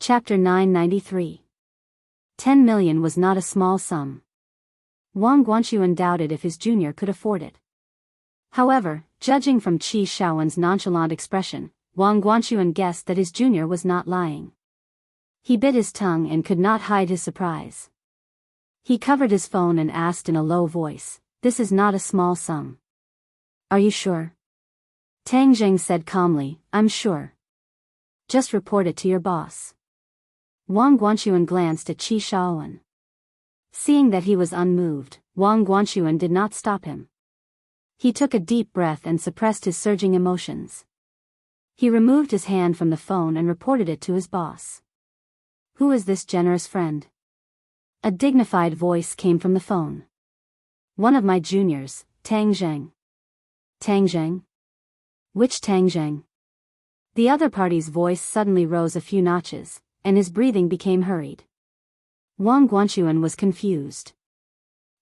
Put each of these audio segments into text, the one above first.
Chapter 993. 10 million was not a small sum. Wang Guanxuan doubted if his junior could afford it. However, judging from Qi Shaowen's nonchalant expression, Wang Guanxuan guessed that his junior was not lying. He bit his tongue and could not hide his surprise. He covered his phone and asked in a low voice, "This is not a small sum." "Are you sure?" Tang Zheng said calmly, "I'm sure. Just report it to your boss." Wang Guanxuan glanced at Qi Shaowen. Seeing that he was unmoved, Wang Guanxuan did not stop him. He took a deep breath and suppressed his surging emotions. He removed his hand from the phone and reported it to his boss. "Who is this generous friend?" A dignified voice came from the phone. "One of my juniors, Tang Zheng." "Tang Zheng? Which Tang Zheng?" The other party's voice suddenly rose a few notches, and his breathing became hurried. Wang Guanxuan was confused.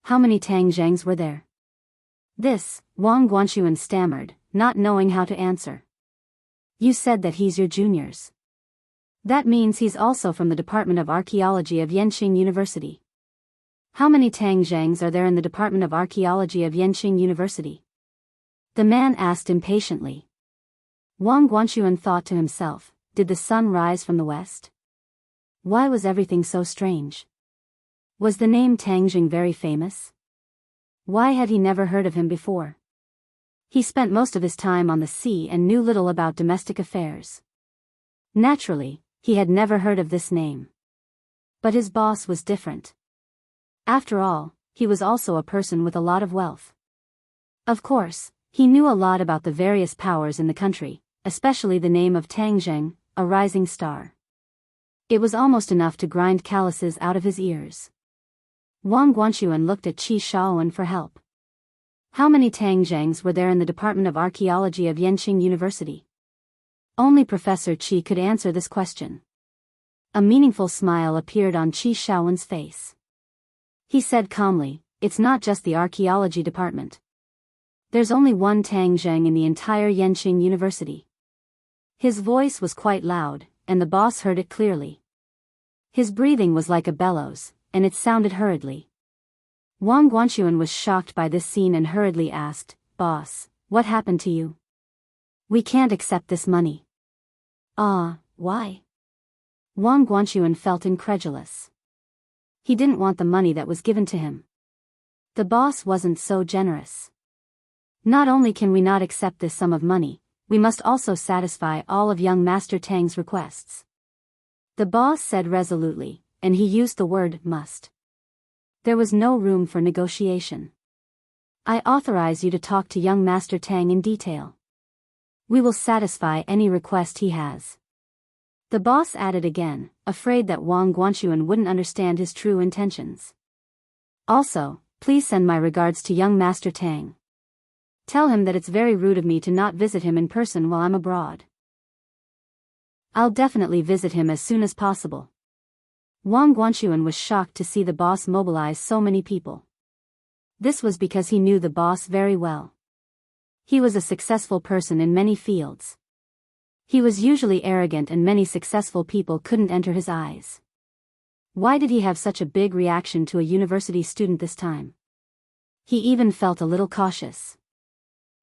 How many Tang Zhengs were there? "This," Wang Guanxuan stammered, not knowing how to answer. "You said that he's your juniors. That means he's also from the Department of Archaeology of Yenqing University. How many Tang Zhengs are there in the Department of Archaeology of Yenqing University?" The man asked impatiently. Wang Guanxuan thought to himself, did the sun rise from the west? Why was everything so strange? Was the name Tang Zheng very famous? Why had he never heard of him before? He spent most of his time on the sea and knew little about domestic affairs. Naturally, he had never heard of this name. But his boss was different. After all, he was also a person with a lot of wealth. Of course, he knew a lot about the various powers in the country, especially the name of Tang Zheng, a rising star. It was almost enough to grind calluses out of his ears. Wang Guanxuan looked at Qi Shaowen for help. How many Tang Zhengs were there in the Department of Archaeology of Yenqing University? Only Professor Qi could answer this question. A meaningful smile appeared on Qi Shaowen's face. He said calmly, "It's not just the archaeology department. There's only one Tang Zheng in the entire Yenqing University." His voice was quite loud, and the boss heard it clearly. His breathing was like a bellows, and it sounded hurriedly. Wang Guanxuan was shocked by this scene and hurriedly asked, "Boss, what happened to you? We can't accept this money." Why?" Wang Guanxuan felt incredulous. He didn't want the money that was given to him. The boss wasn't so generous. "Not only can we not accept this sum of money, we must also satisfy all of young Master Tang's requests," the boss said resolutely, and he used the word must. There was no room for negotiation. "I authorize you to talk to young Master Tang in detail. We will satisfy any request he has." The boss added again, afraid that Wang Guanxuan wouldn't understand his true intentions. "Also, please send my regards to young Master Tang. Tell him that it's very rude of me to not visit him in person while I'm abroad." "I'll definitely visit him as soon as possible." Wang Guanxuan was shocked to see the boss mobilize so many people. This was because he knew the boss very well. He was a successful person in many fields. He was usually arrogant and many successful people couldn't enter his eyes. Why did he have such a big reaction to a university student this time? He even felt a little cautious.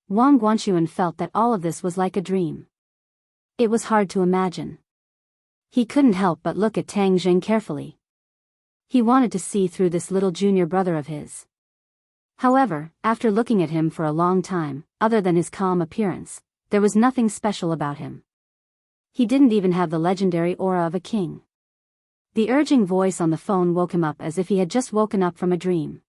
Wang Guanxuan felt that all of this was like a dream. It was hard to imagine. He couldn't help but look at Tang Zheng carefully. He wanted to see through this little junior brother of his. However, after looking at him for a long time, other than his calm appearance, there was nothing special about him. He didn't even have the legendary aura of a king. The urging voice on the phone woke him up as if he had just woken up from a dream.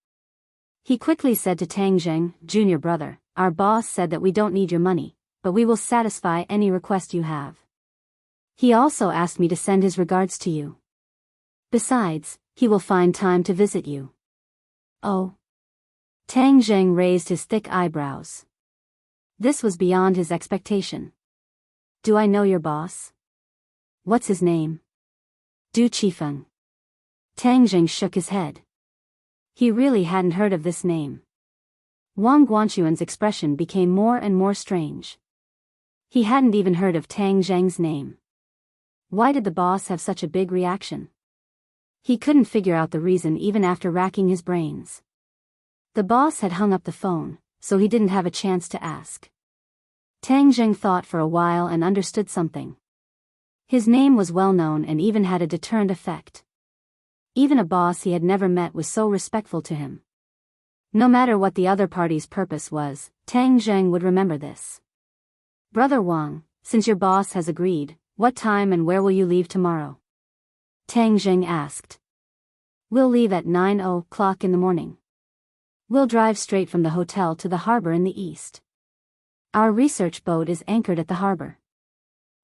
He quickly said to Tang Zheng, "Junior brother, our boss said that we don't need your money, but we will satisfy any request you have. He also asked me to send his regards to you. Besides, he will find time to visit you." "Oh." Tang Zheng raised his thick eyebrows. This was beyond his expectation. "Do I know your boss? What's his name?" "Du Qifeng." Tang Zheng shook his head. He really hadn't heard of this name. Wang Guanxuan's expression became more and more strange. He hadn't even heard of Tang Zheng's name. Why did the boss have such a big reaction? He couldn't figure out the reason even after racking his brains. The boss had hung up the phone, so he didn't have a chance to ask. Tang Zheng thought for a while and understood something. His name was well known and even had a deterrent effect. Even a boss he had never met was so respectful to him. No matter what the other party's purpose was, Tang Zheng would remember this. Brother Wang, since your boss has agreed, what time and where will you leave tomorrow? Tang Zheng asked. We'll leave at 9:00 in the morning. We'll drive straight from the hotel to the harbor in the east. Our research boat is anchored at the harbor.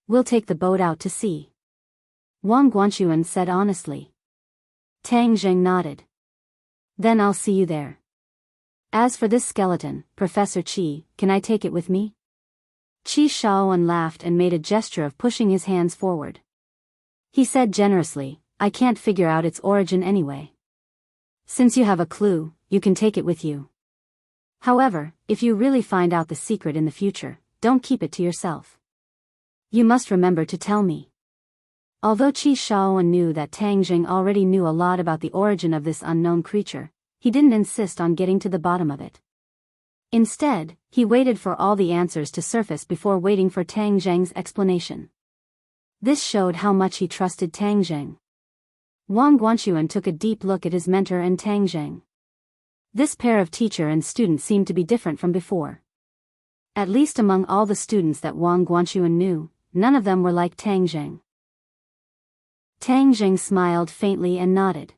We'll take the boat out to sea. Wang Guanxuan said honestly. Tang Zheng nodded. Then I'll see you there. As for this skeleton, Professor Qi, can I take it with me? Qi Shaoan laughed and made a gesture of pushing his hands forward. He said generously, I can't figure out its origin anyway. Since you have a clue, you can take it with you. However, if you really find out the secret in the future, don't keep it to yourself. You must remember to tell me. Although Qi Shaoan knew that Tang Zheng already knew a lot about the origin of this unknown creature, he didn't insist on getting to the bottom of it. Instead, he waited for all the answers to surface before waiting for Tang Zheng's explanation. This showed how much he trusted Tang Zheng. Wang Guanxuan took a deep look at his mentor and Tang Zheng. This pair of teacher and student seemed to be different from before. At least among all the students that Wang Guanxuan knew, none of them were like Tang Zheng. Tang Zheng smiled faintly and nodded.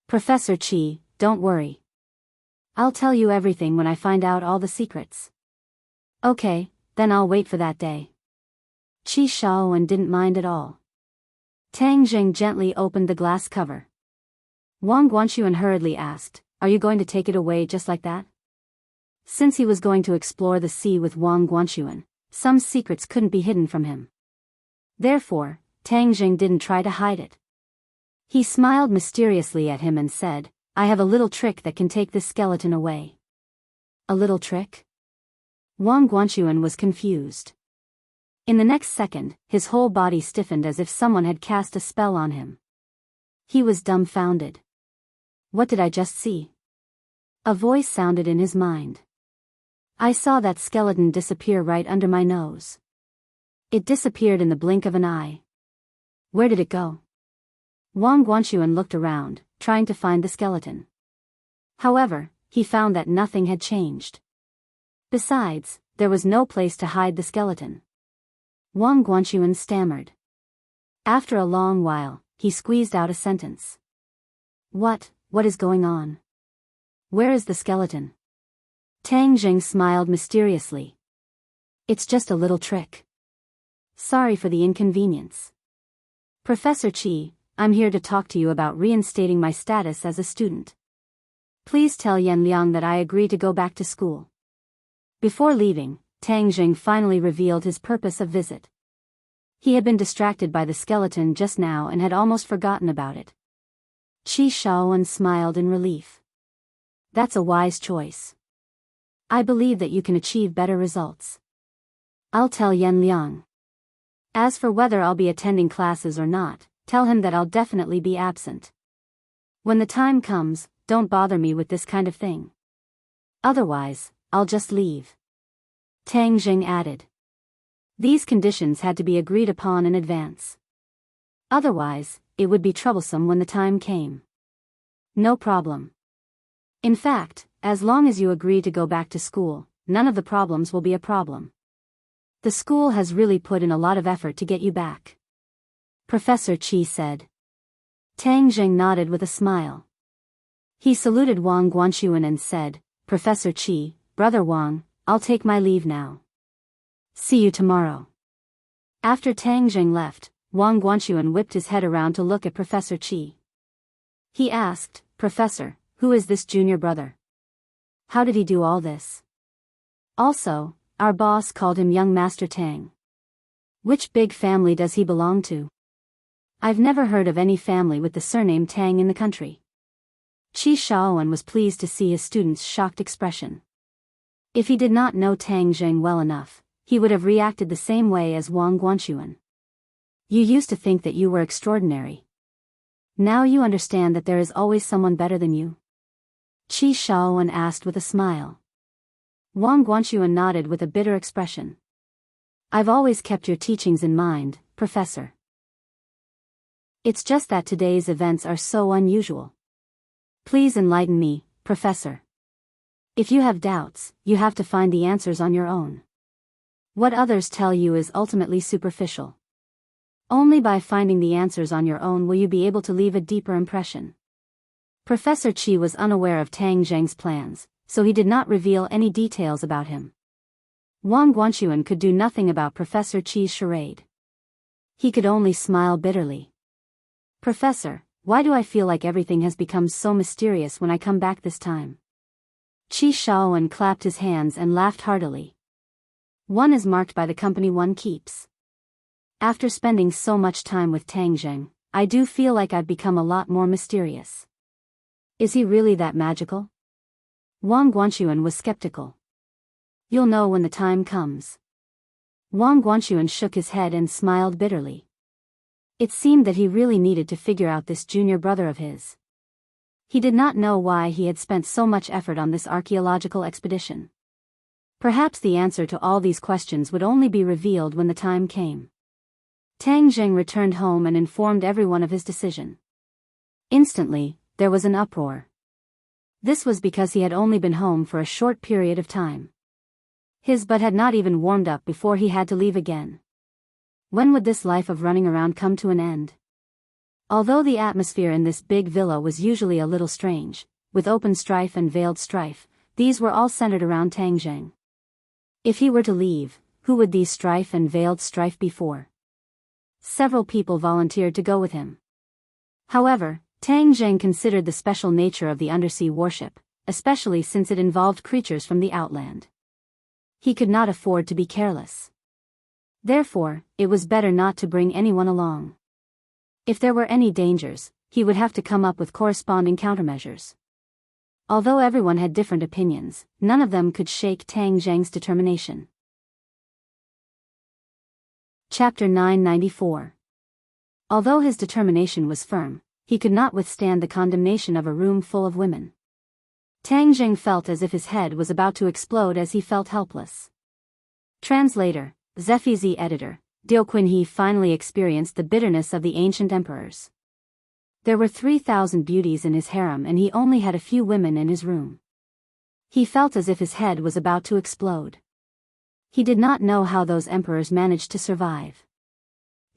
Professor Qi, don't worry. I'll tell you everything when I find out all the secrets. Okay, then I'll wait for that day. Qi Shaoan didn't mind at all. Tang Zheng gently opened the glass cover. Wang Guanxuan hurriedly asked, Are you going to take it away just like that? Since he was going to explore the sea with Wang Guanxuan, some secrets couldn't be hidden from him. Therefore, Tang Zheng didn't try to hide it. He smiled mysteriously at him and said, I have a little trick that can take this skeleton away. A little trick? Wang Guanxuan was confused. In the next second, his whole body stiffened as if someone had cast a spell on him. He was dumbfounded. What did I just see? A voice sounded in his mind. I saw that skeleton disappear right under my nose. It disappeared in the blink of an eye. Where did it go? Wang Guanxuan looked around, trying to find the skeleton. However, he found that nothing had changed. Besides, there was no place to hide the skeleton. Wang Guanxuan stammered. After a long while, he squeezed out a sentence. What is going on? Where is the skeleton? Tang Zheng smiled mysteriously. It's just a little trick. Sorry for the inconvenience. Professor Qi, I'm here to talk to you about reinstating my status as a student. Please tell Yan Liang that I agree to go back to school. Before leaving, Tang Zheng finally revealed his purpose of visit. He had been distracted by the skeleton just now and had almost forgotten about it. Qi Shaoan smiled in relief. That's a wise choice. I believe that you can achieve better results. I'll tell Yan Liang. As for whether I'll be attending classes or not, tell him that I'll definitely be absent. When the time comes, don't bother me with this kind of thing. Otherwise, I'll just leave. Tang Zheng added. These conditions had to be agreed upon in advance. Otherwise, it would be troublesome when the time came. No problem. In fact, as long as you agree to go back to school, none of the problems will be a problem. The school has really put in a lot of effort to get you back. Professor Qi said. Tang Zheng nodded with a smile. He saluted Wang Guanxuan and said, Professor Qi, Brother Wang, I'll take my leave now. See you tomorrow. After Tang Zheng left, Wang Guanxuan whipped his head around to look at Professor Qi. He asked, Professor, who is this junior brother? How did he do all this? Also, our boss called him Young Master Tang. Which big family does he belong to? I've never heard of any family with the surname Tang in the country. Qi Shaoan was pleased to see his student's shocked expression. If he did not know Tang Zheng well enough, he would have reacted the same way as Wang Guanxuan. You used to think that you were extraordinary. Now you understand that there is always someone better than you? Qi Shaowen asked with a smile. Wang Guanxuan nodded with a bitter expression. I've always kept your teachings in mind, Professor. It's just that today's events are so unusual. Please enlighten me, Professor. If you have doubts, you have to find the answers on your own. What others tell you is ultimately superficial. Only by finding the answers on your own will you be able to leave a deeper impression. Professor Qi was unaware of Tang Zheng's plans, so he did not reveal any details about him. Wang Guanxuan could do nothing about Professor Qi's charade. He could only smile bitterly. Professor, why do I feel like everything has become so mysterious when I come back this time? Qi Shaowen clapped his hands and laughed heartily. One is marked by the company one keeps. After spending so much time with Tang Zheng, I do feel like I've become a lot more mysterious. Is he really that magical? Wang Guanxuan was skeptical. You'll know when the time comes. Wang Guanxuan shook his head and smiled bitterly. It seemed that he really needed to figure out this junior brother of his. He did not know why he had spent so much effort on this archaeological expedition. Perhaps the answer to all these questions would only be revealed when the time came. Tang Zheng returned home and informed everyone of his decision. Instantly, there was an uproar. This was because he had only been home for a short period of time. His butt had not even warmed up before he had to leave again. When would this life of running around come to an end? Although the atmosphere in this big villa was usually a little strange, with open strife and veiled strife, these were all centered around Tang Zheng. If he were to leave, who would these strife and veiled strife be for? Several people volunteered to go with him. However, Tang Zheng considered the special nature of the undersea warship, especially since it involved creatures from the outland. He could not afford to be careless. Therefore, it was better not to bring anyone along. If there were any dangers, he would have to come up with corresponding countermeasures. Although everyone had different opinions, none of them could shake Tang Zheng's determination. Chapter 994. Although his determination was firm, he could not withstand the condemnation of a room full of women. Tang Zheng felt as if his head was about to explode as he felt helpless. Translator, Zephizi editor, Diao Qinhe finally experienced the bitterness of the ancient emperors. There were 3,000 beauties in his harem and he only had a few women in his room. He felt as if his head was about to explode. He did not know how those emperors managed to survive.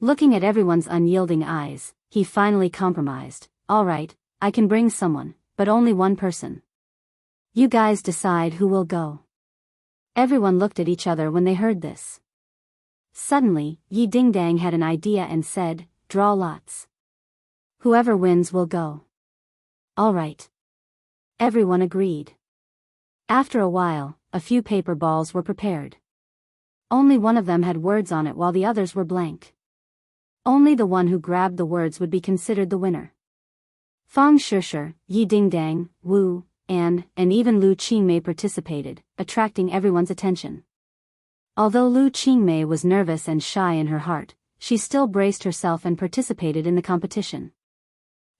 Looking at everyone's unyielding eyes, he finally compromised. All right, I can bring someone, but only one person. You guys decide who will go. Everyone looked at each other when they heard this. Suddenly, Yi Dingdang had an idea and said, draw lots. Whoever wins will go. All right. Everyone agreed. After a while, a few paper balls were prepared. Only one of them had words on it while the others were blank. Only the one who grabbed the words would be considered the winner. Fang Shishir, Yi Dingdang, Wu, and even Lu Qingmei participated, attracting everyone's attention. Although Lu Qingmei was nervous and shy in her heart, she still braced herself and participated in the competition.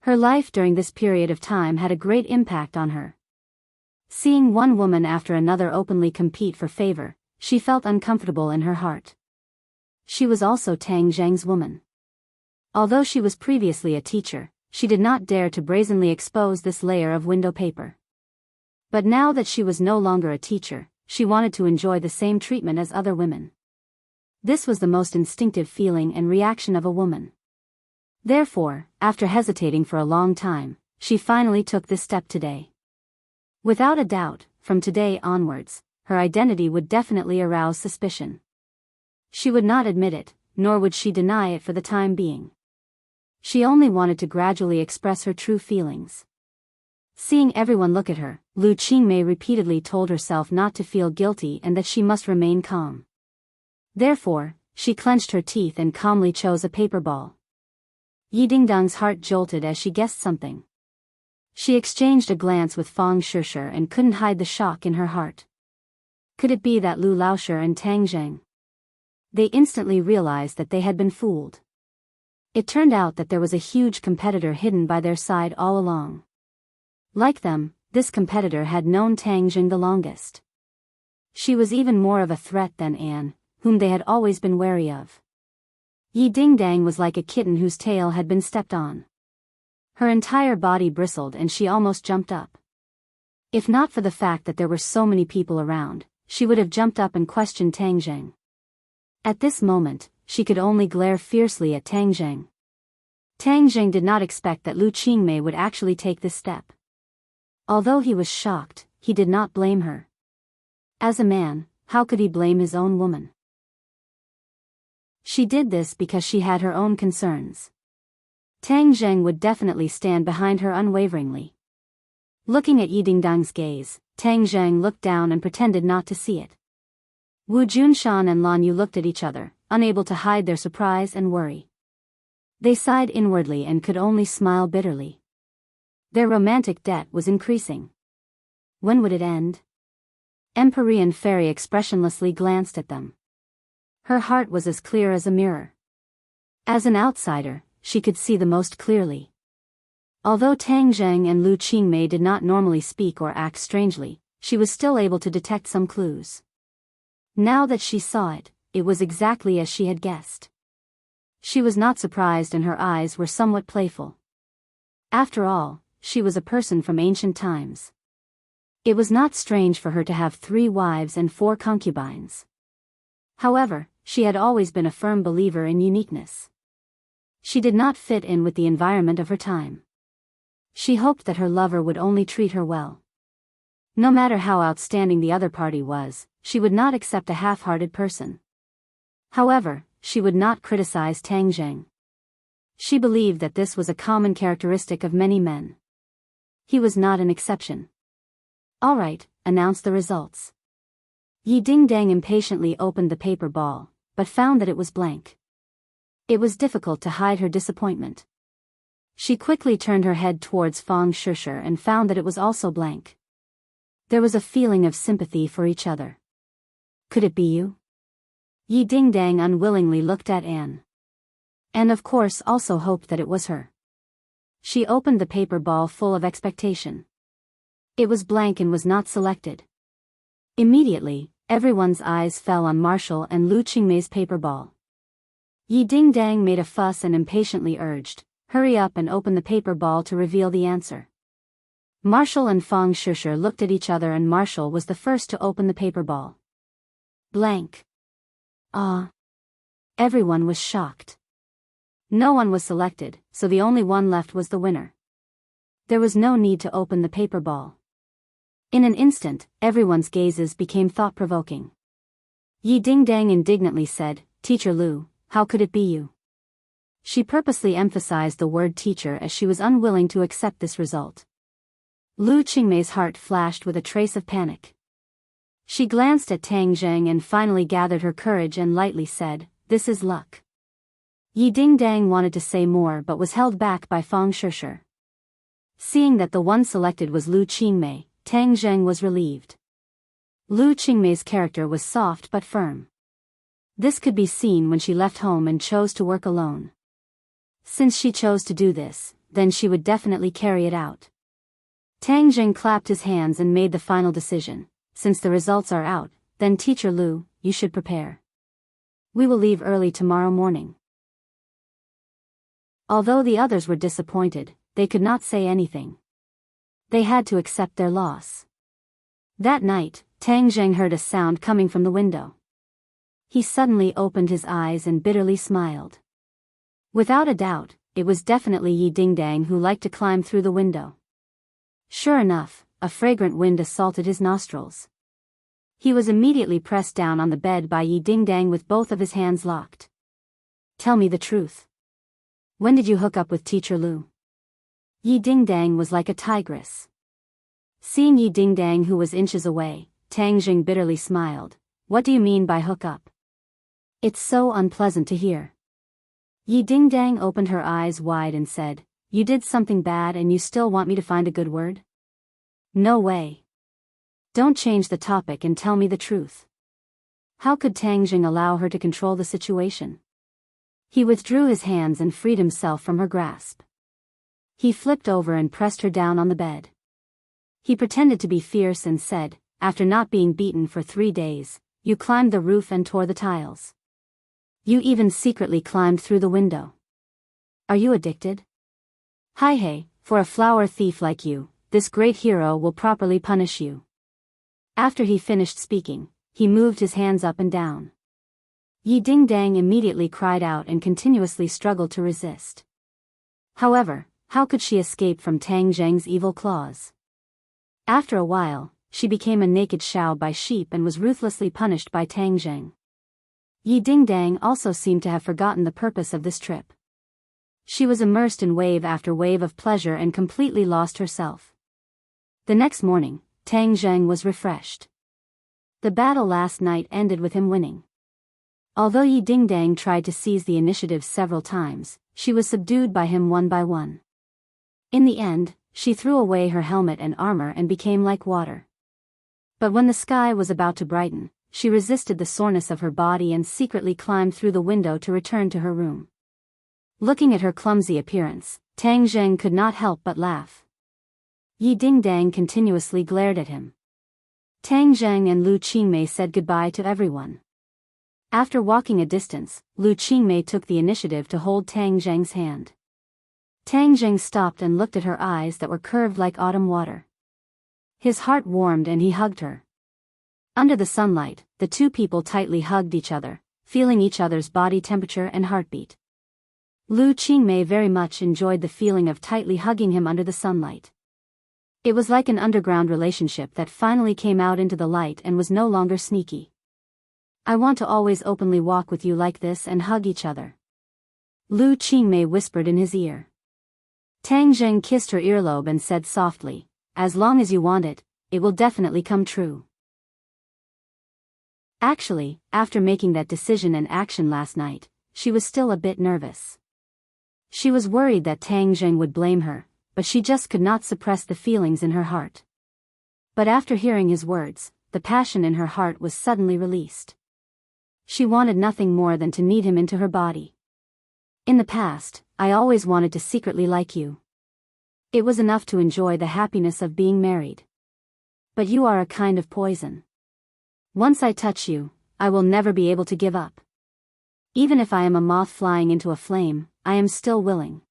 Her life during this period of time had a great impact on her. Seeing one woman after another openly compete for favor, she felt uncomfortable in her heart. She was also Tang Zheng's woman. Although she was previously a teacher, she did not dare to brazenly expose this layer of window paper. But now that she was no longer a teacher, she wanted to enjoy the same treatment as other women. This was the most instinctive feeling and reaction of a woman. Therefore, after hesitating for a long time, she finally took this step today. Without a doubt, from today onwards, her identity would definitely arouse suspicion. She would not admit it, nor would she deny it for the time being. She only wanted to gradually express her true feelings. Seeing everyone look at her, Lu Qingmei repeatedly told herself not to feel guilty and that she must remain calm. Therefore, she clenched her teeth and calmly chose a paper ball. Yi Dingdang's heart jolted as she guessed something. She exchanged a glance with Fang Shishir and couldn't hide the shock in her heart. Could it be that Lu Laoshi and Tang Zheng? They instantly realized that they had been fooled. It turned out that there was a huge competitor hidden by their side all along. Like them, this competitor had known Tang Jing the longest. She was even more of a threat than Anne, whom they had always been wary of. Yi Dingdang was like a kitten whose tail had been stepped on. Her entire body bristled and she almost jumped up. If not for the fact that there were so many people around, she would have jumped up and questioned Tang Jing. At this moment, she could only glare fiercely at Tang Jing. Tang Jing did not expect that Lu Qingmei would actually take this step. Although he was shocked, he did not blame her. As a man, how could he blame his own woman? She did this because she had her own concerns. Tang Jing would definitely stand behind her unwaveringly. Looking at Yi Dingdang's gaze, Tang Jing looked down and pretended not to see it. Wu Junshan and Lan Yu looked at each other, unable to hide their surprise and worry. They sighed inwardly and could only smile bitterly. Their romantic debt was increasing. When would it end? Empyrean Fairy expressionlessly glanced at them. Her heart was as clear as a mirror. As an outsider, she could see the most clearly. Although Tang Jing and Lu Qingmei did not normally speak or act strangely, she was still able to detect some clues. Now that she saw it, it was exactly as she had guessed. She was not surprised and her eyes were somewhat playful. After all, she was a person from ancient times. It was not strange for her to have 3 wives and 4 concubines. However, she had always been a firm believer in uniqueness. She did not fit in with the environment of her time. She hoped that her lover would only treat her well. No matter how outstanding the other party was, she would not accept a half-hearted person. However, she would not criticize Tang Jing. She believed that this was a common characteristic of many men. He was not an exception. "All right," announced the results. Yi Dingdang impatiently opened the paper ball, but found that it was blank. It was difficult to hide her disappointment. She quickly turned her head towards Fang Shusher and found that it was also blank. There was a feeling of sympathy for each other. "Could it be you?" Yi Dingdang unwillingly looked at Anne. And of course also hoped that it was her. She opened the paper ball full of expectation. It was blank and was not selected. Immediately, everyone's eyes fell on Marshall and Lu Qingmei's paper ball. Yi Dingdang made a fuss and impatiently urged, "Hurry up and open the paper ball to reveal the answer." Marshall and Fang Shusher looked at each other and Marshall was the first to open the paper ball. Blank. Ah. Everyone was shocked. No one was selected, so the only one left was the winner. There was no need to open the paper ball. In an instant, everyone's gazes became thought-provoking. Yi Dingdang indignantly said, "Teacher Lu, how could it be you?" She purposely emphasized the word teacher as she was unwilling to accept this result. Lu Qingmei's heart flashed with a trace of panic. She glanced at Tang Jing and finally gathered her courage and lightly said, "This is luck." Yi Dingdang wanted to say more but was held back by Fang Shusher. Seeing that the one selected was Lu Qingmei, Tang Jing was relieved. Lu Qingmei's character was soft but firm. This could be seen when she left home and chose to work alone. Since she chose to do this, then she would definitely carry it out. Tang Jing clapped his hands and made the final decision. "Since the results are out, then Teacher Lu, you should prepare. We will leave early tomorrow morning." Although the others were disappointed, they could not say anything. They had to accept their loss. That night, Tang Jing heard a sound coming from the window. He suddenly opened his eyes and bitterly smiled. Without a doubt, it was definitely Yi Dingdang who liked to climb through the window. Sure enough, a fragrant wind assaulted his nostrils. He was immediately pressed down on the bed by Yi Dingdang with both of his hands locked. "Tell me the truth. When did you hook up with Teacher Lu?" Yi Dingdang was like a tigress. Seeing Yi Dingdang who was inches away, Tang Jing bitterly smiled. "What do you mean by hook up? It's so unpleasant to hear." Yi Dingdang opened her eyes wide and said, "You did something bad and you still want me to find a good word? No way. Don't change the topic and tell me the truth." How could Tang Jing allow her to control the situation? He withdrew his hands and freed himself from her grasp. He flipped over and pressed her down on the bed. He pretended to be fierce and said, "After not being beaten for 3 days, you climbed the roof and tore the tiles. You even secretly climbed through the window. Are you addicted? Hey, for a flower thief like you, this great hero will properly punish you." After he finished speaking, he moved his hands up and down. Yi Ding-dang immediately cried out and continuously struggled to resist. However, how could she escape from Tang Zheng's evil claws? After a while, she became a naked Shao by sheep and was ruthlessly punished by Tang Zheng. Yi Ding-dang also seemed to have forgotten the purpose of this trip. She was immersed in wave after wave of pleasure and completely lost herself. The next morning, Tang Zheng was refreshed. The battle last night ended with him winning. Although Yi Ding-dang tried to seize the initiative several times, she was subdued by him one by one. In the end, she threw away her helmet and armor and became like water. But when the sky was about to brighten, she resisted the soreness of her body and secretly climbed through the window to return to her room. Looking at her clumsy appearance, Tang Zheng could not help but laugh. Yi Ding-dang continuously glared at him. Tang Zheng and Lu Qingmei said goodbye to everyone. After walking a distance, Lu Qingmei took the initiative to hold Tang Zheng's hand. Tang Zheng stopped and looked at her eyes that were curved like autumn water. His heart warmed and he hugged her. Under the sunlight, the two people tightly hugged each other, feeling each other's body temperature and heartbeat. Lu Qingmei very much enjoyed the feeling of tightly hugging him under the sunlight. It was like an underground relationship that finally came out into the light and was no longer sneaky. "I want to always openly walk with you like this and hug each other," Lu Qingmei whispered in his ear. Tang Zheng kissed her earlobe and said softly, "As long as you want it, it will definitely come true." Actually, after making that decision and action last night, she was still a bit nervous. She was worried that Tang Zheng would blame her, but she just could not suppress the feelings in her heart. But after hearing his words, the passion in her heart was suddenly released. She wanted nothing more than to knead him into her body. "In the past, I always wanted to secretly like you. It was enough to enjoy the happiness of being married. But you are a kind of poison. Once I touch you, I will never be able to give up. Even if I am a moth flying into a flame, I am still willing.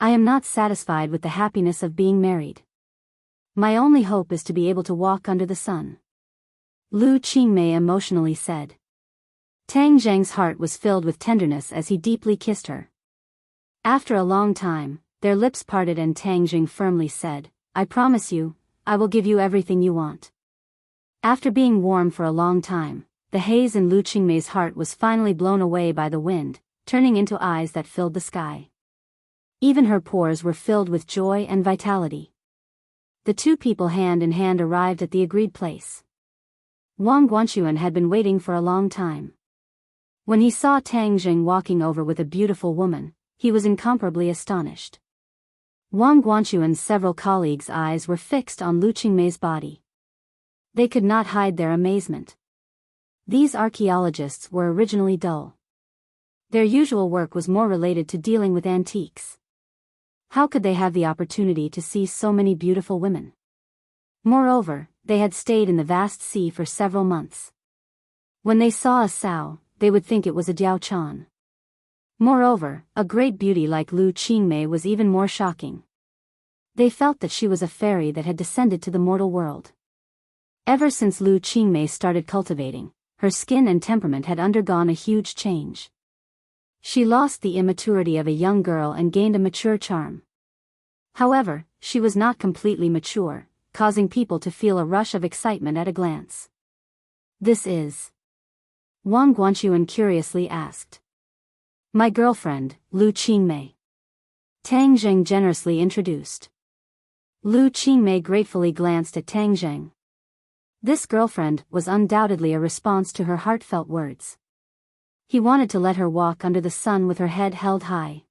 I am not satisfied with the happiness of being married. My only hope is to be able to walk under the sun," Lu Qingmei emotionally said. Tang Zheng's heart was filled with tenderness as he deeply kissed her. After a long time, their lips parted and Tang Zheng firmly said, "I promise you, I will give you everything you want." After being warm for a long time, the haze in Lu Qingmei's heart was finally blown away by the wind, turning into eyes that filled the sky. Even her pores were filled with joy and vitality. The two people hand in hand arrived at the agreed place. Wang Guanchuan had been waiting for a long time. When he saw Tang Zheng walking over with a beautiful woman, he was incomparably astonished. Wang Guanchuan's several colleagues' eyes were fixed on Lu Qingmei's body. They could not hide their amazement. These archaeologists were originally dull. Their usual work was more related to dealing with antiques. How could they have the opportunity to see so many beautiful women? Moreover, they had stayed in the vast sea for several months. When they saw a sow, they would think it was a Diao Chan. Moreover, a great beauty like Lu Qingmei was even more shocking. They felt that she was a fairy that had descended to the mortal world. Ever since Lu Qingmei started cultivating, her skin and temperament had undergone a huge change. She lost the immaturity of a young girl and gained a mature charm. However, she was not completely mature, causing people to feel a rush of excitement at a glance. "This is?" Wang Guanchuan curiously asked. "My girlfriend, Lu Qingmei," Tang Zheng generously introduced. Lu Qingmei gratefully glanced at Tang Zheng. This girlfriend was undoubtedly a response to her heartfelt words. He wanted to let her walk under the sun with her head held high.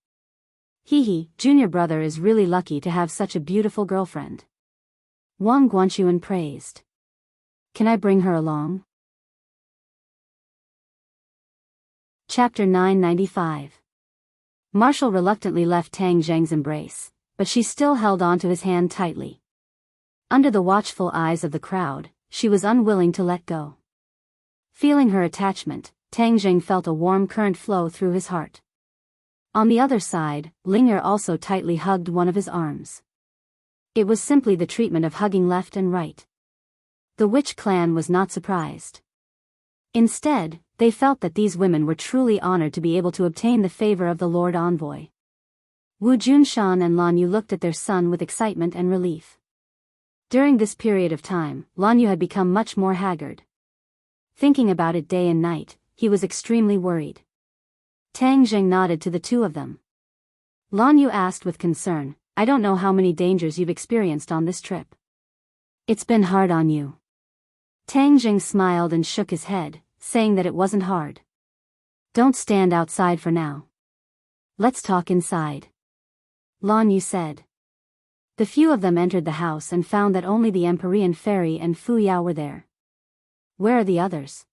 He, junior brother is really lucky to have such a beautiful girlfriend," Wang Guanchuan praised. "Can I bring her along?" Chapter 995. Marshall reluctantly left Tang Zheng's embrace, but she still held on to his hand tightly. Under the watchful eyes of the crowd, she was unwilling to let go. Feeling her attachment, Tang Zheng felt a warm current flow through his heart. On the other side, Ling'er also tightly hugged one of his arms. It was simply the treatment of hugging left and right. The witch clan was not surprised. Instead, they felt that these women were truly honored to be able to obtain the favor of the Lord Envoy. Wu Junshan and Lan Yu looked at their son with excitement and relief. During this period of time, Lan Yu had become much more haggard. Thinking about it day and night, he was extremely worried. Tang Zheng nodded to the two of them. Lan Yu asked with concern, "I don't know how many dangers you've experienced on this trip. It's been hard on you." Tang Zheng smiled and shook his head, saying that it wasn't hard. "Don't stand outside for now. Let's talk inside," Lan Yu said. The few of them entered the house and found that only the Empyrean Fairy and Fu Yao were there. "Where are the others?"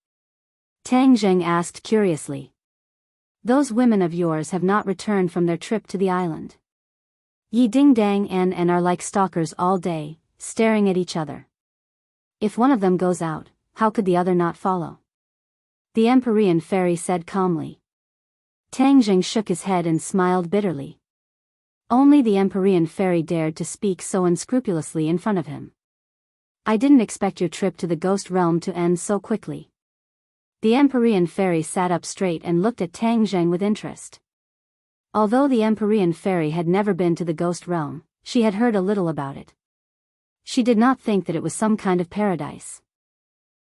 Tang Zheng asked curiously. "Those women of yours have not returned from their trip to the island. Yi Ding Dang and are like stalkers all day, staring at each other. If one of them goes out, how could the other not follow?" The Empyrean Fairy said calmly. Tang Zheng shook his head and smiled bitterly. Only the Empyrean Fairy dared to speak so unscrupulously in front of him. "I didn't expect your trip to the Ghost Realm to end so quickly." The Empyrean Fairy sat up straight and looked at Tang Zheng with interest. Although the Empyrean Fairy had never been to the Ghost Realm, she had heard a little about it. She did not think that it was some kind of paradise.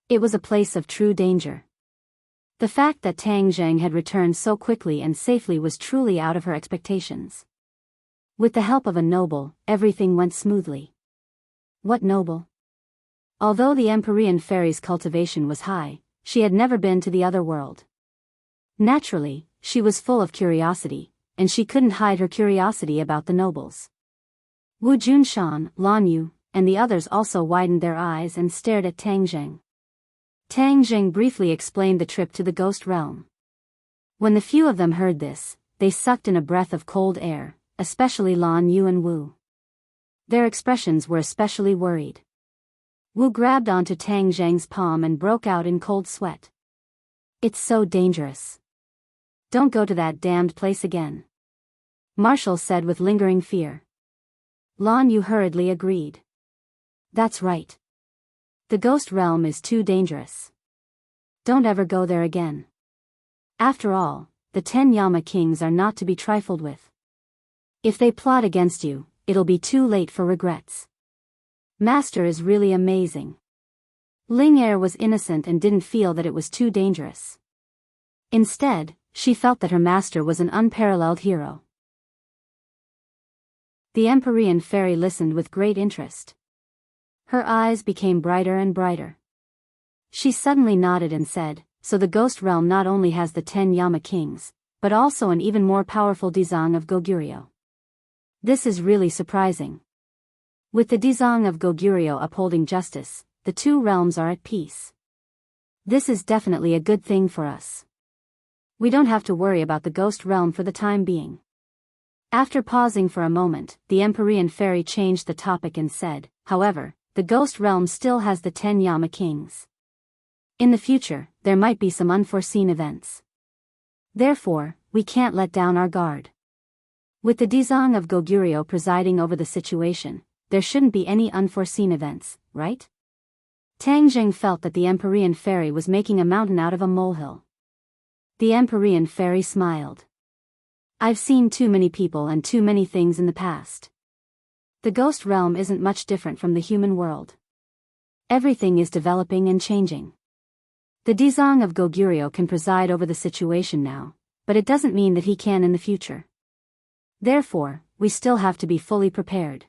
It was a place of true danger. The fact that Tang Zheng had returned so quickly and safely was truly out of her expectations. With the help of a noble, everything went smoothly. What noble? Although the Empyrean Fairy's cultivation was high, she had never been to the other world. Naturally, she was full of curiosity, and she couldn't hide her curiosity about the nobles. Wu Junshan, Lan Yu, and the others also widened their eyes and stared at Tang Zheng. Tang Zheng briefly explained the trip to the Ghost Realm. When the few of them heard this, they sucked in a breath of cold air, especially Lan Yu and Wu. Their expressions were especially worried. Wu grabbed onto Tang Zheng's palm and broke out in cold sweat. "It's so dangerous. Don't go to that damned place again," Marshall said with lingering fear. Lan Yu hurriedly agreed. "That's right. The Ghost Realm is too dangerous. Don't ever go there again. After all, the 10 Yama Kings are not to be trifled with. If they plot against you, it'll be too late for regrets. Master is really amazing." Ling'er was innocent and didn't feel that it was too dangerous. Instead, she felt that her master was an unparalleled hero. The Empyrean Fairy listened with great interest. Her eyes became brighter and brighter. She suddenly nodded and said, "So the Ghost Realm not only has the 10 Yama Kings, but also an even more powerful Dizang of Goguryeo. This is really surprising. With the Dizang of Goguryeo upholding justice, the two realms are at peace. This is definitely a good thing for us. We don't have to worry about the Ghost Realm for the time being." After pausing for a moment, the Empyrean Fairy changed the topic and said, "However, the Ghost Realm still has the 10 Yama Kings. In the future, there might be some unforeseen events. Therefore, we can't let down our guard. With the Dizang of Goguryeo presiding over the situation, there shouldn't be any unforeseen events, right?" Tang Zheng felt that the Empyrean Fairy was making a mountain out of a molehill. The Empyrean Fairy smiled. "I've seen too many people and too many things in the past. The Ghost Realm isn't much different from the human world. Everything is developing and changing. The Dizang of Goguryeo can preside over the situation now, but it doesn't mean that he can in the future. Therefore, we still have to be fully prepared."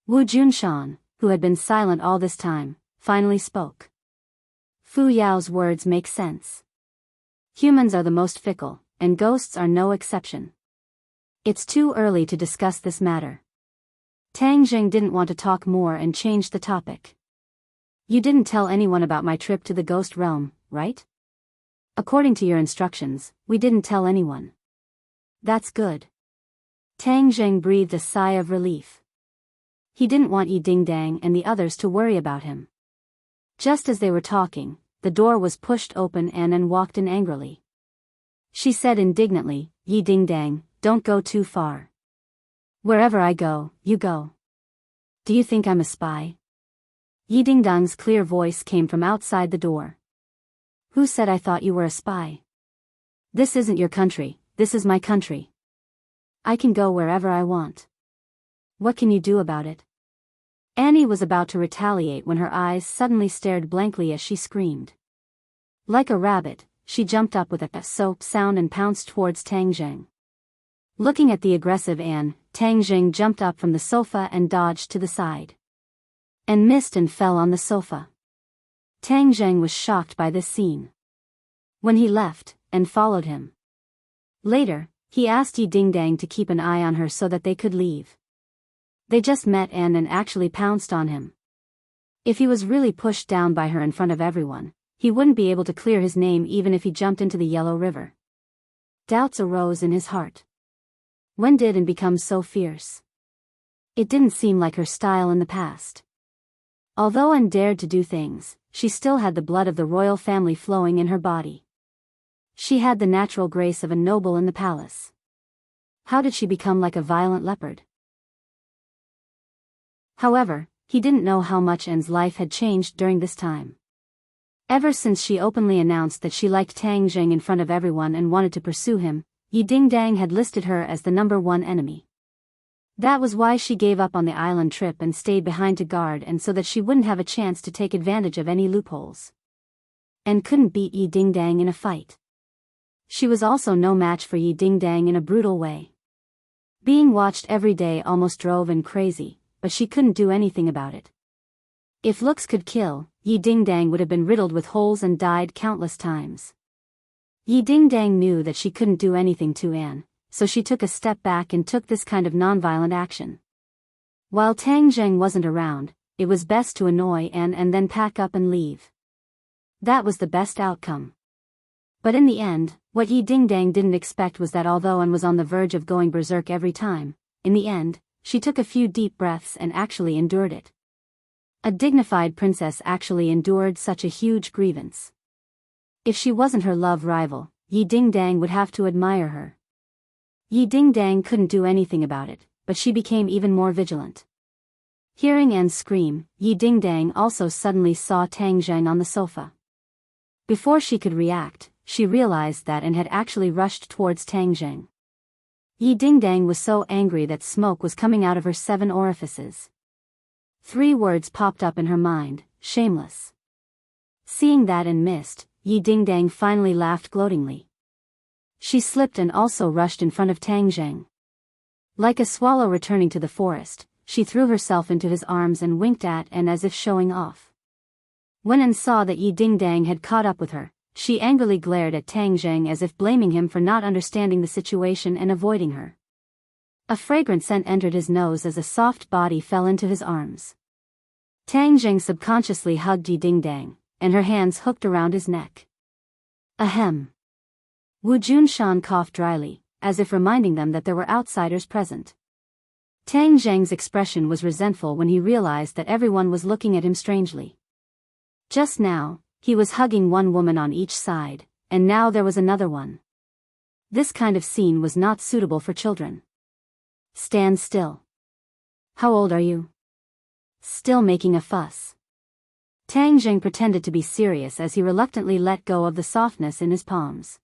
Wu Junshan, who had been silent all this time, finally spoke. Fu Yao's words make sense. Humans are the most fickle, and ghosts are no exception. It's too early to discuss this matter. Tang Zheng didn't want to talk more and changed the topic. "You didn't tell anyone about my trip to the Ghost Realm, right?" According to your instructions, we didn't tell anyone. That's good. Tang Zheng breathed a sigh of relief. He didn't want Yi Dingdang and the others to worry about him. Just as they were talking, the door was pushed open and walked in angrily. She said indignantly, Yi Dingdang, don't go too far. Wherever I go, you go. Do you think I'm a spy? Yi Dingdang's clear voice came from outside the door. Who said I thought you were a spy? This isn't your country, this is my country. I can go wherever I want. What can you do about it? Annie was about to retaliate when her eyes suddenly stared blankly as she screamed. Like a rabbit, she jumped up with a soap sound and pounced towards Tang Zheng. Looking at the aggressive Anne, Tang Zheng jumped up from the sofa and dodged to the side. And missed and fell on the sofa. Tang Zheng was shocked by this scene. When he left, and followed him. Later, he asked Yi Dingdang to keep an eye on her so that they could leave. They just met Anne and actually pounced on him. If he was really pushed down by her in front of everyone, he wouldn't be able to clear his name even if he jumped into the Yellow River. Doubts arose in his heart. When did Anne become so fierce? It didn't seem like her style in the past. Although Anne dared to do things, she still had the blood of the royal family flowing in her body. She had the natural grace of a noble in the palace. How did she become like a violent leopard? However, he didn't know how much Anne's life had changed during this time. Ever since she openly announced that she liked Tang Zheng in front of everyone and wanted to pursue him, Yi Dingdang had listed her as the #1 enemy. That was why she gave up on the island trip and stayed behind to guard and so that she wouldn't have a chance to take advantage of any loopholes. And couldn't beat Yi Dingdang in a fight. She was also no match for Yi Dingdang in a brutal way. Being watched every day almost drove Anne crazy, but she couldn't do anything about it. If looks could kill, Yi Dingdang would have been riddled with holes and died countless times. Yi Dingdang knew that she couldn't do anything to Anne, so she took a step back and took this kind of nonviolent action. While Tang Zheng wasn't around, it was best to annoy Anne and then pack up and leave. That was the best outcome. But in the end, what Yi Dingdang didn't expect was that although Anne was on the verge of going berserk every time, in the end, she took a few deep breaths and actually endured it. A dignified princess actually endured such a huge grievance. If she wasn't her love rival, Yi Dingdang would have to admire her. Yi Dingdang couldn't do anything about it, but she became even more vigilant. Hearing Anne scream, Yi Dingdang also suddenly saw Tang Zheng on the sofa. Before she could react, she realized that Anne had actually rushed towards Tang Zheng. Yi Dingdang was so angry that smoke was coming out of her 7 orifices. 3 words popped up in her mind, shameless. Seeing that Anne missed, Yi Dingdang finally laughed gloatingly. She slipped and also rushed in front of Tang Zheng. Like a swallow returning to the forest, she threw herself into his arms and winked at Anne as if showing off. When Anne saw that Yi Dingdang had caught up with her, she angrily glared at Tang Zheng as if blaming him for not understanding the situation and avoiding her. A fragrant scent entered his nose as a soft body fell into his arms. Tang Zheng subconsciously hugged Yi Dingdang, and her hands hooked around his neck. Ahem. Wu Junshan coughed dryly, as if reminding them that there were outsiders present. Tang Zheng's expression was resentful when he realized that everyone was looking at him strangely. Just now, he was hugging one woman on each side, and now there was another one. This kind of scene was not suitable for children. Stand still. How old are you? Still making a fuss. Tang Zheng pretended to be serious as he reluctantly let go of the softness in his palms.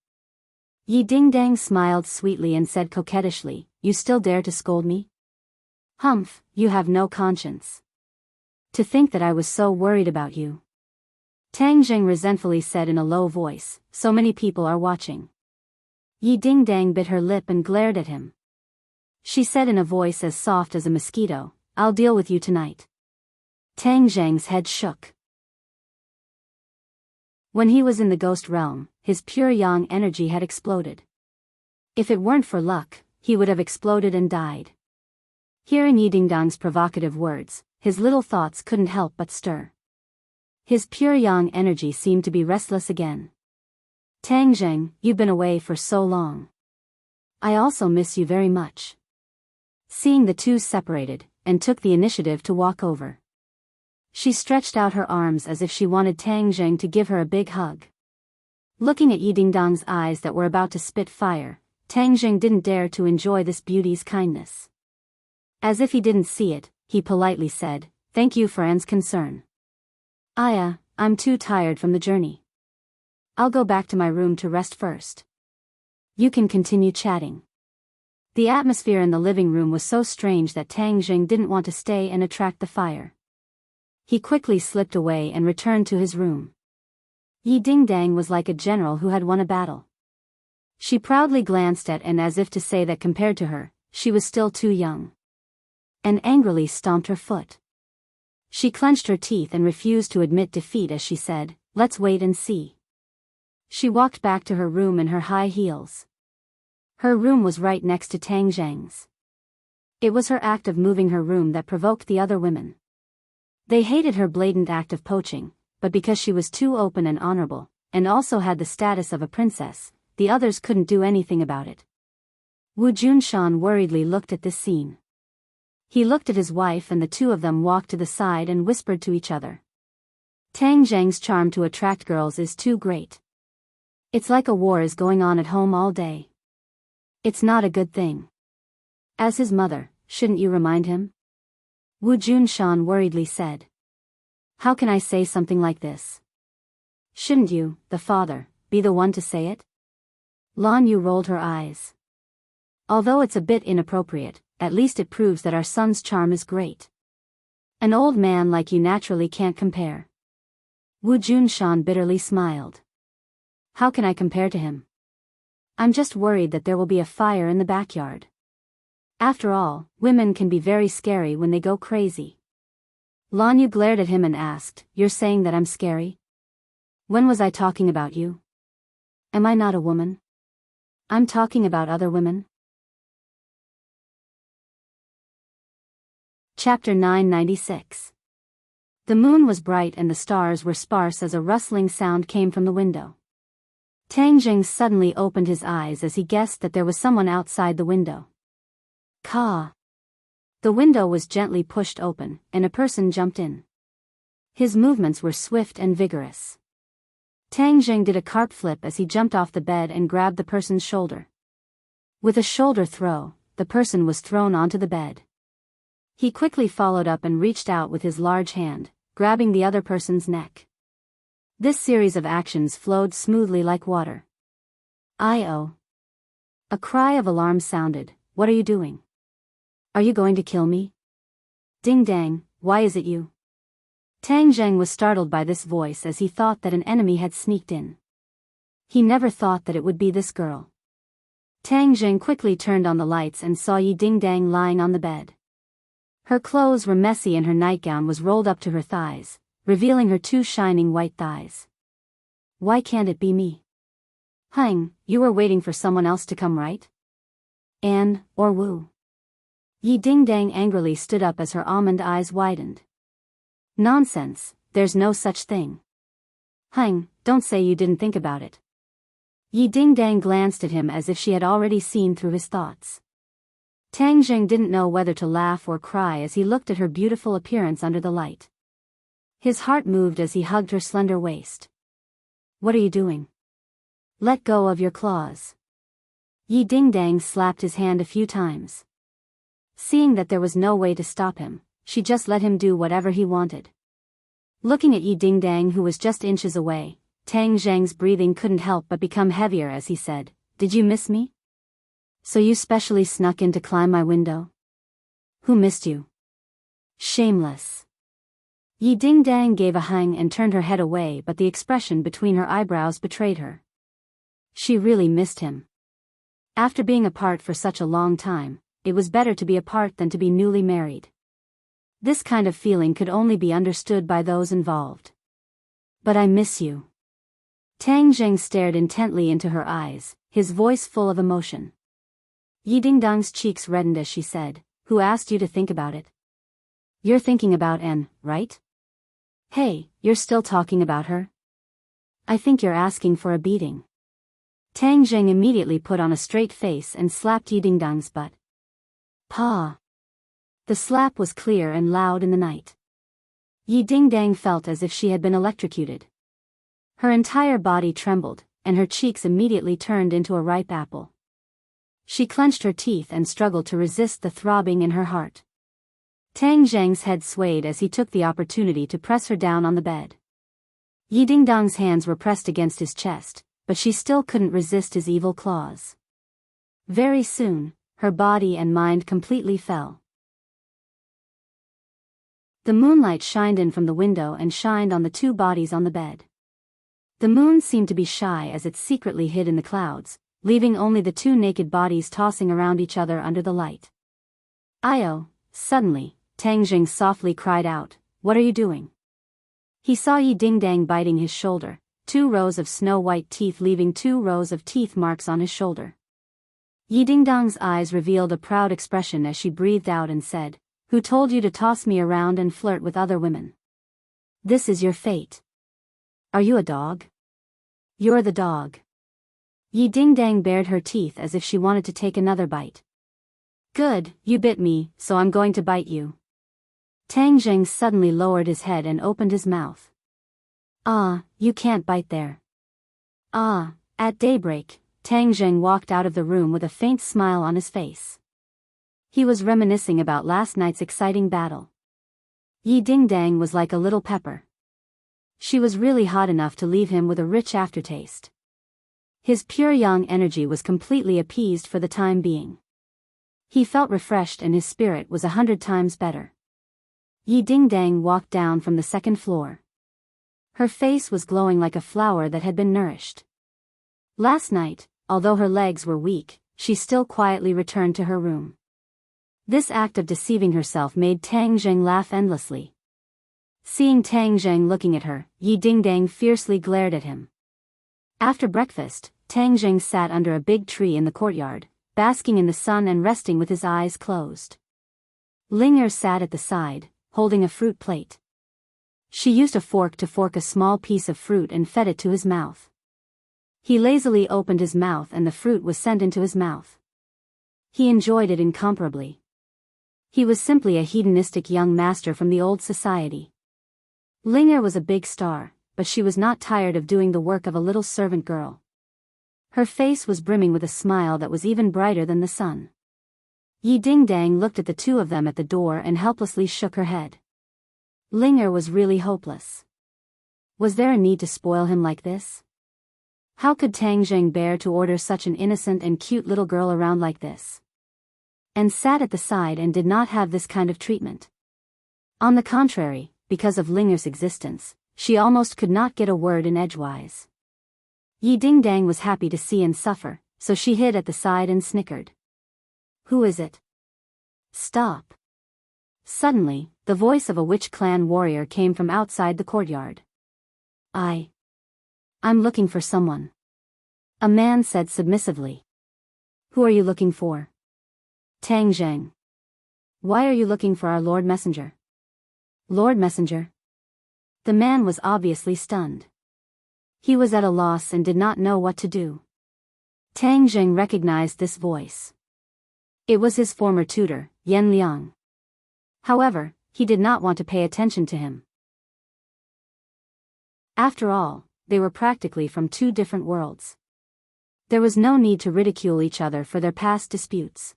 Yi Dingdang smiled sweetly and said coquettishly, "You still dare to scold me? Humph, you have no conscience. To think that I was so worried about you." Tang Zheng resentfully said in a low voice, "So many people are watching." Yi Dingdang bit her lip and glared at him. She said in a voice as soft as a mosquito, "I'll deal with you tonight." Tang Zheng's head shook. When he was in the ghost realm, his pure yang energy had exploded. If it weren't for luck, he would have exploded and died. Hearing Yi Dingdang's provocative words, his little thoughts couldn't help but stir. His pure yang energy seemed to be restless again. Tang Zheng, you've been away for so long. I also miss you very much. Seeing the two separated, and took the initiative to walk over. She stretched out her arms as if she wanted Tang Zheng to give her a big hug. Looking at Yi Dingdang's eyes that were about to spit fire, Tang Zheng didn't dare to enjoy this beauty's kindness. As if he didn't see it, he politely said, "Thank you for Anne's concern. I'm too tired from the journey. I'll go back to my room to rest first. You can continue chatting." The atmosphere in the living room was so strange that Tang Zheng didn't want to stay and attract the fire. He quickly slipped away and returned to his room. Yi Dingdang was like a general who had won a battle. She proudly glanced at Anne as if to say that compared to her, she was still too young. And angrily stomped her foot. She clenched her teeth and refused to admit defeat as she said, "Let's wait and see." She walked back to her room in her high heels. Her room was right next to Tang Zheng's. It was her act of moving her room that provoked the other women. They hated her blatant act of poaching, but because she was too open and honorable, and also had the status of a princess, the others couldn't do anything about it. Wu Junshan worriedly looked at this scene. He looked at his wife and the two of them walked to the side and whispered to each other. Tang Zheng's charm to attract girls is too great. It's like a war is going on at home all day. It's not a good thing. As his mother, shouldn't you remind him? Wu Junshan worriedly said. How can I say something like this? Shouldn't you, the father, be the one to say it? Lan Yu rolled her eyes. Although it's a bit inappropriate, at least it proves that our son's charm is great. An old man like you naturally can't compare. Wu Junshan bitterly smiled. How can I compare to him? I'm just worried that there will be a fire in the backyard. After all, women can be very scary when they go crazy. Lan Yu glared at him and asked, "You're saying that I'm scary? When was I talking about you? Am I not a woman? I'm talking about other women." Chapter 996. The moon was bright and the stars were sparse as a rustling sound came from the window. Tang Zheng suddenly opened his eyes as he guessed that there was someone outside the window. Ka. The window was gently pushed open, and a person jumped in. His movements were swift and vigorous. Tang Zheng did a carp flip as he jumped off the bed and grabbed the person's shoulder. With a shoulder throw, the person was thrown onto the bed. He quickly followed up and reached out with his large hand, grabbing the other person's neck. This series of actions flowed smoothly like water. "I-oh." A cry of alarm sounded. "What are you doing? Are you going to kill me? Ding dang, why is it you?" Tang Zheng was startled by this voice as he thought that an enemy had sneaked in. He never thought that it would be this girl. Tang Zheng quickly turned on the lights and saw Yi Dingdang lying on the bed. Her clothes were messy and her nightgown was rolled up to her thighs, revealing her two shining white thighs. "Why can't it be me? Hang, you were waiting for someone else to come, right? Anne, or Wu?" Yi Dingdang angrily stood up as her almond eyes widened. "Nonsense, there's no such thing. Hang, don't say you didn't think about it." Yi Dingdang glanced at him as if she had already seen through his thoughts. Tang Zheng didn't know whether to laugh or cry as he looked at her beautiful appearance under the light. His heart moved as he hugged her slender waist. "What are you doing? Let go of your claws." Yi Dingdang slapped his hand a few times. Seeing that there was no way to stop him, she just let him do whatever he wanted. Looking at Yi Dingdang who was just inches away, Tang Zheng's breathing couldn't help but become heavier as he said, "Did you miss me? So you specially snuck in to climb my window? Who missed you? Shameless." Yi Dingdang gave a hang and turned her head away, but the expression between her eyebrows betrayed her. She really missed him. After being apart for such a long time, it was better to be apart than to be newly married. This kind of feeling could only be understood by those involved. "But I miss you." Tang Zheng stared intently into her eyes, his voice full of emotion. Yi Dingdang's cheeks reddened as she said, "Who asked you to think about it? You're thinking about Anne, right? Hey, you're still talking about her? I think you're asking for a beating." Tang Zheng immediately put on a straight face and slapped Yi Dingdang's butt. Pa! The slap was clear and loud in the night. Yi Dingdang felt as if she had been electrocuted. Her entire body trembled, and her cheeks immediately turned into a ripe apple. She clenched her teeth and struggled to resist the throbbing in her heart. Tang Zheng's head swayed as he took the opportunity to press her down on the bed. Yi Dingdang's hands were pressed against his chest, but she still couldn't resist his evil claws. Very soon, her body and mind completely fell. The moonlight shined in from the window and shined on the two bodies on the bed. The moon seemed to be shy as it secretly hid in the clouds, leaving only the two naked bodies tossing around each other under the light. "Io!" Suddenly, Tang Zheng softly cried out, "What are you doing?" He saw Yi Dingdang biting his shoulder, 2 rows of snow-white teeth leaving 2 rows of teeth marks on his shoulder. Yi Dingdang's eyes revealed a proud expression as she breathed out and said, "Who told you to toss me around and flirt with other women? This is your fate. Are you a dog? You're the dog." Yi Dingdang bared her teeth as if she wanted to take another bite. "Good, you bit me, so I'm going to bite you." Tang Zheng suddenly lowered his head and opened his mouth. "Ah, you can't bite there." "Ah." At daybreak, Tang Zheng walked out of the room with a faint smile on his face. He was reminiscing about last night's exciting battle. Yi Dingdang was like a little pepper. She was really hot enough to leave him with a rich aftertaste. His pure young energy was completely appeased for the time being. He felt refreshed and his spirit was 100 times better. Yi Dingdang walked down from the second floor. Her face was glowing like a flower that had been nourished. Last night, although her legs were weak, she still quietly returned to her room. This act of deceiving herself made Tang Zheng laugh endlessly. Seeing Tang Zheng looking at her, Yi Dingdang fiercely glared at him. After breakfast, Tang Zheng sat under a big tree in the courtyard, basking in the sun and resting with his eyes closed. Linger sat at the side, holding a fruit plate. She used a fork to fork a small piece of fruit and fed it to his mouth. He lazily opened his mouth and the fruit was sent into his mouth. He enjoyed it incomparably. He was simply a hedonistic young master from the old society. Linger was a big star, but she was not tired of doing the work of a little servant girl. Her face was brimming with a smile that was even brighter than the sun. Yi Dingdang looked at the two of them at the door and helplessly shook her head. Linger was really hopeless. Was there a need to spoil him like this? How could Tang Zheng bear to order such an innocent and cute little girl around like this? And sat at the side and did not have this kind of treatment. On the contrary, because of Linger's existence, she almost could not get a word in edgewise. Yi Dingdang was happy to see and suffer, so she hid at the side and snickered. "Who is it? Stop." Suddenly, the voice of a witch clan warrior came from outside the courtyard. I'm looking for someone," a man said submissively. "Who are you looking for?" "Tang Zheng." "Why are you looking for our Lord Messenger?" "Lord Messenger?" The man was obviously stunned. He was at a loss and did not know what to do. Tang Zheng recognized this voice. It was his former tutor, Yan Liang. However, he did not want to pay attention to him. After all, they were practically from 2 different worlds. There was no need to ridicule each other for their past disputes.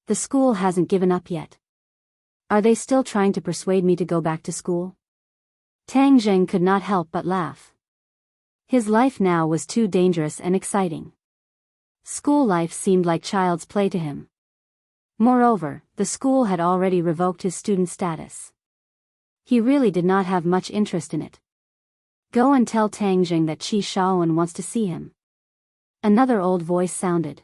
The school hasn't given up yet. Are they still trying to persuade me to go back to school? Tang Zheng could not help but laugh. His life now was too dangerous and exciting. School life seemed like child's play to him. Moreover, the school had already revoked his student status. He really did not have much interest in it. "Go and tell Tang Zheng that Qi Shaowen wants to see him." Another old voice sounded.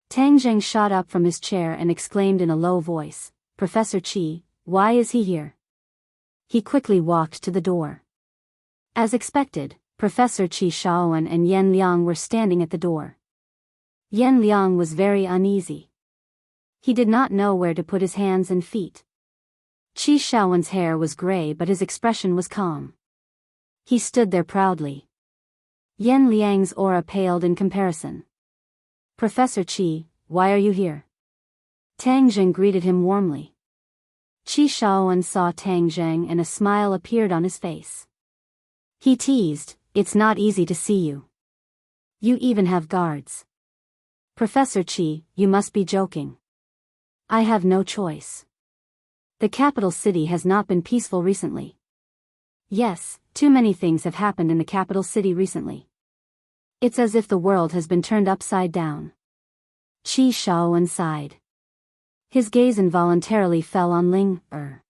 Tang Zheng shot up from his chair and exclaimed in a low voice, "Professor Qi, why is he here?" He quickly walked to the door. As expected, Professor Qi Shaowen and Yan Liang were standing at the door. Yan Liang was very uneasy. He did not know where to put his hands and feet. Qi Shaowen's hair was gray but his expression was calm. He stood there proudly. Yan Liang's aura paled in comparison. Professor Qi, why are you here? Tang Zheng greeted him warmly. Qi Shaoan saw Tang Zheng and a smile appeared on his face. He teased, it's not easy to see you. You even have guards. Professor Qi, you must be joking. I have no choice. The capital city has not been peaceful recently. Yes, too many things have happened in the capital city recently. It's as if the world has been turned upside down. Qi Shaoan sighed. His gaze involuntarily fell on Ling Er.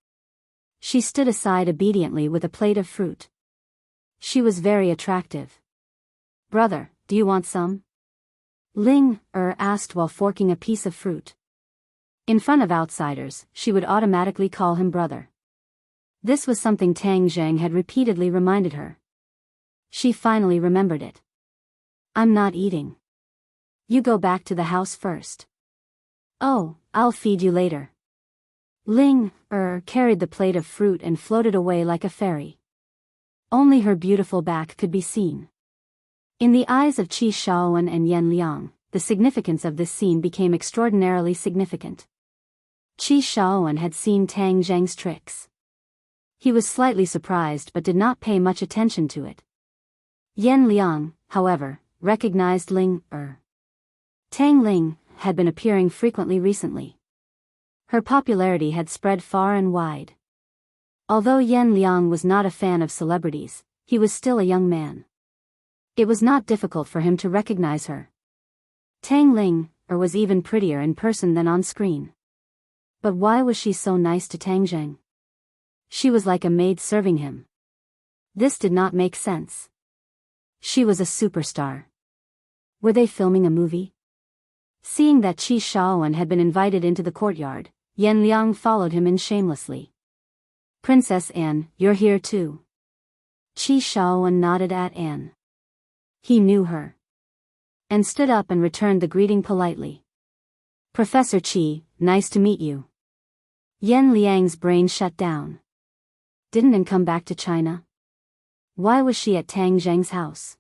She stood aside obediently with a plate of fruit. She was very attractive. Brother, do you want some? Ling Er asked while forking a piece of fruit. In front of outsiders, she would automatically call him brother. This was something Tang Zheng had repeatedly reminded her. She finally remembered it. I'm not eating. You go back to the house first. Oh, I'll feed you later. Ling Er carried the plate of fruit and floated away like a fairy. Only her beautiful back could be seen. In the eyes of Qi Shaoan and Yan Liang, the significance of this scene became extraordinarily significant. Qi Shaoan had seen Tang Zheng's tricks. He was slightly surprised but did not pay much attention to it. Yan Liang, however, recognized Ling Er. Tang Ling had been appearing frequently recently. Her popularity had spread far and wide. Although Yan Liang was not a fan of celebrities, he was still a young man. It was not difficult for him to recognize her. Tang Ling Er was even prettier in person than on screen. But why was she so nice to Tang Zheng? She was like a maid serving him. This did not make sense. She was a superstar. Were they filming a movie? Seeing that Qi Shaoan had been invited into the courtyard, Yan Liang followed him in shamelessly. Princess Anne, you're here too. Qi Shaoan nodded at Anne. He knew her. And stood up and returned the greeting politely. Professor Qi, nice to meet you. Yan Liang's brain shut down. Didn't Anne come back to China? Why was she at Tang Zheng's house?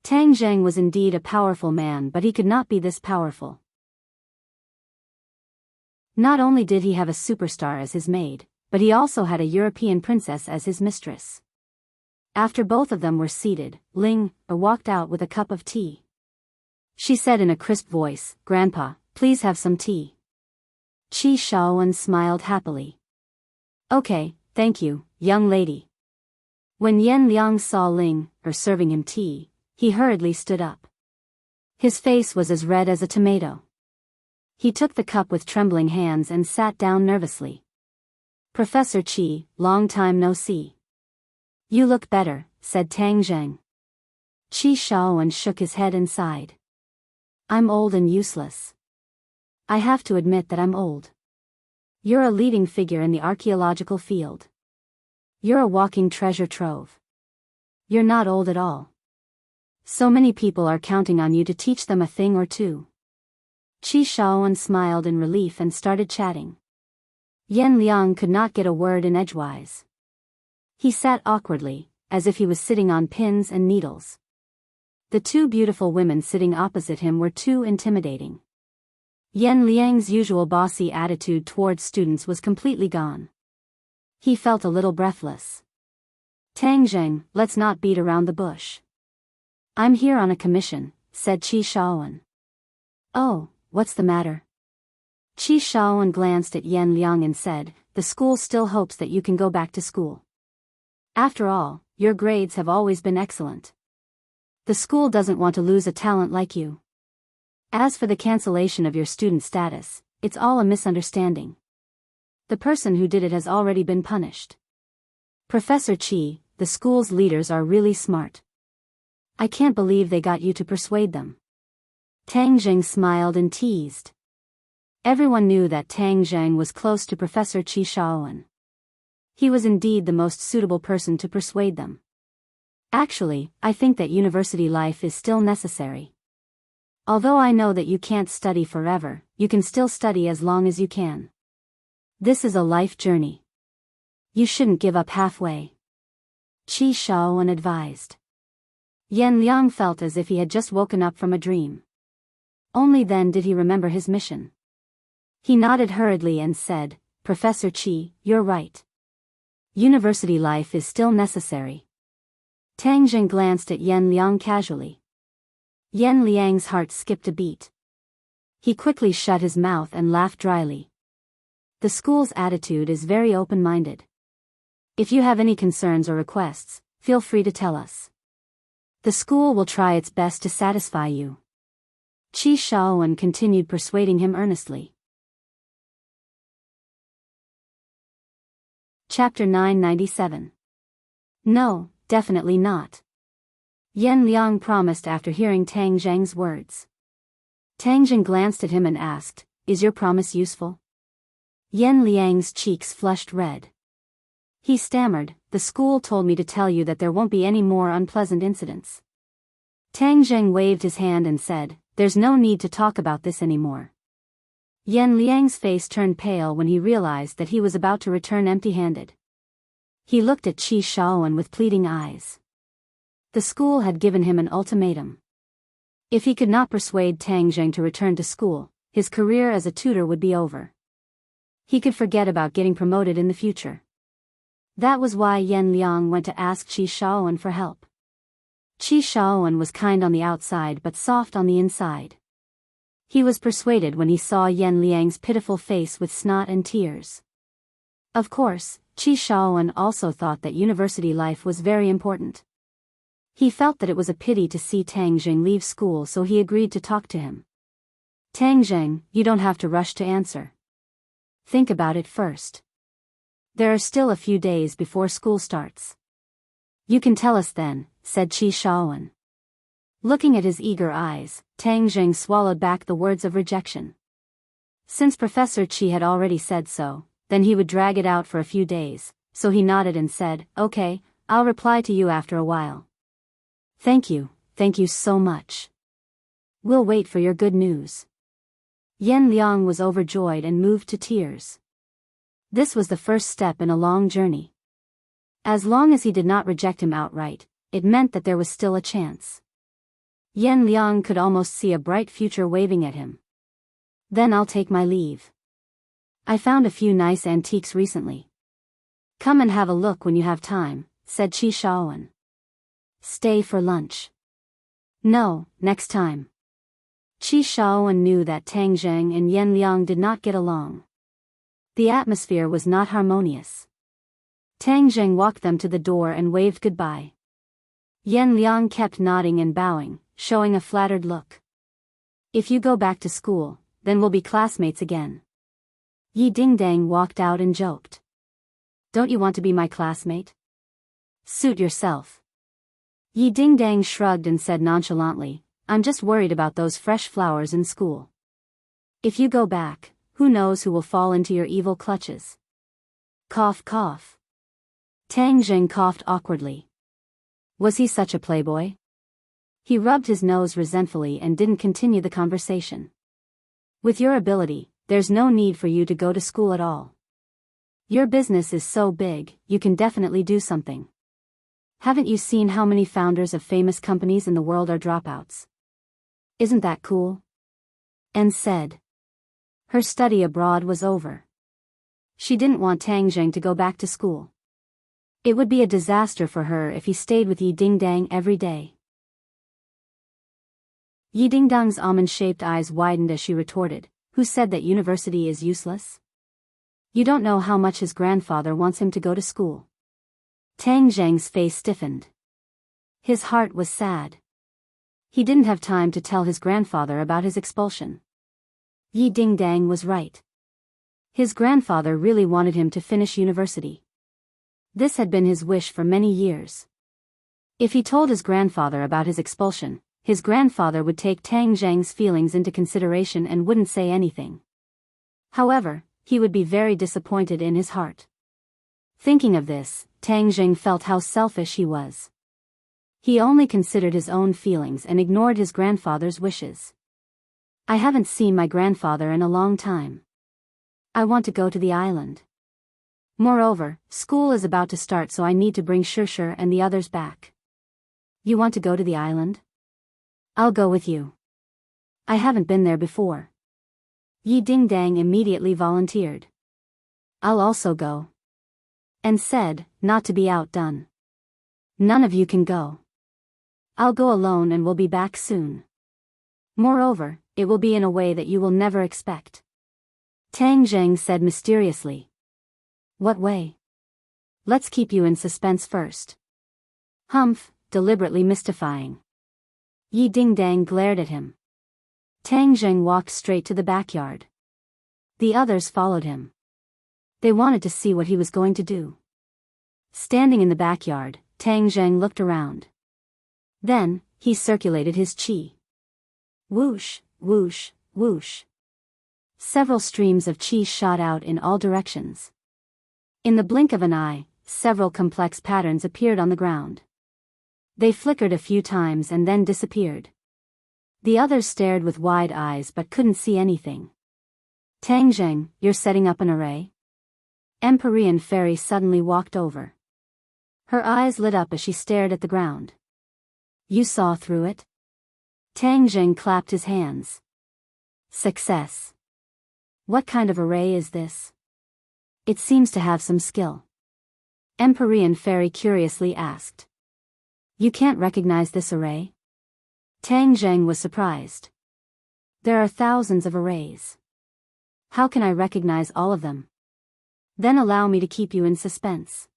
Tang Zheng was indeed a powerful man, but he could not be this powerful. Not only did he have a superstar as his maid, but he also had a European princess as his mistress. After both of them were seated, Ling Er walked out with a cup of tea. She said in a crisp voice, Grandpa, please have some tea. Qi Shaoan smiled happily. Okay, thank you, young lady. When Yan Liang saw Ling Er serving him tea, he hurriedly stood up. His face was as red as a tomato. He took the cup with trembling hands and sat down nervously. Professor Qi, long time no see. You look better, said Tang Zheng. Qi Shaoan shook his head and sighed. I'm old and useless. I have to admit that I'm old. You're a leading figure in the archaeological field. You're a walking treasure trove. You're not old at all. So many people are counting on you to teach them a thing or two. Qi Shaoan smiled in relief and started chatting. Yan Liang could not get a word in edgewise. He sat awkwardly, as if he was sitting on pins and needles. The two beautiful women sitting opposite him were too intimidating. Yan Liang's usual bossy attitude towards students was completely gone. He felt a little breathless. Tang Zheng, let's not beat around the bush. I'm here on a commission, said Qi Shaoan. Oh, what's the matter? Qi Shaoan glanced at Yan Liang and said, the school still hopes that you can go back to school. After all, your grades have always been excellent. The school doesn't want to lose a talent like you. As for the cancellation of your student status, it's all a misunderstanding. The person who did it has already been punished. Professor Qi, the school's leaders are really smart. I can't believe they got you to persuade them. Tang Zheng smiled and teased. Everyone knew that Tang Zheng was close to Professor Qi Shaoan. He was indeed the most suitable person to persuade them. Actually, I think that university life is still necessary. Although I know that you can't study forever, you can still study as long as you can. This is a life journey. You shouldn't give up halfway. Qi Shaoan advised. Yan Liang felt as if he had just woken up from a dream. Only then did he remember his mission. He nodded hurriedly and said, "Professor Qi, you're right. University life is still necessary." Tang Jing glanced at Yan Liang casually. Yan Liang's heart skipped a beat. He quickly shut his mouth and laughed dryly. The school's attitude is very open-minded. If you have any concerns or requests, feel free to tell us. The school will try its best to satisfy you. Qi Shaowen continued persuading him earnestly. Chapter 997. No, definitely not. Yan Liang promised after hearing Tang Zheng's words. Tang Zheng glanced at him and asked, "Is your promise useful?" Yan Liang's cheeks flushed red. He stammered, "The school told me to tell you that there won't be any more unpleasant incidents." Tang Zheng waved his hand and said, "There's no need to talk about this anymore." Yan Liang's face turned pale when he realized that he was about to return empty-handed. He looked at Qi Shaowen with pleading eyes. The school had given him an ultimatum. If he could not persuade Tang Zheng to return to school, his career as a tutor would be over. He could forget about getting promoted in the future. That was why Yan Liang went to ask Qi Shaowen for help. Qi Shaowen was kind on the outside but soft on the inside. He was persuaded when he saw Yan Liang's pitiful face with snot and tears. Of course, Qi Shaowen also thought that university life was very important. He felt that it was a pity to see Tang Zheng leave school, so he agreed to talk to him. "Tang Zheng, you don't have to rush to answer. Think about it first. There are still a few days before school starts. You can tell us then," said Qi Shaowen. Looking at his eager eyes, Tang Zheng swallowed back the words of rejection. Since Professor Qi had already said so, then he would drag it out for a few days, so he nodded and said, "Okay, I'll reply to you after a while." Thank you so much. We'll wait for your good news." Yan Liang was overjoyed and moved to tears. This was the first step in a long journey. As long as he did not reject him outright, it meant that there was still a chance. Yan Liang could almost see a bright future waving at him. "Then I'll take my leave. I found a few nice antiques recently. Come and have a look when you have time," said Qi Shaowen. "Stay for lunch." "No, next time." Qi Shaowen knew that Tang Zheng and Yan Liang did not get along. The atmosphere was not harmonious. Tang Zheng walked them to the door and waved goodbye. Yan Liang kept nodding and bowing, showing a flattered look. "If you go back to school, then we'll be classmates again." Yi Dingdang walked out and joked. "Don't you want to be my classmate? Suit yourself." Yi Dingdang shrugged and said nonchalantly, "I'm just worried about those fresh flowers in school. If you go back, who knows who will fall into your evil clutches." Cough cough. Tang Zheng coughed awkwardly. Was he such a playboy? He rubbed his nose resentfully and didn't continue the conversation. "With your ability, there's no need for you to go to school at all. Your business is so big, you can definitely do something. Haven't you seen how many founders of famous companies in the world are dropouts? Isn't that cool?" And said. Her study abroad was over. She didn't want Tang Zheng to go back to school. It would be a disaster for her if he stayed with Yi Dingdang every day. Yi Dingdang's almond-shaped eyes widened as she retorted, "Who said that university is useless? You don't know how much his grandfather wants him to go to school." Tang Zheng's face stiffened. His heart was sad. He didn't have time to tell his grandfather about his expulsion. Yi Dingdang was right. His grandfather really wanted him to finish university. This had been his wish for many years. If he told his grandfather about his expulsion, his grandfather would take Tang Zheng's feelings into consideration and wouldn't say anything. However, he would be very disappointed in his heart. Thinking of this, Tang Zheng felt how selfish he was. He only considered his own feelings and ignored his grandfather's wishes. "I haven't seen my grandfather in a long time. I want to go to the island. Moreover, school is about to start, so I need to bring Shishir and the others back." You want to go to the island? I'll go with you. I haven't been there before. Yi Dingdang immediately volunteered. I'll also go. And said, not to be outdone. None of you can go. I'll go alone and will be back soon. Moreover, it will be in a way that you will never expect. Tang Zheng said mysteriously. What way? Let's keep you in suspense first. Humph, deliberately mystifying. Yi Dingdang glared at him. Tang Zheng walked straight to the backyard. The others followed him. They wanted to see what he was going to do. Standing in the backyard, Tang Zheng looked around. Then, he circulated his qi. Whoosh, whoosh, whoosh. Several streams of qi shot out in all directions. In the blink of an eye, several complex patterns appeared on the ground. They flickered a few times and then disappeared. The others stared with wide eyes but couldn't see anything. Tang Zheng, you're setting up an array? Empyrean Fairy suddenly walked over. Her eyes lit up as she stared at the ground. You saw through it? Tang Zheng clapped his hands. Success. What kind of array is this? It seems to have some skill. Empyrean Fairy curiously asked. You can't recognize this array? Tang Zheng was surprised. There are thousands of arrays. How can I recognize all of them? Then allow me to keep you in suspense.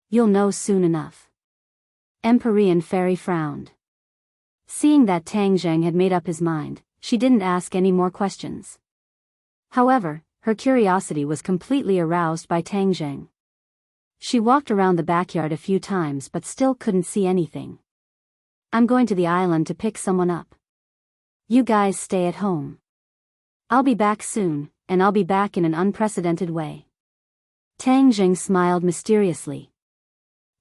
You'll know soon enough. Empyrean Fairy frowned. Seeing that Tang Zheng had made up his mind, she didn't ask any more questions. However, her curiosity was completely aroused by Tang Zheng. She walked around the backyard a few times but still couldn't see anything. I'm going to the island to pick someone up. You guys stay at home. I'll be back soon, and I'll be back in an unprecedented way. Tang Zheng smiled mysteriously.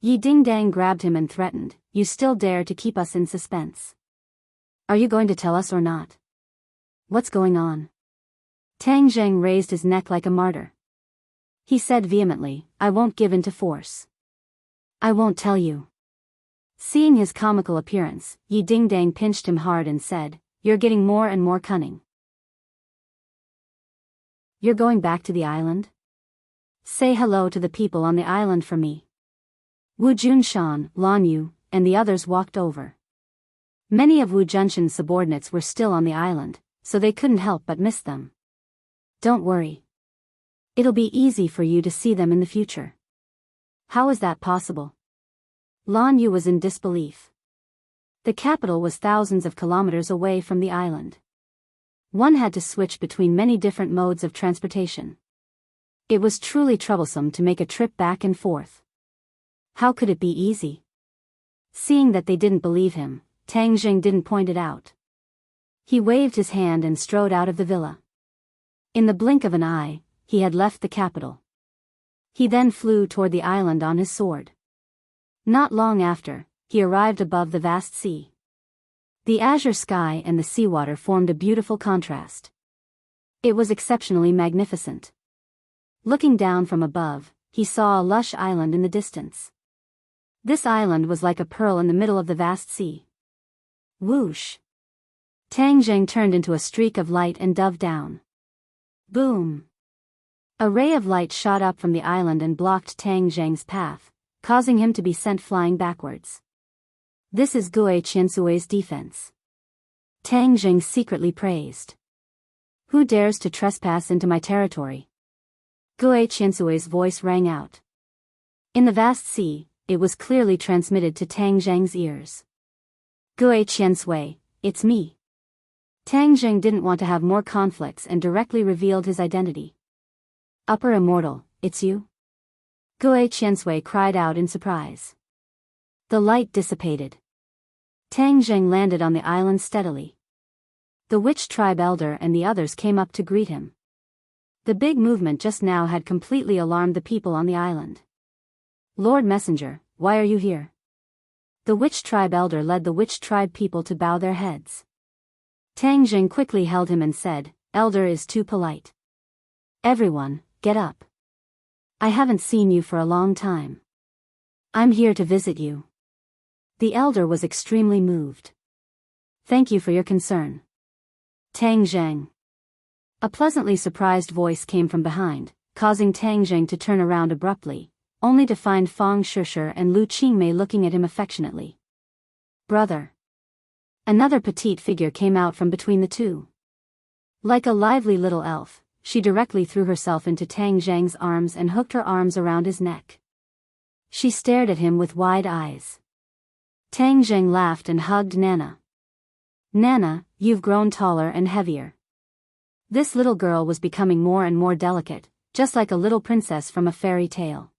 Yi Dingdang grabbed him and threatened, You still dare to keep us in suspense? Are you going to tell us or not? What's going on? Tang Zheng raised his neck like a martyr. He said vehemently, I won't give in to force. I won't tell you. Seeing his comical appearance, Yi Dingdang pinched him hard and said, You're getting more and more cunning. You're going back to the island? Say hello to the people on the island for me. Wu Junshan, Lan Yu, and the others walked over. Many of Wu Junshan's subordinates were still on the island, so they couldn't help but miss them. Don't worry. It'll be easy for you to see them in the future. How is that possible? Lan Yu was in disbelief. The capital was thousands of kilometers away from the island. One had to switch between many different modes of transportation. It was truly troublesome to make a trip back and forth. How could it be easy? Seeing that they didn't believe him, Tang Zheng didn't point it out. He waved his hand and strode out of the villa. In the blink of an eye, he had left the capital. He then flew toward the island on his sword. Not long after, he arrived above the vast sea. The azure sky and the seawater formed a beautiful contrast. It was exceptionally magnificent. Looking down from above, he saw a lush island in the distance. This island was like a pearl in the middle of the vast sea. Whoosh! Tang Zheng turned into a streak of light and dove down. Boom! A ray of light shot up from the island and blocked Tang Zheng's path, causing him to be sent flying backwards. This is Gui Qiansui's defense. Tang Zheng secretly praised. Who dares to trespass into my territory? Gui Qiansui's voice rang out. In the vast sea, it was clearly transmitted to Tang Zheng's ears. Gui Qiansui, it's me. Tang Zheng didn't want to have more conflicts and directly revealed his identity. Upper Immortal, it's you? Gui Qiansui cried out in surprise. The light dissipated. Tang Zheng landed on the island steadily. The witch tribe elder and the others came up to greet him. The big movement just now had completely alarmed the people on the island. Lord Messenger, why are you here? The witch tribe elder led the witch tribe people to bow their heads. Tang Zheng quickly held him and said, Elder is too polite. Everyone, get up. I haven't seen you for a long time. I'm here to visit you. The elder was extremely moved. Thank you for your concern. Tang Zheng. A pleasantly surprised voice came from behind, causing Tang Zheng to turn around abruptly, only to find Fang Shishir and Lu Qingmei looking at him affectionately. Brother. Another petite figure came out from between the two. Like a lively little elf, she directly threw herself into Tang Zheng's arms and hooked her arms around his neck. She stared at him with wide eyes. Tang Zheng laughed and hugged Nana. Nana, you've grown taller and heavier. This little girl was becoming more and more delicate, just like a little princess from a fairy tale.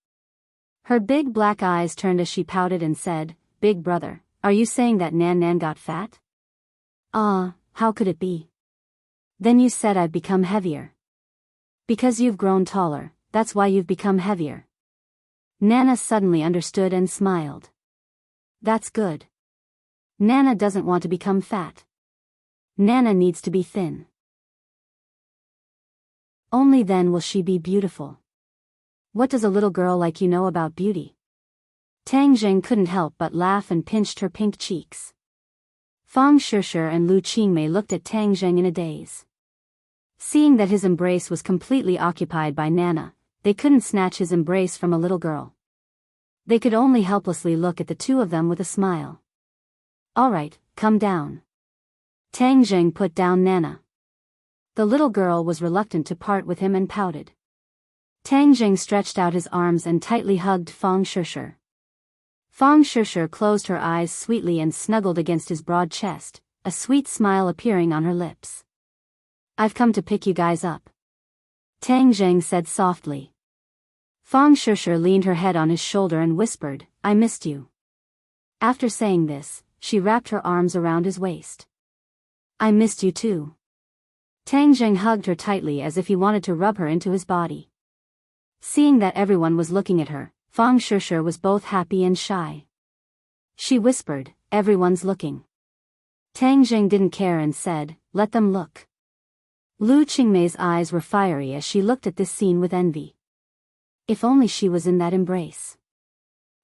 Her big black eyes turned as she pouted and said, Big brother, are you saying that Nan got fat? Ah, how could it be? Then you said I've become heavier. Because you've grown taller, that's why you've become heavier. Nana suddenly understood and smiled. That's good. Nana doesn't want to become fat. Nana needs to be thin. Only then will she be beautiful. What does a little girl like you know about beauty? Tang Zheng couldn't help but laugh and pinched her pink cheeks. Fang Shishir and Lu Qingmei looked at Tang Zheng in a daze. Seeing that his embrace was completely occupied by Nana, they couldn't snatch his embrace from a little girl. They could only helplessly look at the two of them with a smile. All right, come down. Tang Zheng put down Nana. The little girl was reluctant to part with him and pouted. Tang Zheng stretched out his arms and tightly hugged Fang Shishir. Fang Shishir closed her eyes sweetly and snuggled against his broad chest, a sweet smile appearing on her lips. I've come to pick you guys up. Tang Zheng said softly. Fang Shishir leaned her head on his shoulder and whispered, I missed you. After saying this, she wrapped her arms around his waist. I missed you too. Tang Zheng hugged her tightly as if he wanted to rub her into his body. Seeing that everyone was looking at her, Fang Shishir was both happy and shy. She whispered, everyone's looking. Tang Zheng didn't care and said, let them look. Lu Qingmei's eyes were fiery as she looked at this scene with envy. If only she was in that embrace.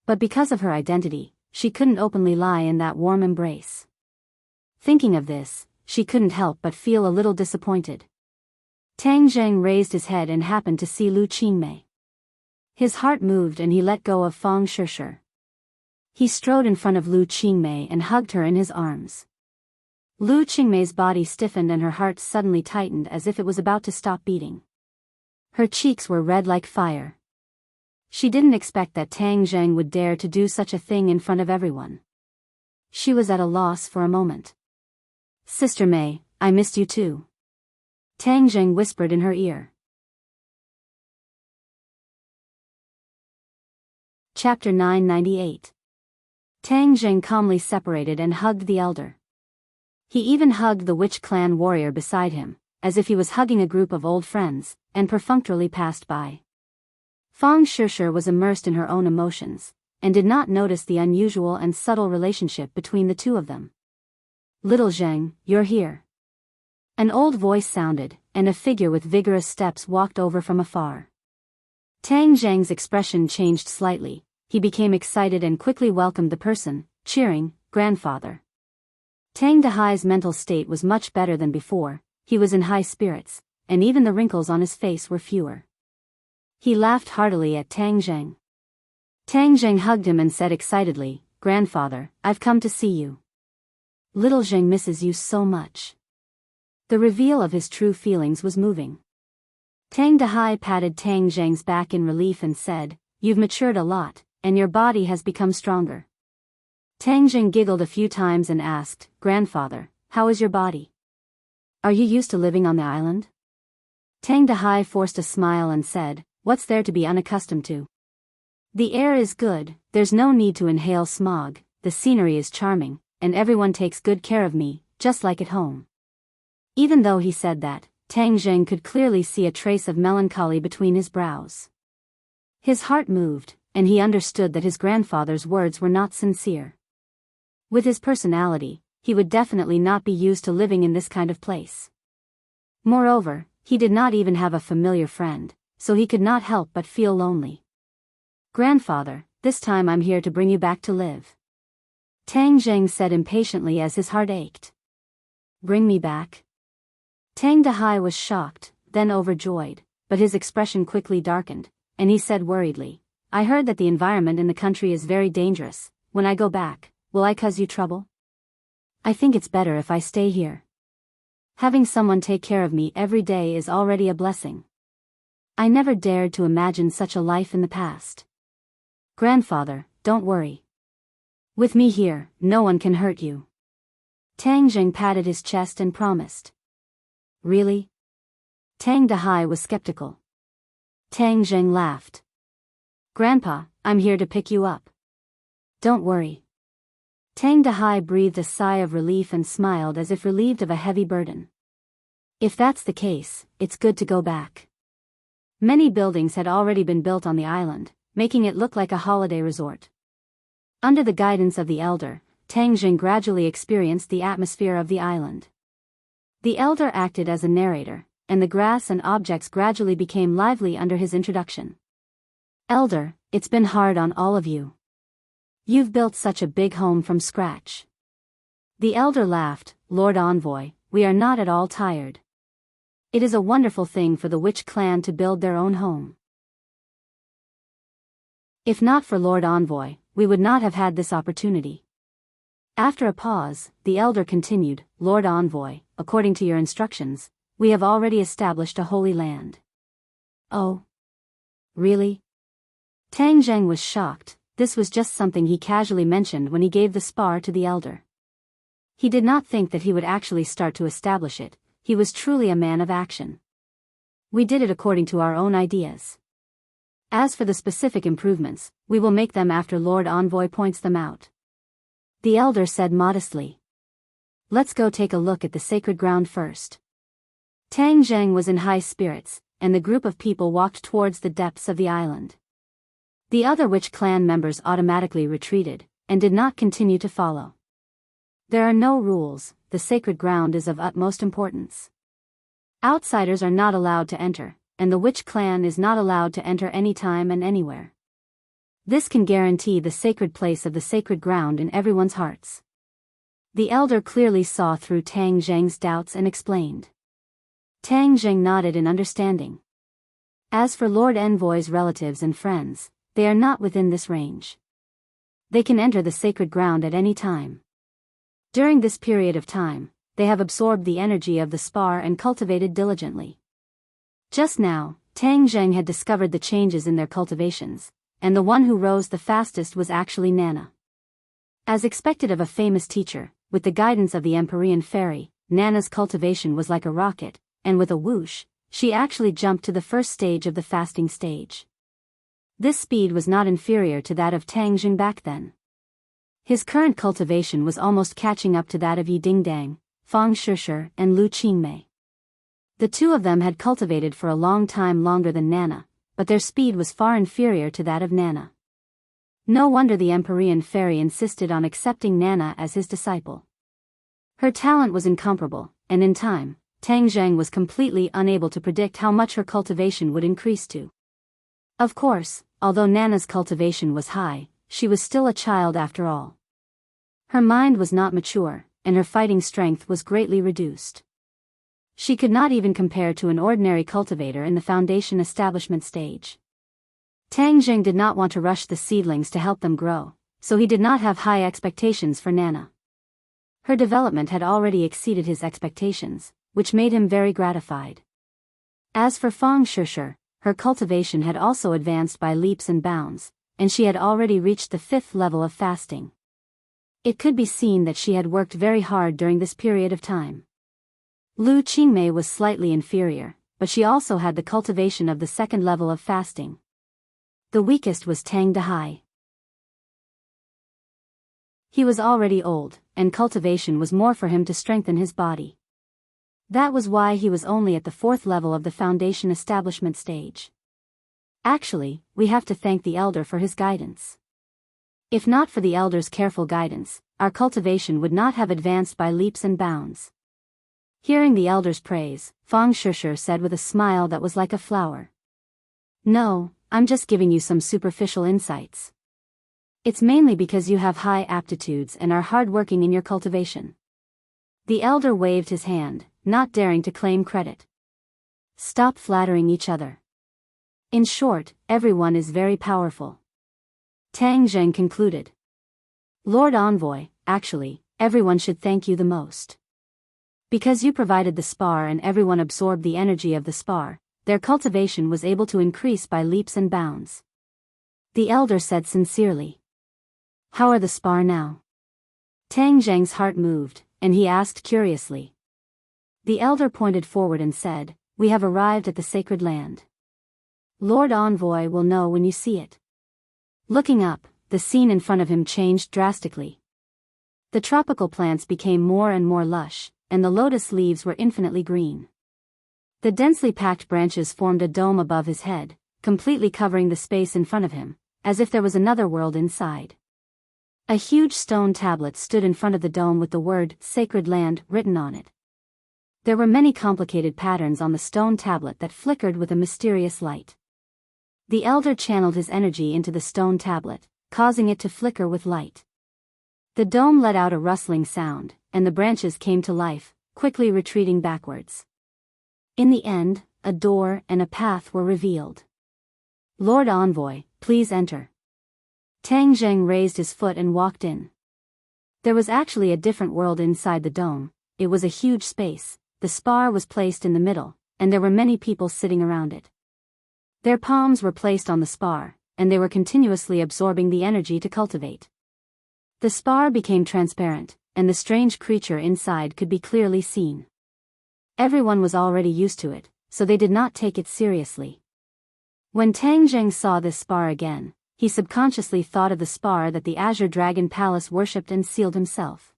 But because of her identity, she couldn't openly lie in that warm embrace. Thinking of this, she couldn't help but feel a little disappointed. Tang Zheng raised his head and happened to see Lu Qingmei. His heart moved and he let go of Fang Shishir. He strode in front of Lu Qingmei and hugged her in his arms. Lu Qingmei's body stiffened and her heart suddenly tightened as if it was about to stop beating. Her cheeks were red like fire. She didn't expect that Tang Zheng would dare to do such a thing in front of everyone. She was at a loss for a moment. Sister Mei, I missed you too. Tang Zheng whispered in her ear. Chapter 998. Tang Zheng calmly separated and hugged the elder. He even hugged the witch clan warrior beside him, as if he was hugging a group of old friends, and perfunctorily passed by. Fang Shishir was immersed in her own emotions, and did not notice the unusual and subtle relationship between the two of them. Little Zheng, you're here. An old voice sounded, and a figure with vigorous steps walked over from afar. Tang Zheng's expression changed slightly. He became excited and quickly welcomed the person, cheering, Grandfather. Tang Dahai's mental state was much better than before. He was in high spirits, and even the wrinkles on his face were fewer. He laughed heartily at Tang Zheng. Tang Zheng hugged him and said excitedly, Grandfather, I've come to see you. Little Zheng misses you so much. The reveal of his true feelings was moving. Tang Dahai patted Tang Zheng's back in relief and said, You've matured a lot, and your body has become stronger. Tang Zheng giggled a few times and asked, Grandfather, how is your body? Are you used to living on the island? Tang Dahai forced a smile and said, What's there to be unaccustomed to? The air is good, there's no need to inhale smog, the scenery is charming, and everyone takes good care of me, just like at home. Even though he said that, Tang Zheng could clearly see a trace of melancholy between his brows. His heart moved, and he understood that his grandfather's words were not sincere. With his personality, he would definitely not be used to living in this kind of place. Moreover, he did not even have a familiar friend, so he could not help but feel lonely. Grandfather, this time I'm here to bring you back to live. Tang Zheng said impatiently as his heart ached. Bring me back? Tang Dahai was shocked, then overjoyed, but his expression quickly darkened, and he said worriedly, I heard that the environment in the country is very dangerous. When I go back, will I cause you trouble? I think it's better if I stay here. Having someone take care of me every day is already a blessing. I never dared to imagine such a life in the past. Grandfather, don't worry. With me here, no one can hurt you. Tang Zheng patted his chest and promised. Really? Tang Dahai was skeptical. Tang Zheng laughed. Grandpa, I'm here to pick you up. Don't worry. Tang Dahai breathed a sigh of relief and smiled as if relieved of a heavy burden. If that's the case, it's good to go back. Many buildings had already been built on the island, making it look like a holiday resort. Under the guidance of the elder, Tang Zheng gradually experienced the atmosphere of the island. The elder acted as a narrator, and the grass and objects gradually became lively under his introduction. Elder, it's been hard on all of you. You've built such a big home from scratch. The elder laughed, Lord Envoy, we are not at all tired. It is a wonderful thing for the witch clan to build their own home. If not for Lord Envoy, we would not have had this opportunity. After a pause, the elder continued, Lord Envoy, according to your instructions, we have already established a holy land. Oh? Really? Tang Zheng was shocked. This was just something he casually mentioned when he gave the spar to the elder. He did not think that he would actually start to establish it. He was truly a man of action. We did it according to our own ideas. As for the specific improvements, we will make them after Lord Envoy points them out. The elder said modestly. Let's go take a look at the sacred ground first. Tang Zheng was in high spirits, and the group of people walked towards the depths of the island. The other witch clan members automatically retreated, and did not continue to follow. There are no rules, the sacred ground is of utmost importance. Outsiders are not allowed to enter, and the witch clan is not allowed to enter anytime and anywhere. This can guarantee the sacred place of the sacred ground in everyone's hearts. The elder clearly saw through Tang Zheng's doubts and explained. Tang Zheng nodded in understanding. As for Lord Envoy's relatives and friends, they are not within this range. They can enter the sacred ground at any time. During this period of time, they have absorbed the energy of the spar and cultivated diligently. Just now, Tang Zheng had discovered the changes in their cultivations, and the one who rose the fastest was actually Nana. As expected of a famous teacher, with the guidance of the Empyrean fairy, Nana's cultivation was like a rocket, and with a whoosh, she actually jumped to the first stage of the fasting stage. This speed was not inferior to that of Tang Zheng back then. His current cultivation was almost catching up to that of Yi Dingdang, Fang Shishir, and Lu Qingmei. The two of them had cultivated for a long time longer than Nana, but their speed was far inferior to that of Nana. No wonder the Empyrean fairy insisted on accepting Nana as his disciple. Her talent was incomparable, and in time, Tang Zheng was completely unable to predict how much her cultivation would increase to. Of course, although Nana's cultivation was high, she was still a child after all. Her mind was not mature, and her fighting strength was greatly reduced. She could not even compare to an ordinary cultivator in the foundation establishment stage. Tang Zheng did not want to rush the seedlings to help them grow, so he did not have high expectations for Nana. Her development had already exceeded his expectations, which made him very gratified. As for Fang Shishir, her cultivation had also advanced by leaps and bounds, and she had already reached the 5th level of fasting. It could be seen that she had worked very hard during this period of time. Lu Qingmei was slightly inferior, but she also had the cultivation of the 2nd level of fasting. The weakest was Tang Dahai. He was already old, and cultivation was more for him to strengthen his body. That was why he was only at the 4th level of the foundation establishment stage. Actually, we have to thank the elder for his guidance. If not for the elder's careful guidance, our cultivation would not have advanced by leaps and bounds. Hearing the elder's praise, Fang Shishir said with a smile that was like a flower. No, I'm just giving you some superficial insights. It's mainly because you have high aptitudes and are hardworking in your cultivation. The elder waved his hand, not daring to claim credit. Stop flattering each other. In short, everyone is very powerful. Tang Zheng concluded. Lord Envoy, actually, everyone should thank you the most. Because you provided the spar and everyone absorbed the energy of the spar, their cultivation was able to increase by leaps and bounds. The elder said sincerely. How are the spar now? Tang Zheng's heart moved, and he asked curiously. The elder pointed forward and said, We have arrived at the sacred land. Lord Envoy will know when you see it. Looking up, the scene in front of him changed drastically. The tropical plants became more and more lush, and the lotus leaves were infinitely green. The densely packed branches formed a dome above his head, completely covering the space in front of him, as if there was another world inside. A huge stone tablet stood in front of the dome with the word Sacred Land written on it. There were many complicated patterns on the stone tablet that flickered with a mysterious light. The elder channeled his energy into the stone tablet, causing it to flicker with light. The dome let out a rustling sound, and the branches came to life, quickly retreating backwards. In the end, a door and a path were revealed. Lord Envoy, please enter. Tang Zheng raised his foot and walked in. There was actually a different world inside the dome. It was a huge space, the spar was placed in the middle, and there were many people sitting around it. Their palms were placed on the spar, and they were continuously absorbing the energy to cultivate. The spar became transparent, and the strange creature inside could be clearly seen. Everyone was already used to it, so they did not take it seriously. When Tang Zheng saw this spar again, he subconsciously thought of the spar that the Azure Dragon Palace worshipped and sealed himself.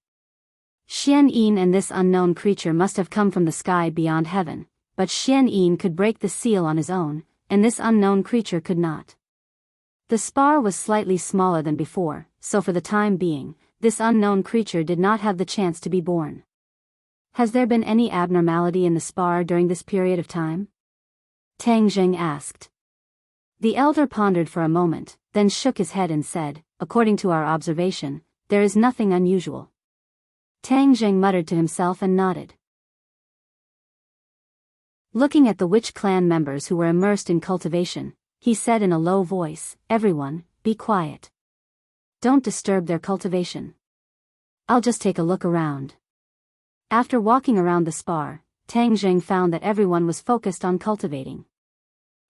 Xian Yin and this unknown creature must have come from the sky beyond heaven, but Xian Yin could break the seal on his own, and this unknown creature could not. The spar was slightly smaller than before, so for the time being, this unknown creature did not have the chance to be born. Has there been any abnormality in the spar during this period of time? Tang Zheng asked. The elder pondered for a moment, then shook his head and said, According to our observation, there is nothing unusual. Tang Zheng muttered to himself and nodded. Looking at the witch clan members who were immersed in cultivation, he said in a low voice, Everyone, be quiet. Don't disturb their cultivation. I'll just take a look around. After walking around the spar, Tang Zheng found that everyone was focused on cultivating.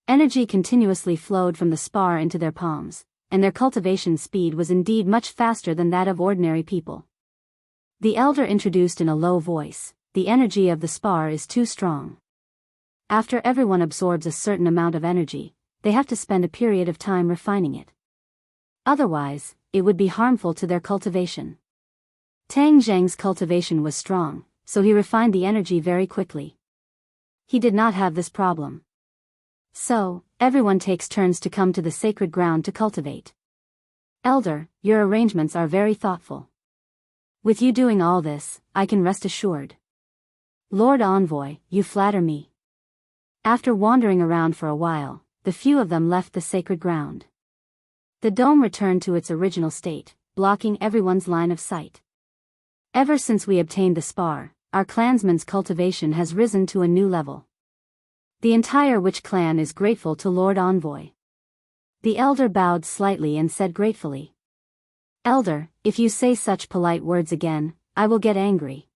Energy continuously flowed from the spar into their palms, and their cultivation speed was indeed much faster than that of ordinary people. The elder introduced in a low voice, The energy of the spar is too strong. After everyone absorbs a certain amount of energy, they have to spend a period of time refining it. Otherwise, it would be harmful to their cultivation. Tang Zheng's cultivation was strong, so he refined the energy very quickly. He did not have this problem. So, everyone takes turns to come to the sacred ground to cultivate. Elder, your arrangements are very thoughtful. With you doing all this, I can rest assured. Lord Envoy, you flatter me. After wandering around for a while, the few of them left the sacred ground. The dome returned to its original state, blocking everyone's line of sight. Ever since we obtained the spar, our clansman's cultivation has risen to a new level. The entire witch clan is grateful to Lord Envoy. The elder bowed slightly and said gratefully. Elder, if you say such polite words again, I will get angry.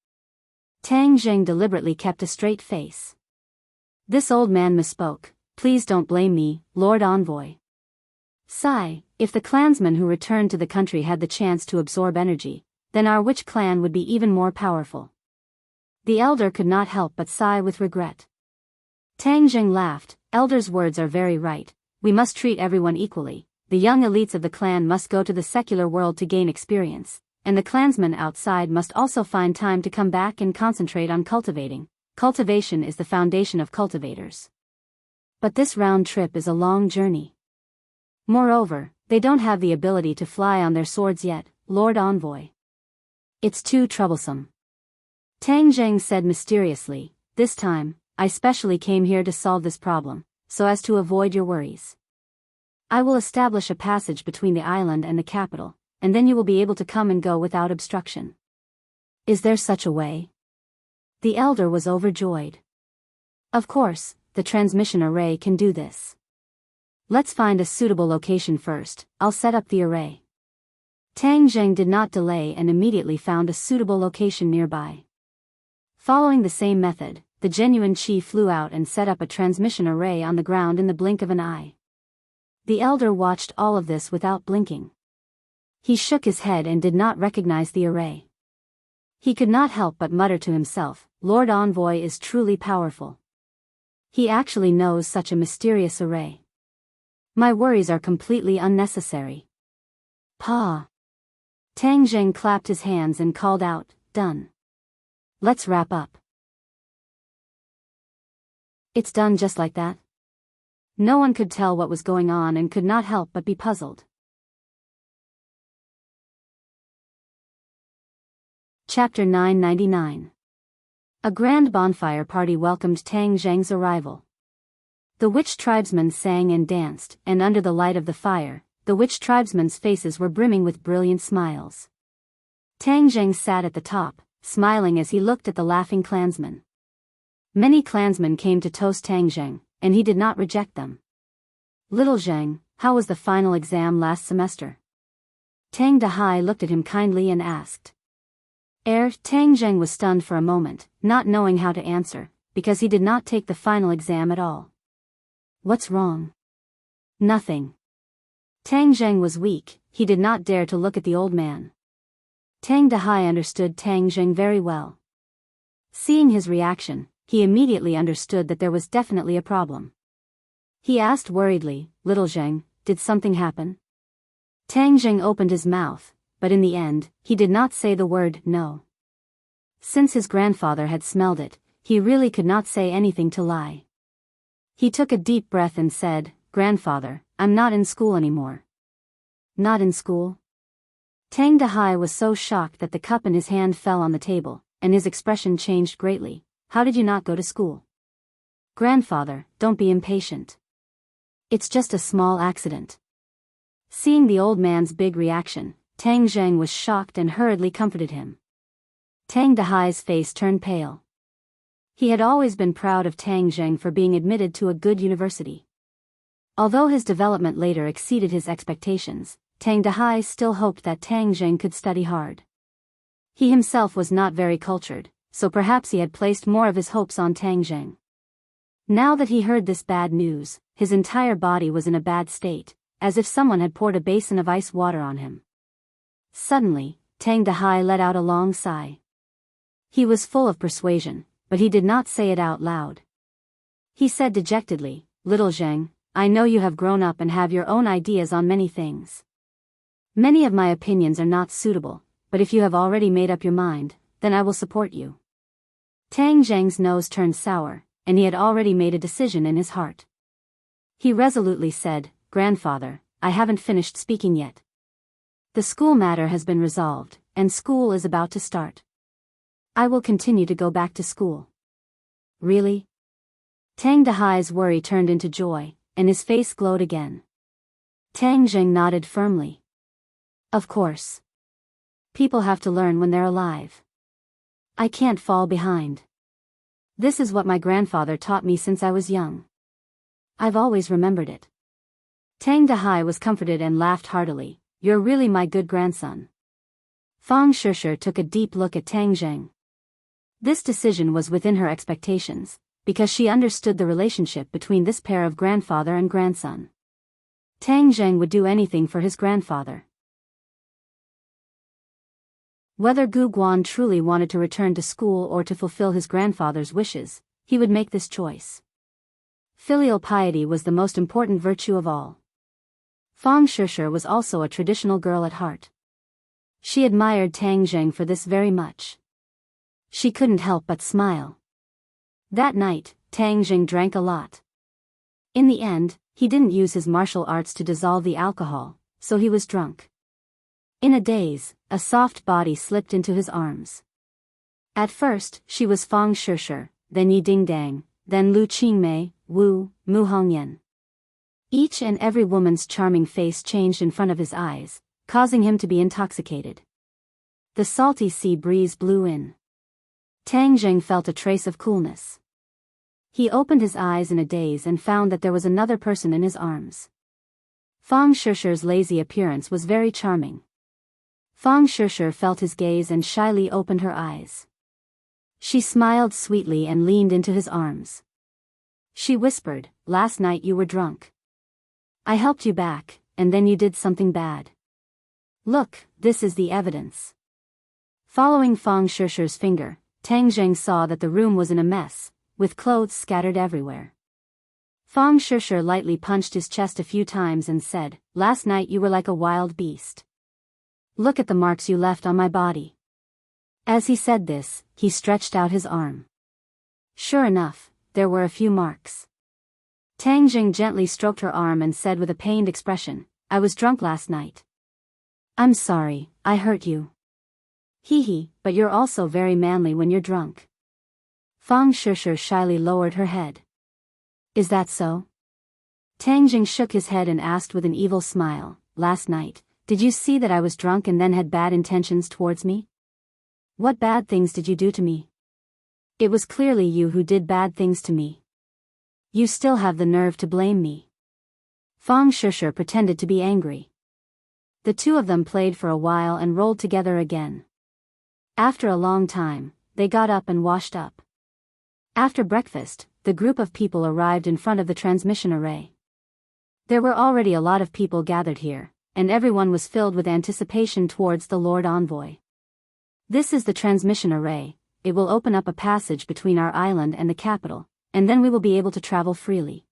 Tang Zheng deliberately kept a straight face. This old man misspoke, please don't blame me, Lord Envoy. Sigh, if the clansmen who returned to the country had the chance to absorb energy, then our witch clan would be even more powerful. The elder could not help but sigh with regret. Tang Zheng laughed, Elder's words are very right, we must treat everyone equally, the young elites of the clan must go to the secular world to gain experience, and the clansmen outside must also find time to come back and concentrate on cultivating. Cultivation is the foundation of cultivators. But this round trip is a long journey. Moreover, they don't have the ability to fly on their swords yet, Lord Envoy. It's too troublesome. Tang Zheng said mysteriously, this time, I specially came here to solve this problem, so as to avoid your worries. I will establish a passage between the island and the capital, and then you will be able to come and go without obstruction. Is there such a way? The elder was overjoyed. Of course, the transmission array can do this. Let's find a suitable location first. I'll set up the array. Tang Zheng did not delay and immediately found a suitable location nearby. Following the same method, the genuine Qi flew out and set up a transmission array on the ground in the blink of an eye. The elder watched all of this without blinking. He shook his head and did not recognize the array. He could not help but mutter to himself, Lord Envoy is truly powerful. He actually knows such a mysterious array. My worries are completely unnecessary. Pa. Tang Zheng clapped his hands and called out, done. Let's wrap up. It's done just like that? No one could tell what was going on and could not help but be puzzled. Chapter 999. A grand bonfire party welcomed Tang Zheng's arrival. The witch tribesmen sang and danced, and under the light of the fire, the witch tribesmen's faces were brimming with brilliant smiles. Tang Zheng sat at the top, smiling as he looked at the laughing clansmen. Many clansmen came to toast Tang Zheng, and he did not reject them. Little Zheng, how was the final exam last semester? Tang Dahai looked at him kindly and asked. Tang Zheng was stunned for a moment, not knowing how to answer, because he did not take the final exam at all. What's wrong? Nothing. Tang Zheng was weak, he did not dare to look at the old man. Tang Dahai understood Tang Zheng very well. Seeing his reaction, he immediately understood that there was definitely a problem. He asked worriedly, Little Zheng, did something happen? Tang Zheng opened his mouth, but in the end, he did not say the word no. Since his grandfather had smelled it, he really could not say anything to lie. He took a deep breath and said, Grandfather, I'm not in school anymore. Not in school? Tang Dahai was so shocked that the cup in his hand fell on the table, and his expression changed greatly. How did you not go to school? Grandfather, don't be impatient. It's just a small accident. Seeing the old man's big reaction, Tang Zheng was shocked and hurriedly comforted him. Tang Dahai's face turned pale. He had always been proud of Tang Zheng for being admitted to a good university. Although his development later exceeded his expectations, Tang Dahai still hoped that Tang Zheng could study hard. He himself was not very cultured, so perhaps he had placed more of his hopes on Tang Zheng. Now that he heard this bad news, his entire body was in a bad state, as if someone had poured a basin of ice water on him. Suddenly, Tang Dahai let out a long sigh. He was full of persuasion, but he did not say it out loud. He said dejectedly, Little Zheng, I know you have grown up and have your own ideas on many things. Many of my opinions are not suitable, but if you have already made up your mind, then I will support you. Tang Zheng's nose turned sour, and he had already made a decision in his heart. He resolutely said, Grandfather, I haven't finished speaking yet. The school matter has been resolved, and school is about to start. I will continue to go back to school. Really? Tang Dahai's worry turned into joy, and his face glowed again. Tang Zheng nodded firmly. Of course. People have to learn when they're alive. I can't fall behind. This is what my grandfather taught me since I was young. I've always remembered it. Tang Dahai was comforted and laughed heartily. You're really my good grandson. Fang Shishir took a deep look at Tang Zheng. This decision was within her expectations, because she understood the relationship between this pair of grandfather and grandson. Tang Zheng would do anything for his grandfather. Whether Gu Guan truly wanted to return to school or to fulfill his grandfather's wishes, he would make this choice. Filial piety was the most important virtue of all. Fang Shishir was also a traditional girl at heart. She admired Tang Zheng for this very much. She couldn't help but smile. That night, Tang Zheng drank a lot. In the end, he didn't use his martial arts to dissolve the alcohol, so he was drunk. In a daze, a soft body slipped into his arms. At first, she was Fang Shishir, then Yi Dingdang, then Lu Qingmei, Wu, Mu Hongyan. Each and every woman's charming face changed in front of his eyes, causing him to be intoxicated. The salty sea breeze blew in. Tang Jing felt a trace of coolness. He opened his eyes in a daze and found that there was another person in his arms. Fang Shishir's lazy appearance was very charming. Fang Shishir felt his gaze and shyly opened her eyes. She smiled sweetly and leaned into his arms. She whispered, "Last night you were drunk. I helped you back, and then you did something bad. Look, this is the evidence." Following Fang Shishir's finger, Tang Jing saw that the room was in a mess, with clothes scattered everywhere. Fang Shishir lightly punched his chest a few times and said, "Last night you were like a wild beast. Look at the marks you left on my body." As he said this, he stretched out his arm. Sure enough, there were a few marks. Tang Jing gently stroked her arm and said with a pained expression, "I was drunk last night. I'm sorry, I hurt you." Hee, but you're also very manly when you're drunk." Fang Shishir shyly lowered her head. "Is that so?" Tang Jing shook his head and asked with an evil smile, "Last night, did you see that I was drunk and then had bad intentions towards me? What bad things did you do to me? It was clearly you who did bad things to me. You still have the nerve to blame me." Fang Shishir pretended to be angry. The two of them played for a while and rolled together again. After a long time, they got up and washed up. After breakfast, the group of people arrived in front of the transmission array. There were already a lot of people gathered here, and everyone was filled with anticipation towards the Lord Envoy. "This is the transmission array. It will open up a passage between our island and the capital, and then we will be able to travel freely.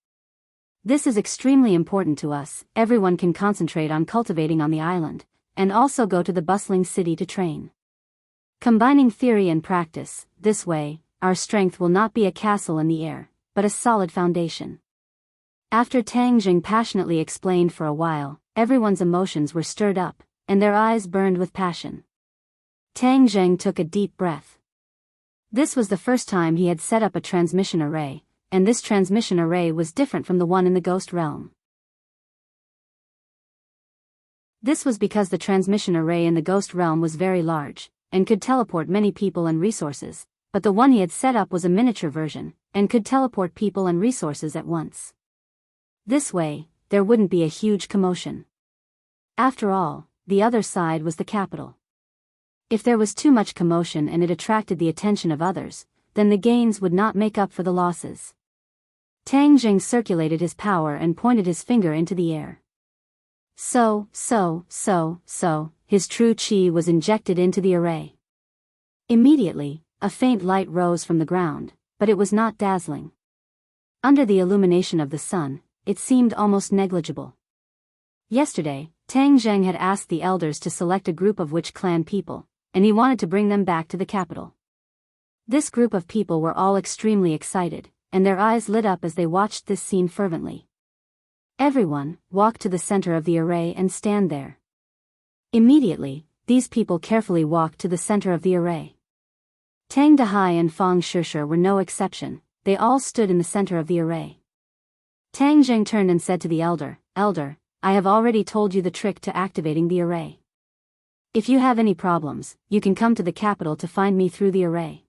This is extremely important to us. Everyone can concentrate on cultivating on the island, and also go to the bustling city to train. Combining theory and practice, this way, our strength will not be a castle in the air, but a solid foundation." After Tang Jing passionately explained for a while, everyone's emotions were stirred up, and their eyes burned with passion. Tang Jing took a deep breath. This was the first time he had set up a transmission array, and this transmission array was different from the one in the Ghost Realm. This was because the transmission array in the Ghost Realm was very large, and could teleport many people and resources, but the one he had set up was a miniature version, and could teleport people and resources at once. This way, there wouldn't be a huge commotion. After all, the other side was the capital. If there was too much commotion and it attracted the attention of others, then the gains would not make up for the losses. Tang Jing circulated his power and pointed his finger into the air. So, his true chi was injected into the array. Immediately, a faint light rose from the ground, but it was not dazzling. Under the illumination of the sun, it seemed almost negligible. Yesterday, Tang Zheng had asked the elders to select a group of Witch Clan people, and he wanted to bring them back to the capital. This group of people were all extremely excited, and their eyes lit up as they watched this scene fervently. Everyone, walk to the center of the array and stand there. Immediately, these people carefully walked to the center of the array. Tang Dahai and Fang Shishir were no exception, they all stood in the center of the array. Tang Zheng turned and said to the elder, "Elder, I have already told you the trick to activating the array. If you have any problems, you can come to the capital to find me through the array."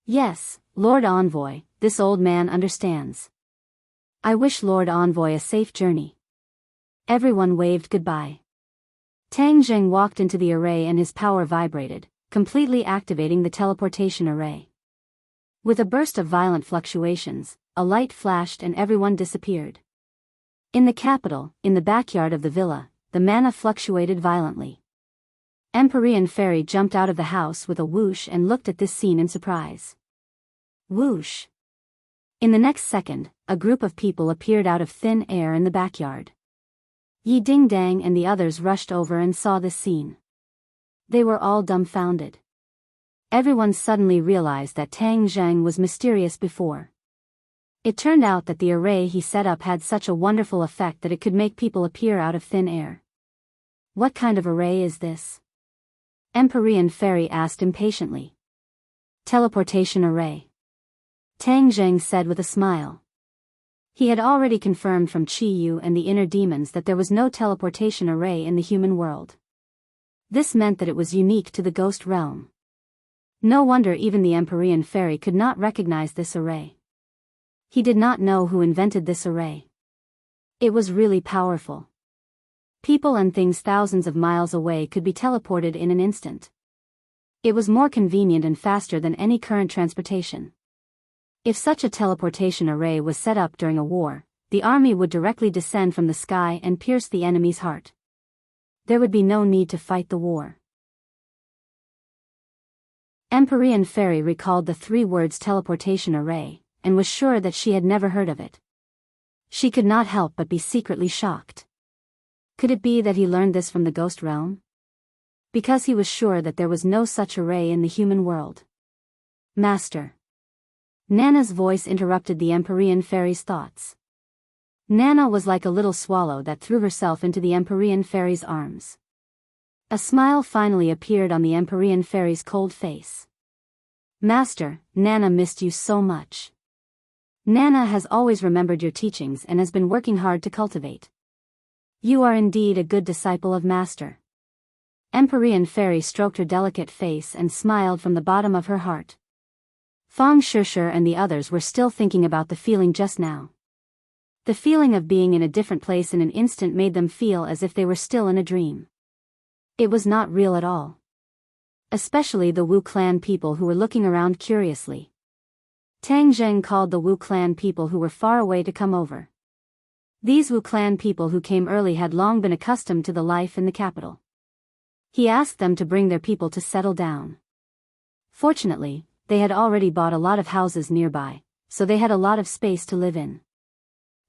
"Yes, Lord Envoy, this old man understands. I wish Lord Envoy a safe journey." Everyone waved goodbye. Tang Zheng walked into the array and his power vibrated, completely activating the teleportation array. With a burst of violent fluctuations, a light flashed and everyone disappeared. In the capital, in the backyard of the villa, the mana fluctuated violently. Empyrean Fairy jumped out of the house with a whoosh and looked at this scene in surprise. Whoosh! In the next second, a group of people appeared out of thin air in the backyard. Yi Ding Dang and the others rushed over and saw this scene. They were all dumbfounded. Everyone suddenly realized that Tang Zheng was mysterious before. It turned out that the array he set up had such a wonderful effect that it could make people appear out of thin air. "What kind of array is this?" Empyrean Fairy asked impatiently. "Teleportation array," Tang Zheng said with a smile. He had already confirmed from Chi Yu and the inner demons that there was no teleportation array in the human world. This meant that it was unique to the ghost realm. No wonder even the Empyrean fairy could not recognize this array. He did not know who invented this array. It was really powerful. People and things thousands of miles away could be teleported in an instant. It was more convenient and faster than any current transportation. If such a teleportation array was set up during a war, the army would directly descend from the sky and pierce the enemy's heart. There would be no need to fight the war. Empyrean Fairy recalled the 3 words teleportation array, and was sure that she had never heard of it. She could not help but be secretly shocked. Could it be that he learned this from the ghost realm? Because he was sure that there was no such array in the human world. Master. Nana's voice interrupted the Empyrean Fairy's thoughts. Nana was like a little swallow that threw herself into the Empyrean Fairy's arms. A smile finally appeared on the Empyrean Fairy's cold face. Master, Nana missed you so much. Nana has always remembered your teachings and has been working hard to cultivate. You are indeed a good disciple of Master. Empyrean Fairy stroked her delicate face and smiled from the bottom of her heart. Fang Shishir and the others were still thinking about the feeling just now. The feeling of being in a different place in an instant made them feel as if they were still in a dream. It was not real at all. Especially the Wu clan people who were looking around curiously. Tang Zheng called the Wu clan people who were far away to come over. These Wu clan people who came early had long been accustomed to the life in the capital. He asked them to bring their people to settle down. Fortunately, they had already bought a lot of houses nearby, so they had a lot of space to live in.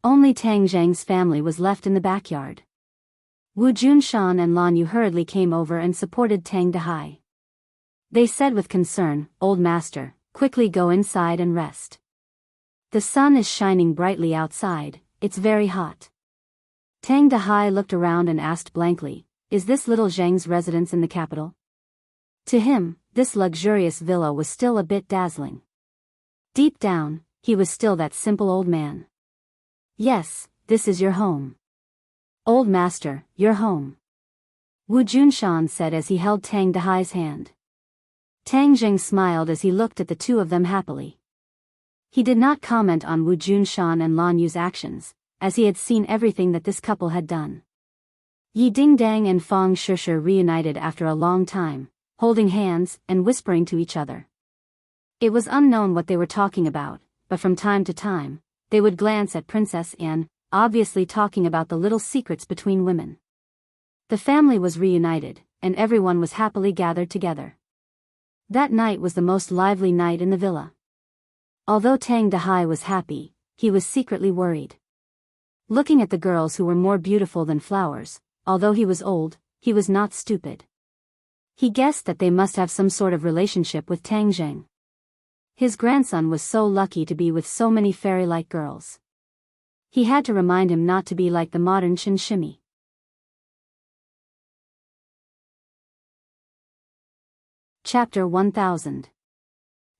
Only Tang Zheng's family was left in the backyard. Wu Junshan and Lan Yu hurriedly came over and supported Tang Dehai. They said with concern, "Old master, quickly go inside and rest. The sun is shining brightly outside, it's very hot." Tang Dehai looked around and asked blankly, "Is this little Zheng's residence in the capital?" To him, this luxurious villa was still a bit dazzling. Deep down, he was still that simple old man. "Yes, this is your home. Old master, your home," Wu Junshan said as he held Tang Dehai's hand. Tang Zheng smiled as he looked at the two of them happily. He did not comment on Wu Junshan and Lan Yu's actions, as he had seen everything that this couple had done. Yi Dingdang and Fang Shishir reunited after a long time, holding hands and whispering to each other. It was unknown what they were talking about, but from time to time, they would glance at Princess Anne, obviously talking about the little secrets between women. The family was reunited, and everyone was happily gathered together. That night was the most lively night in the villa. Although Tang Dehai was happy, he was secretly worried. Looking at the girls who were more beautiful than flowers, although he was old, he was not stupid. He guessed that they must have some sort of relationship with Tang Zheng. His grandson was so lucky to be with so many fairy-like girls. He had to remind him not to be like the modern Shinshimi. Chapter 1000.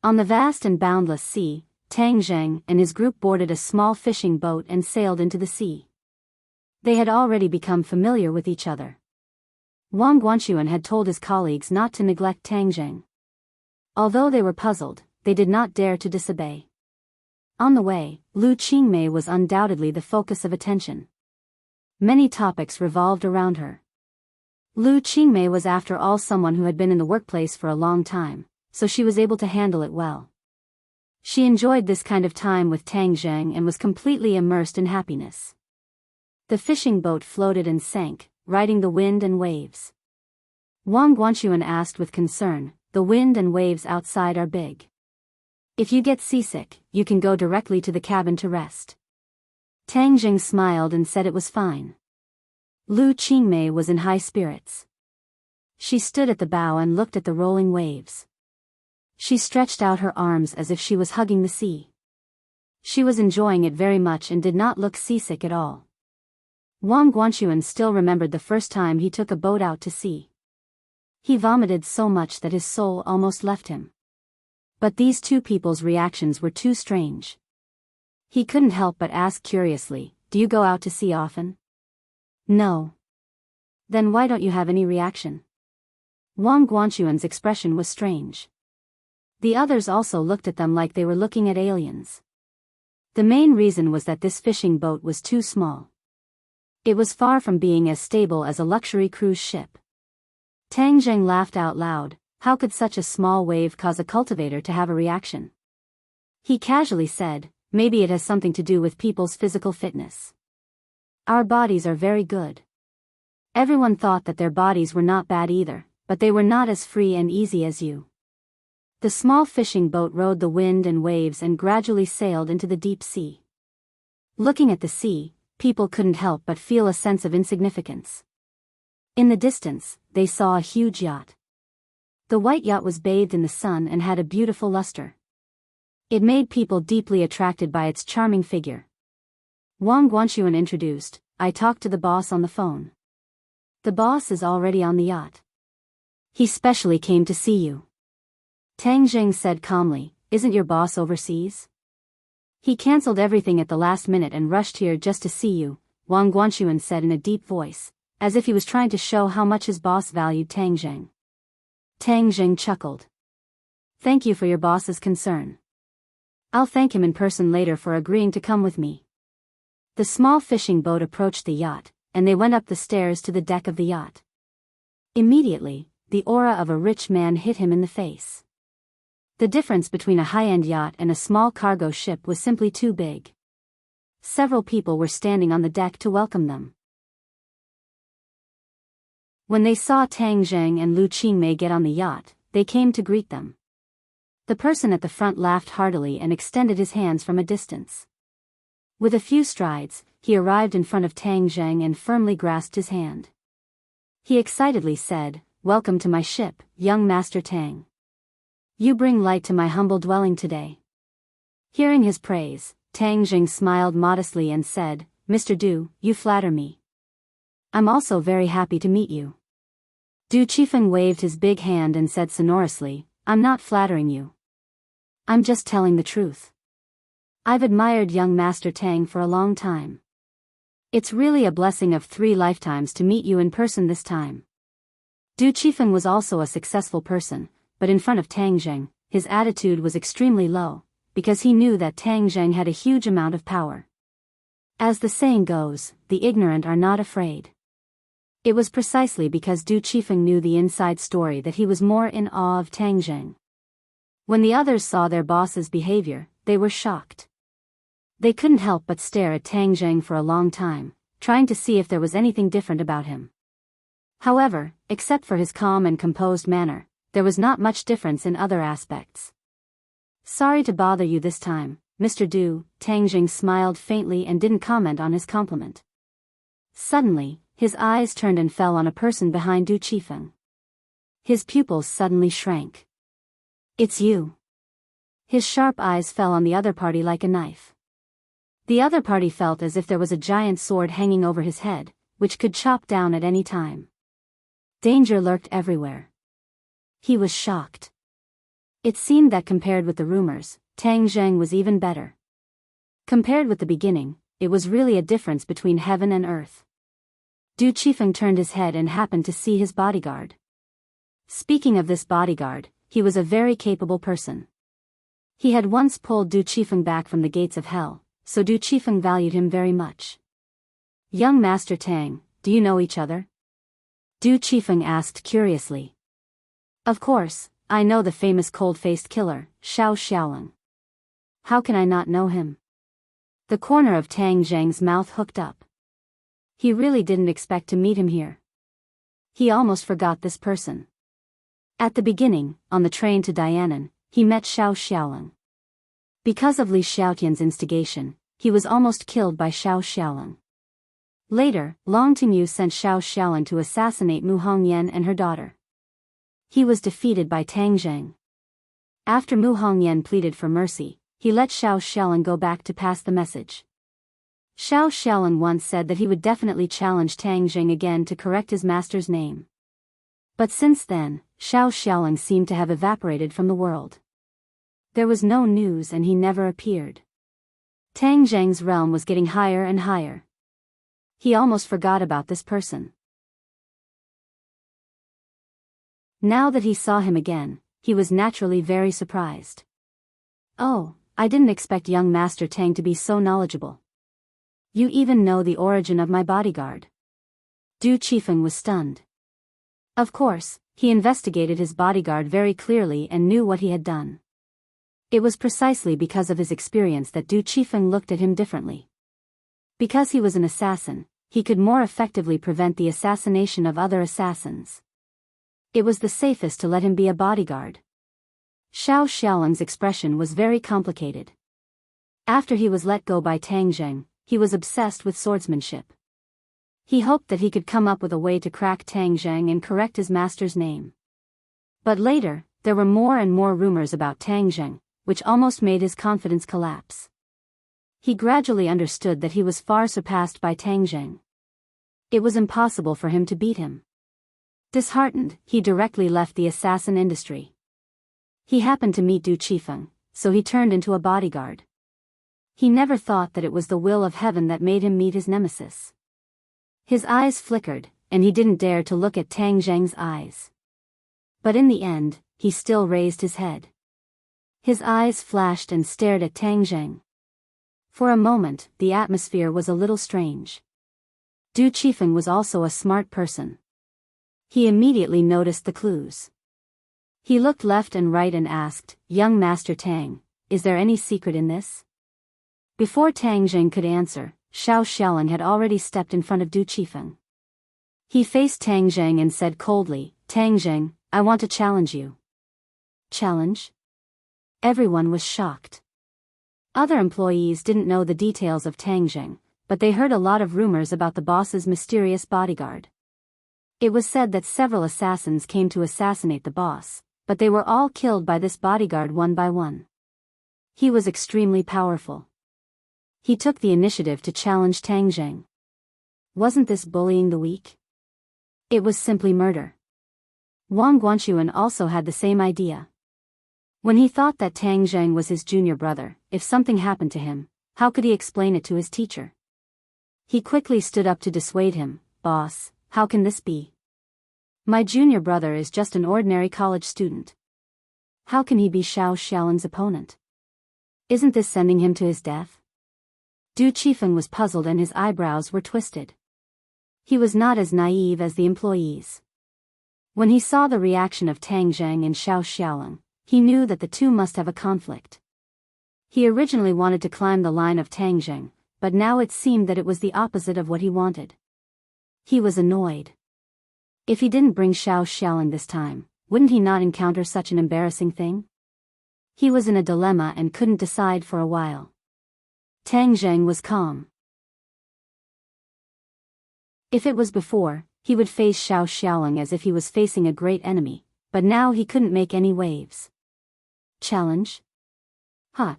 On the vast and boundless sea, Tang Zheng and his group boarded a small fishing boat and sailed into the sea. They had already become familiar with each other. Wang Guanxuan had told his colleagues not to neglect Tang Zheng. Although they were puzzled, they did not dare to disobey. On the way, Lu Qingmei was undoubtedly the focus of attention. Many topics revolved around her. Lu Qingmei was after all someone who had been in the workplace for a long time, so she was able to handle it well. She enjoyed this kind of time with Tang Zheng and was completely immersed in happiness. The fishing boat floated and sank, riding the wind and waves. Wang Guanxuan asked with concern, "The wind and waves outside are big. If you get seasick, you can go directly to the cabin to rest." Tang Zheng smiled and said it was fine. Lu Qingmei was in high spirits. She stood at the bow and looked at the rolling waves. She stretched out her arms as if she was hugging the sea. She was enjoying it very much and did not look seasick at all. Wang Guanxuan still remembered the first time he took a boat out to sea. He vomited so much that his soul almost left him. But these two people's reactions were too strange. He couldn't help but ask curiously, "Do you go out to sea often?" "No." "Then why don't you have any reaction?" Wang Guanxuan's expression was strange. The others also looked at them like they were looking at aliens. The main reason was that this fishing boat was too small. It was far from being as stable as a luxury cruise ship. Tang Zheng laughed out loud. How could such a small wave cause a cultivator to have a reaction? He casually said, "Maybe it has something to do with people's physical fitness. Our bodies are very good." Everyone thought that their bodies were not bad either, but they were not as free and easy as you. The small fishing boat rode the wind and waves and gradually sailed into the deep sea. Looking at the sea, people couldn't help but feel a sense of insignificance. In the distance, they saw a huge yacht. The white yacht was bathed in the sun and had a beautiful luster. It made people deeply attracted by its charming figure. Wang Guanxuan introduced, "I talked to the boss on the phone. The boss is already on the yacht. He specially came to see you." Tang Zheng said calmly, "Isn't your boss overseas?" "He cancelled everything at the last minute and rushed here just to see you," Wang Guanxuan said in a deep voice, as if he was trying to show how much his boss valued Tang Zheng. Tang Zheng chuckled. "Thank you for your boss's concern. I'll thank him in person later for agreeing to come with me." The small fishing boat approached the yacht, and they went up the stairs to the deck of the yacht. Immediately, the aura of a rich man hit him in the face. The difference between a high-end yacht and a small cargo ship was simply too big. Several people were standing on the deck to welcome them. When they saw Tang Zheng and Lu Qingmei get on the yacht, they came to greet them. The person at the front laughed heartily and extended his hands from a distance. With a few strides, he arrived in front of Tang Zheng and firmly grasped his hand. He excitedly said, "Welcome to my ship, young Master Tang. You bring light to my humble dwelling today." Hearing his praise, Tang Zheng smiled modestly and said, "Mr. Du, you flatter me. I'm also very happy to meet you." Du Qifeng waved his big hand and said sonorously, "I'm not flattering you. I'm just telling the truth. I've admired young Master Tang for a long time. It's really a blessing of 3 lifetimes to meet you in person this time." Du Qifeng was also a successful person, but in front of Tang Zheng, his attitude was extremely low, because he knew that Tang Zheng had a huge amount of power. As the saying goes, the ignorant are not afraid. It was precisely because Du Qifeng knew the inside story that he was more in awe of Tang Zheng. When the others saw their boss's behavior, they were shocked. They couldn't help but stare at Tang Zheng for a long time, trying to see if there was anything different about him. However, except for his calm and composed manner, there was not much difference in other aspects. "Sorry to bother you this time, Mr. Du," Tang Zheng smiled faintly and didn't comment on his compliment. Suddenly, his eyes turned and fell on a person behind Du Qifeng. His pupils suddenly shrank. "It's you." His sharp eyes fell on the other party like a knife. The other party felt as if there was a giant sword hanging over his head, which could chop down at any time. Danger lurked everywhere. He was shocked. It seemed that compared with the rumors, Tang Zheng was even better. Compared with the beginning, it was really a difference between heaven and earth. Du Qifeng turned his head and happened to see his bodyguard. Speaking of this bodyguard, he was a very capable person. He had once pulled Du Qifeng back from the gates of hell, so Du Qifeng valued him very much. "Young Master Tang, do you know each other?" Du Qifeng asked curiously. "Of course, I know the famous cold-faced killer, Xiao Xiaolong. How can I not know him?" The corner of Tang Zheng's mouth hooked up. He really didn't expect to meet him here. He almost forgot this person. At the beginning, on the train to Dianan, he met Xiao Xiaolong. Because of Li Xiaotian's instigation, he was almost killed by Xiao Xiaolong. Later, Long Tingyu sent Xiao Xiaolong to assassinate Mu Hongyan and her daughter. He was defeated by Tang Zheng. After Mu Hongyan pleaded for mercy, he let Xiao Xiaolong go back to pass the message. Xiao Xiaolong once said that he would definitely challenge Tang Zheng again to correct his master's name. But since then, Xiao Xiaolong seemed to have evaporated from the world. There was no news and he never appeared. Tang Zheng's realm was getting higher and higher. He almost forgot about this person. Now that he saw him again, he was naturally very surprised. Oh, I didn't expect young Master Tang to be so knowledgeable. You even know the origin of my bodyguard. Du Qifeng was stunned. Of course, he investigated his bodyguard very clearly and knew what he had done. It was precisely because of his experience that Du Qifeng looked at him differently. Because he was an assassin, he could more effectively prevent the assassination of other assassins. It was the safest to let him be a bodyguard. Xiao Xiaoling's expression was very complicated. After he was let go by Tang Zheng, he was obsessed with swordsmanship. He hoped that he could come up with a way to crack Tang Zheng and correct his master's name. But later, there were more and more rumors about Tang Zheng, which almost made his confidence collapse. He gradually understood that he was far surpassed by Tang Zheng. It was impossible for him to beat him. Disheartened, he directly left the assassin industry. He happened to meet Du Qifeng, so he turned into a bodyguard. He never thought that it was the will of heaven that made him meet his nemesis. His eyes flickered, and he didn't dare to look at Tang Zheng's eyes. But in the end, he still raised his head. His eyes flashed and stared at Tang Zheng. For a moment, the atmosphere was a little strange. Du Qifeng was also a smart person. He immediately noticed the clues. He looked left and right and asked, "Young Master Tang, is there any secret in this?" Before Tang Zheng could answer, Xiao Xiaoling had already stepped in front of Du Qifeng. He faced Tang Zheng and said coldly, "Tang Zheng, I want to challenge you." Challenge? Everyone was shocked. Other employees didn't know the details of Tang Zheng, but they heard a lot of rumors about the boss's mysterious bodyguard. It was said that several assassins came to assassinate the boss, but they were all killed by this bodyguard one by one. He was extremely powerful. He took the initiative to challenge Tang Zheng. Wasn't this bullying the weak? It was simply murder. Wang Guanxuan also had the same idea. When he thought that Tang Zheng was his junior brother, if something happened to him, how could he explain it to his teacher? He quickly stood up to dissuade him. "Boss, how can this be? My junior brother is just an ordinary college student. How can he be Xiao Xiaoling's opponent? Isn't this sending him to his death?" Du Qifeng was puzzled and his eyebrows were twisted. He was not as naive as the employees. When he saw the reaction of Tang Zheng and Xiao Xiaoling, he knew that the two must have a conflict. He originally wanted to climb the line of Tang Zheng, but now it seemed that it was the opposite of what he wanted. He was annoyed. If he didn't bring Xiao Xiaoling this time, wouldn't he not encounter such an embarrassing thing? He was in a dilemma and couldn't decide for a while. Tang Zheng was calm. If it was before, he would face Xiao Xiaoling as if he was facing a great enemy, but now he couldn't make any waves. Challenge?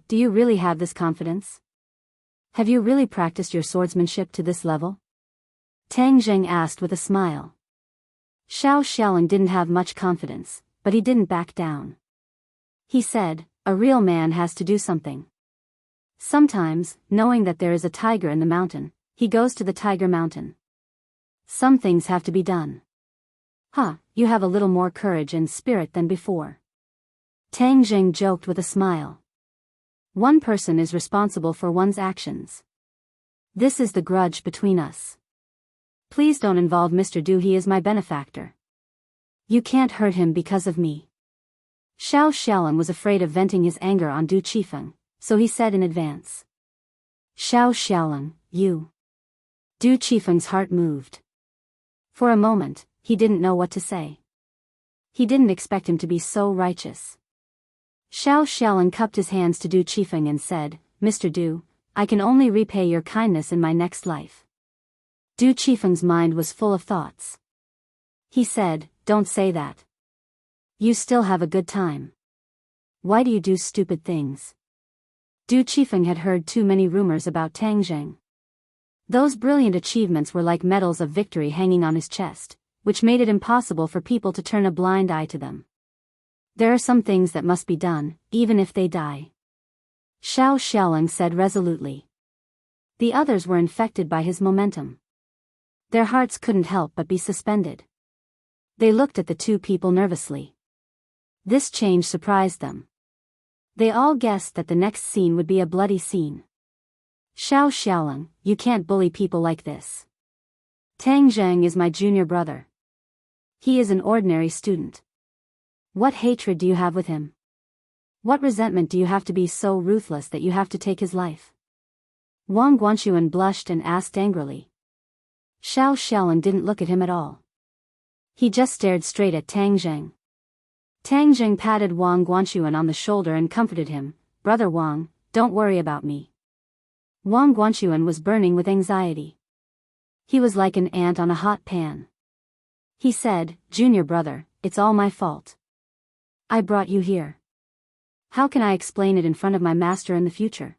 Do you really have this confidence? Have you really practiced your swordsmanship to this level? Tang Zheng asked with a smile. Xiao Xiaoling didn't have much confidence, but he didn't back down. He said, "A real man has to do something. Sometimes, knowing that there is a tiger in the mountain, he goes to the tiger mountain. Some things have to be done." You have a little more courage and spirit than before. Tang Zheng joked with a smile. One person is responsible for one's actions. This is the grudge between us. Please don't involve Mr. Du, he is my benefactor. You can't hurt him because of me. Xiao Xiaoling was afraid of venting his anger on Du Qifeng, so he said in advance. "Xiao Xiaoling, you." Du Qifeng's heart moved. For a moment, he didn't know what to say. He didn't expect him to be so righteous. Xiao Xiaoling cupped his hands to Du Qifeng and said, "Mr. Du, I can only repay your kindness in my next life." Du Qifeng's mind was full of thoughts. He said, "Don't say that. You still have a good time. Why do you do stupid things?" Du Qifeng had heard too many rumors about Tang Zheng. Those brilliant achievements were like medals of victory hanging on his chest, which made it impossible for people to turn a blind eye to them. There are some things that must be done, even if they die. Xiao Xiaoling said resolutely. The others were infected by his momentum. Their hearts couldn't help but be suspended. They looked at the two people nervously. This change surprised them. They all guessed that the next scene would be a bloody scene. Xiao Xiaoling, you can't bully people like this. Tang Zheng is my junior brother. He is an ordinary student. What hatred do you have with him? What resentment do you have to be so ruthless that you have to take his life? Wang Guanxuan blushed and asked angrily. Xiao Xiaoling didn't look at him at all. He just stared straight at Tang Zheng. Tang Zheng patted Wang Guanxuan on the shoulder and comforted him. Brother Wang, don't worry about me. Wang Guanxuan was burning with anxiety. He was like an ant on a hot pan. He said, Junior brother, it's all my fault. I brought you here. How can I explain it in front of my master in the future?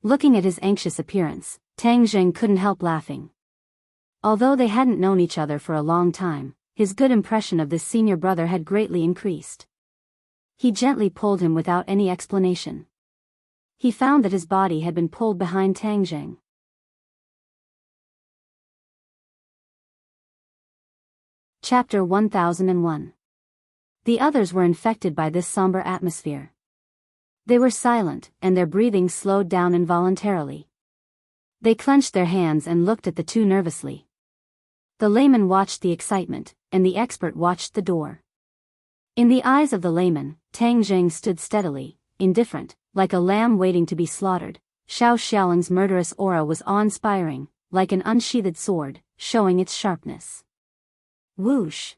Looking at his anxious appearance, Tang Zheng couldn't help laughing. Although they hadn't known each other for a long time, his good impression of this senior brother had greatly increased. He gently pulled him without any explanation. He found that his body had been pulled behind Tang Zheng. Chapter 1001. The others were infected by this somber atmosphere. They were silent, and their breathing slowed down involuntarily. They clenched their hands and looked at the two nervously. The layman watched the excitement, and the expert watched the door. In the eyes of the layman, Tang Zheng stood steadily, indifferent, like a lamb waiting to be slaughtered. Xiao Xiaoling's murderous aura was awe-inspiring, like an unsheathed sword, showing its sharpness. Whoosh!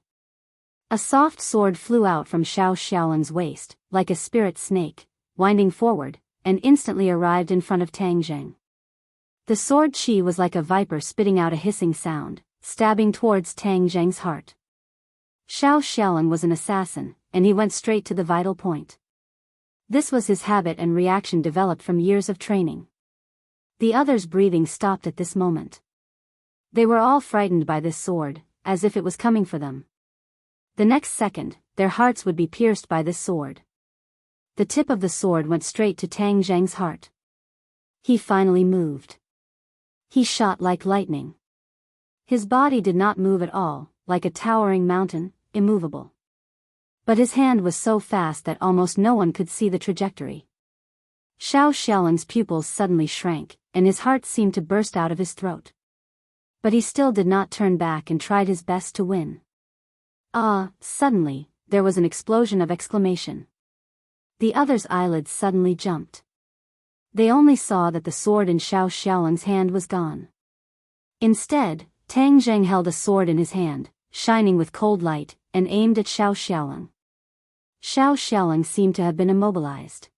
A soft sword flew out from Xiao Xiaoling's waist, like a spirit snake, winding forward, and instantly arrived in front of Tang Zheng. The sword chi was like a viper spitting out a hissing sound, stabbing towards Tang Zheng's heart. Xiao Xiaoling was an assassin, and he went straight to the vital point. This was his habit, and reaction developed from years of training. The others' breathing stopped at this moment. They were all frightened by this sword, as if it was coming for them. The next second, their hearts would be pierced by this sword. The tip of the sword went straight to Tang Zheng's heart. He finally moved. He shot like lightning. His body did not move at all, like a towering mountain, immovable. But his hand was so fast that almost no one could see the trajectory. Xiao Xiaoling's pupils suddenly shrank, and his heart seemed to burst out of his throat. But he still did not turn back and tried his best to win. Suddenly, there was an explosion of exclamation. The others' eyelids suddenly jumped. They only saw that the sword in Xiao Xiaoling's hand was gone. Instead, Tang Zheng held a sword in his hand, shining with cold light, and aimed at Xiao Xiaoling. Xiao Xiaoling seemed to have been immobilized.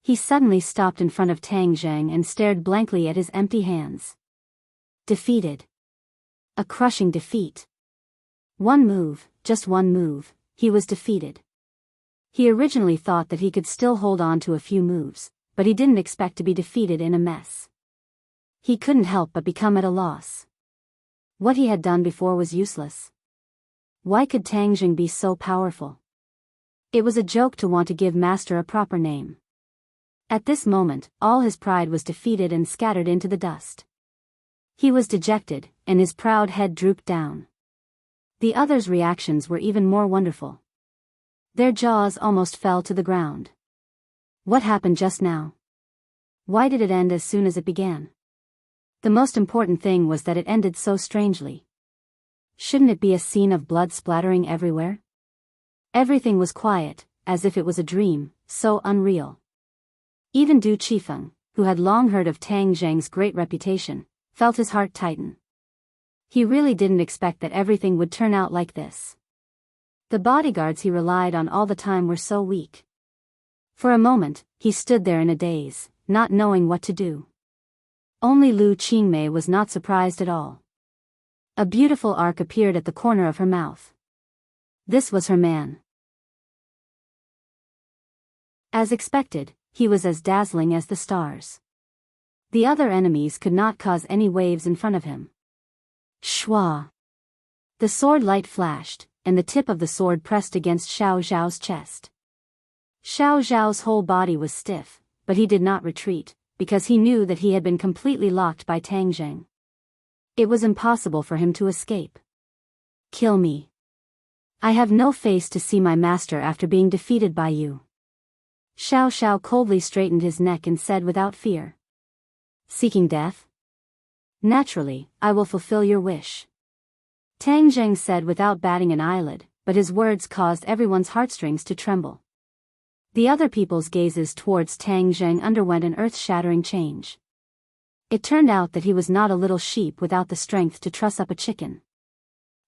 He suddenly stopped in front of Tang Zheng and stared blankly at his empty hands. Defeated. A crushing defeat. One move, just one move, he was defeated. He originally thought that he could still hold on to a few moves, but he didn't expect to be defeated in a mess. He couldn't help but become at a loss. What he had done before was useless. Why could Tang Zheng be so powerful? It was a joke to want to give Master a proper name. At this moment, all his pride was defeated and scattered into the dust. He was dejected, and his proud head drooped down. The others' reactions were even more wonderful. Their jaws almost fell to the ground. What happened just now? Why did it end as soon as it began? The most important thing was that it ended so strangely. Shouldn't it be a scene of blood splattering everywhere? Everything was quiet, as if it was a dream, so unreal. Even Du Qifeng, who had long heard of Tang Zheng's great reputation, felt his heart tighten. He really didn't expect that everything would turn out like this. The bodyguards he relied on all the time were so weak. For a moment, he stood there in a daze, not knowing what to do. Only Lu Qingmei was not surprised at all. A beautiful arc appeared at the corner of her mouth. This was her man. As expected, he was as dazzling as the stars. The other enemies could not cause any waves in front of him. Shwa! The sword light flashed, and the tip of the sword pressed against Xiao Zhao's chest. Xiao Zhao's whole body was stiff, but he did not retreat, because he knew that he had been completely locked by Tang Zheng. It was impossible for him to escape. Kill me. I have no face to see my master after being defeated by you. Xiao Xiao coldly straightened his neck and said without fear. Seeking death? Naturally, I will fulfill your wish. Tang Zheng said without batting an eyelid, but his words caused everyone's heartstrings to tremble. The other people's gazes towards Tang Zheng underwent an earth-shattering change. It turned out that he was not a little sheep without the strength to truss up a chicken.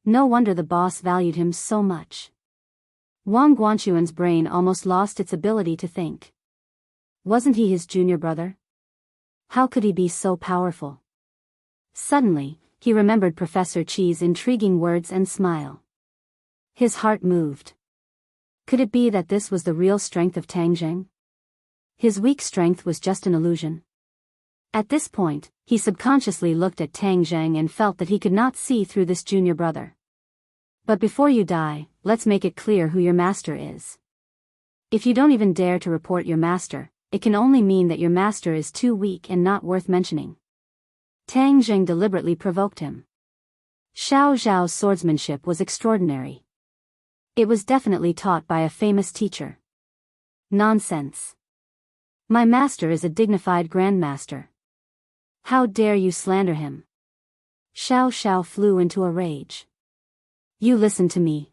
No wonder the boss valued him so much. Wang Guanxuan's brain almost lost its ability to think. Wasn't he his junior brother? How could he be so powerful? Suddenly, he remembered Professor Qi's intriguing words and smile. His heart moved. Could it be that this was the real strength of Tang Zheng? His weak strength was just an illusion. At this point, he subconsciously looked at Tang Zheng and felt that he could not see through this junior brother. But before you die, let's make it clear who your master is. If you don't even dare to report your master, it can only mean that your master is too weak and not worth mentioning. Tang Zheng deliberately provoked him. Xiao Zhao's swordsmanship was extraordinary. It was definitely taught by a famous teacher. Nonsense. My master is a dignified grandmaster. How dare you slander him? Xiao Xiao flew into a rage. You listen to me.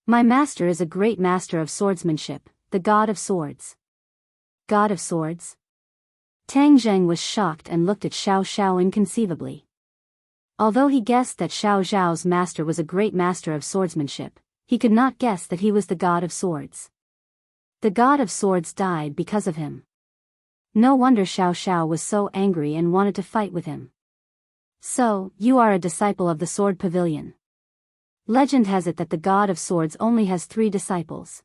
My master is a great master of swordsmanship, the god of swords. God of swords? Tang Zheng was shocked and looked at Xiao Xiao inconceivably. Although he guessed that Xiao Zhao's master was a great master of swordsmanship, he could not guess that he was the god of swords. The god of swords died because of him. No wonder Xiao Xiao was so angry and wanted to fight with him. So, you are a disciple of the Sword Pavilion. Legend has it that the god of swords only has 3 disciples.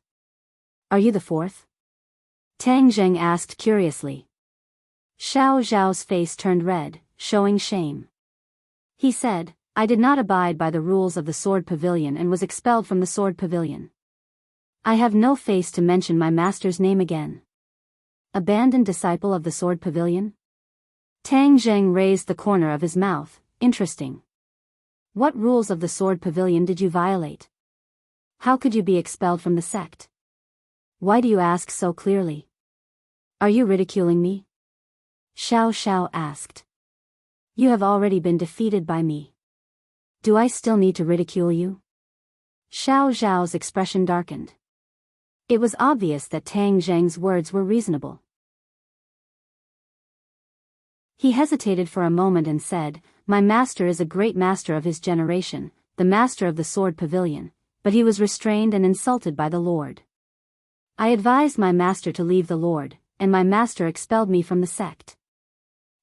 Are you the 4th? Tang Zheng asked curiously. Xiao Zhao's face turned red, showing shame. He said, I did not abide by the rules of the Sword Pavilion and was expelled from the Sword Pavilion. I have no face to mention my master's name again. Abandoned disciple of the Sword Pavilion? Tang Zheng raised the corner of his mouth. Interesting. What rules of the Sword Pavilion did you violate? How could you be expelled from the sect? Why do you ask so clearly? Are you ridiculing me? Xiao Xiao asked. You have already been defeated by me. Do I still need to ridicule you? Xiao Zhao's expression darkened. It was obvious that Tang Zheng's words were reasonable. He hesitated for a moment and said, My master is a great master of his generation, the master of the Sword Pavilion, but he was restrained and insulted by the Lord. I advised my master to leave the Lord, and my master expelled me from the sect.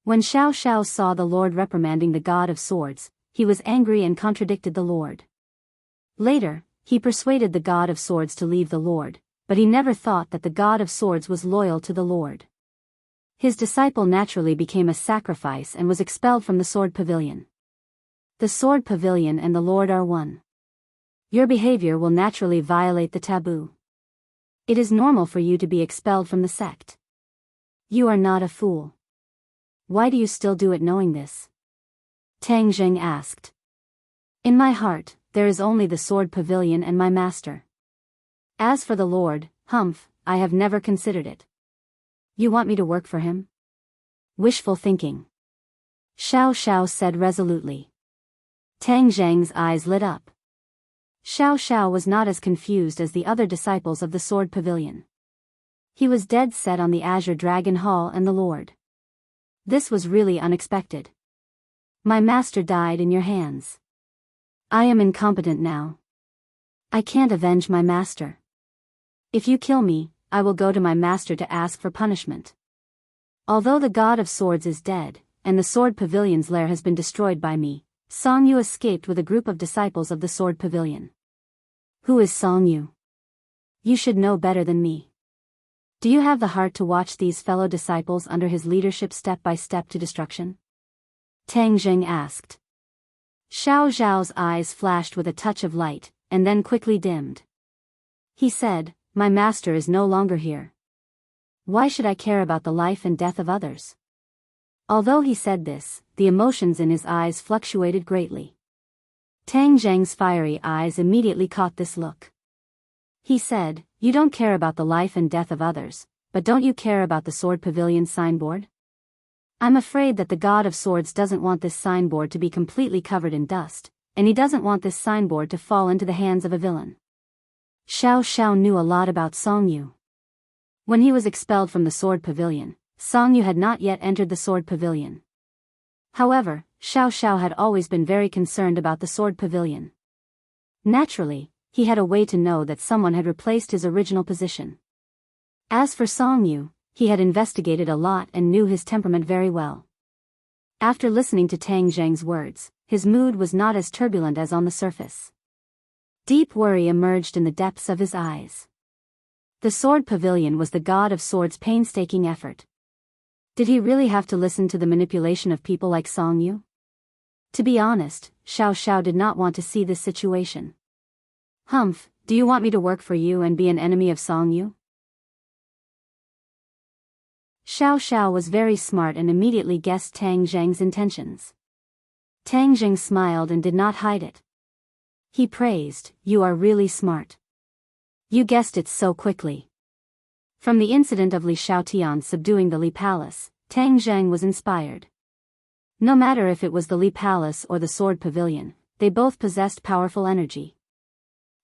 When Xiao Xiao saw the Lord reprimanding the god of swords, he was angry and contradicted the Lord. Later, he persuaded the god of swords to leave the Lord, but he never thought that the god of swords was loyal to the Lord. His disciple naturally became a sacrifice and was expelled from the Sword Pavilion. The Sword Pavilion and the Lord are one. Your behavior will naturally violate the taboo. It is normal for you to be expelled from the sect. You are not a fool. Why do you still do it knowing this? Tang Zheng asked. In my heart, there is only the Sword Pavilion and my master. As for the Lord, humph, I have never considered it. You want me to work for him? Wishful thinking. Xiao Xiao said resolutely. Tang Zheng's eyes lit up. Xiao Xiao was not as confused as the other disciples of the Sword Pavilion. He was dead set on the Azure Dragon Hall and the Lord. This was really unexpected. My master died in your hands. I am incompetent now. I can't avenge my master. If you kill me, I will go to my master to ask for punishment. Although the god of swords is dead, and the Sword Pavilion's lair has been destroyed by me, Song Yu escaped with a group of disciples of the Sword Pavilion. Who is Song Yu? You should know better than me. Do you have the heart to watch these fellow disciples under his leadership step by step to destruction? Tang Zheng asked. Xiao Zhao's eyes flashed with a touch of light, and then quickly dimmed. He said, My master is no longer here. Why should I care about the life and death of others? Although he said this, the emotions in his eyes fluctuated greatly. Tang Zheng's fiery eyes immediately caught this look. He said, "You don't care about the life and death of others, but don't you care about the Sword Pavilion signboard? I'm afraid that the God of Swords doesn't want this signboard to be completely covered in dust, and he doesn't want this signboard to fall into the hands of a villain." Xiao Xiao knew a lot about Song Yu. When he was expelled from the Sword Pavilion, Song Yu had not yet entered the Sword Pavilion. However, Xiao Xiao had always been very concerned about the Sword Pavilion. Naturally, he had a way to know that someone had replaced his original position. As for Song Yu, he had investigated a lot and knew his temperament very well. After listening to Tang Zheng's words, his mood was not as turbulent as on the surface. Deep worry emerged in the depths of his eyes. The Sword Pavilion was the God of Swords' painstaking effort. Did he really have to listen to the manipulation of people like Song Yu? To be honest, Xiao Xiao did not want to see this situation. "Humph, do you want me to work for you and be an enemy of Song Yu?" Xiao Xiao was very smart and immediately guessed Tang Zheng's intentions. Tang Zheng smiled and did not hide it. He praised, "You are really smart. You guessed it so quickly." From the incident of Li Xiaotian subduing the Li Palace, Tang Zheng was inspired. No matter if it was the Li Palace or the Sword Pavilion, they both possessed powerful energy.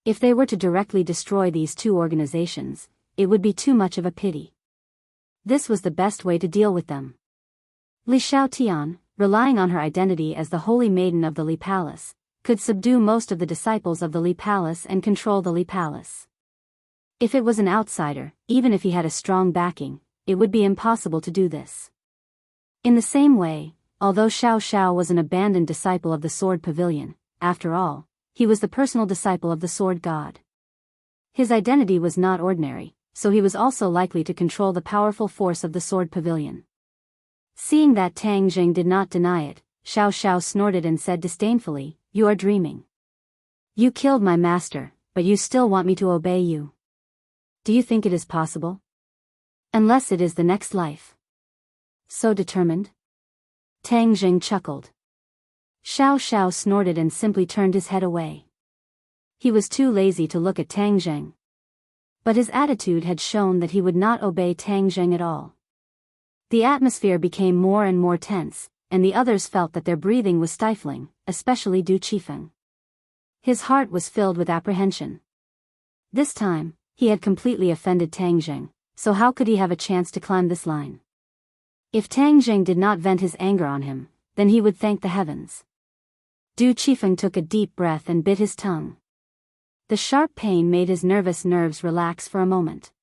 If they were to directly destroy these two organizations, it would be too much of a pity. This was the best way to deal with them. Li Xiaotian, relying on her identity as the Holy Maiden of the Li Palace, could subdue most of the disciples of the Li Palace and control the Li Palace. If it was an outsider, even if he had a strong backing, it would be impossible to do this. In the same way, although Xiao Xiao was an abandoned disciple of the Sword Pavilion, after all, he was the personal disciple of the Sword God. His identity was not ordinary, so he was also likely to control the powerful force of the Sword Pavilion. Seeing that Tang Zheng did not deny it, Xiao Xiao snorted and said disdainfully, "You are dreaming. You killed my master, but you still want me to obey you. Do you think it is possible? Unless it is the next life. So determined?" Tang Zheng chuckled. Xiao Xiao snorted and simply turned his head away. He was too lazy to look at Tang Zheng. But his attitude had shown that he would not obey Tang Zheng at all. The atmosphere became more and more tense, and the others felt that their breathing was stifling, especially Du Qifeng. His heart was filled with apprehension. This time, he had completely offended Tang Zheng, so how could he have a chance to climb this line? If Tang Zheng did not vent his anger on him, then he would thank the heavens. Du Qifeng took a deep breath and bit his tongue. The sharp pain made his nervous nerves relax for a moment.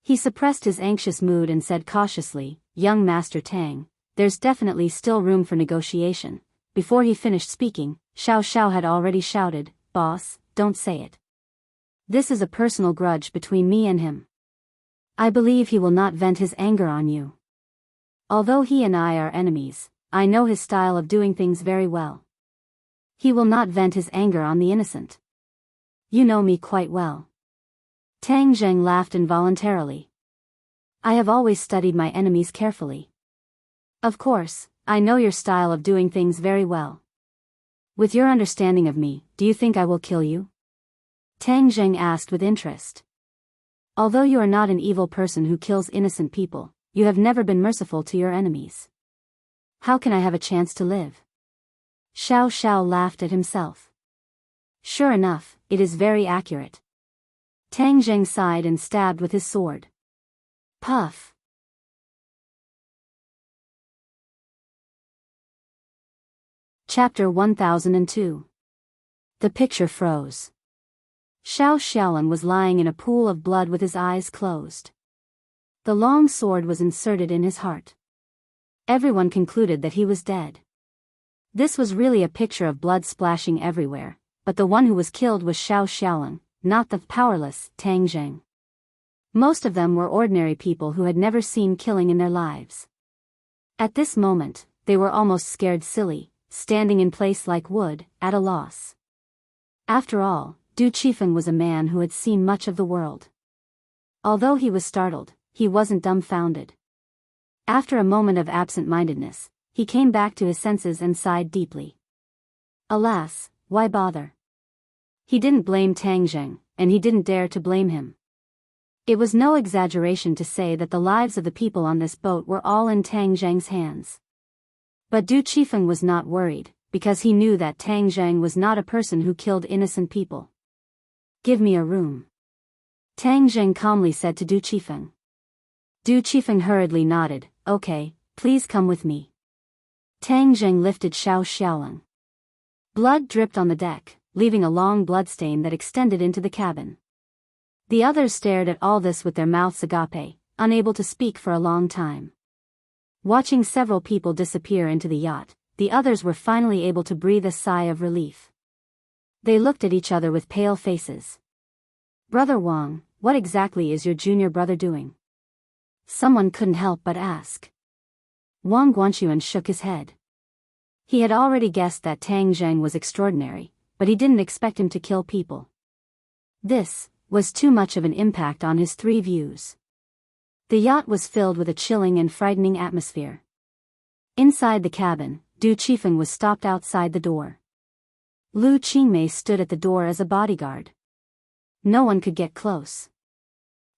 He suppressed his anxious mood and said cautiously, "Young Master Tang, there's definitely still room for negotiation." Before he finished speaking, Xiao Xiao had already shouted, "Boss, don't say it. This is a personal grudge between me and him. I believe he will not vent his anger on you. Although he and I are enemies, I know his style of doing things very well. He will not vent his anger on the innocent. You know me quite well." Tang Zheng laughed involuntarily. "I have always studied my enemies carefully. Of course, I know your style of doing things very well. With your understanding of me, do you think I will kill you?" Tang Zheng asked with interest. "Although you are not an evil person who kills innocent people, you have never been merciful to your enemies. How can I have a chance to live?" Xiao Xiao laughed at himself. "Sure enough, it is very accurate." Tang Zheng sighed and stabbed with his sword. Puff. Chapter 1002. The picture froze. Xiao Xiaolin was lying in a pool of blood with his eyes closed. The long sword was inserted in his heart. Everyone concluded that he was dead. This was really a picture of blood splashing everywhere, but the one who was killed was Xiao Xiaolin, not the powerless Tang Zheng. Most of them were ordinary people who had never seen killing in their lives. At this moment, they were almost scared silly, standing in place like wood, at a loss. After all, Du Qifeng was a man who had seen much of the world. Although he was startled, he wasn't dumbfounded. After a moment of absent-mindedness, he came back to his senses and sighed deeply. Alas, why bother? He didn't blame Tang Zheng, and he didn't dare to blame him. It was no exaggeration to say that the lives of the people on this boat were all in Tang Zheng's hands. But Du Qifeng was not worried, because he knew that Tang Zheng was not a person who killed innocent people. Give me a room. Tang Zheng calmly said to Du Qifeng. Du Qifeng hurriedly nodded, okay, please come with me. Tang Zheng lifted Xiao Xiaolong. Blood dripped on the deck, leaving a long bloodstain that extended into the cabin. The others stared at all this with their mouths agape, unable to speak for a long time. Watching several people disappear into the yacht, the others were finally able to breathe a sigh of relief. They looked at each other with pale faces. Brother Wang, what exactly is your junior brother doing? Someone couldn't help but ask. Wang Guanxuan shook his head. He had already guessed that Tang Zheng was extraordinary, but he didn't expect him to kill people. This was too much of an impact on his three views. The yacht was filled with a chilling and frightening atmosphere. Inside the cabin, Du Qifeng was stopped outside the door. Lu Qingmei stood at the door as a bodyguard. No one could get close.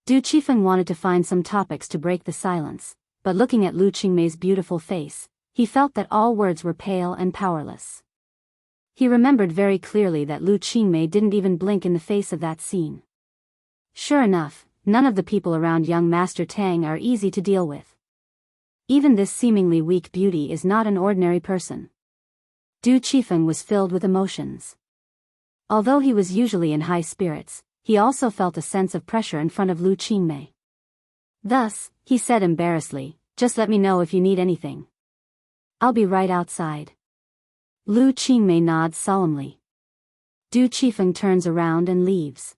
Du Qifeng wanted to find some topics to break the silence, but looking at Lu Qingmei's beautiful face, he felt that all words were pale and powerless. He remembered very clearly that Lu Qingmei didn't even blink in the face of that scene. Sure enough, none of the people around young Master Tang are easy to deal with. Even this seemingly weak beauty is not an ordinary person. Du Qifeng was filled with emotions. Although he was usually in high spirits, he also felt a sense of pressure in front of Lu Qingmei. Thus, he said embarrassedly, just let me know if you need anything. I'll be right outside. Lu Qingmei nods solemnly. Du Qifeng turns around and leaves.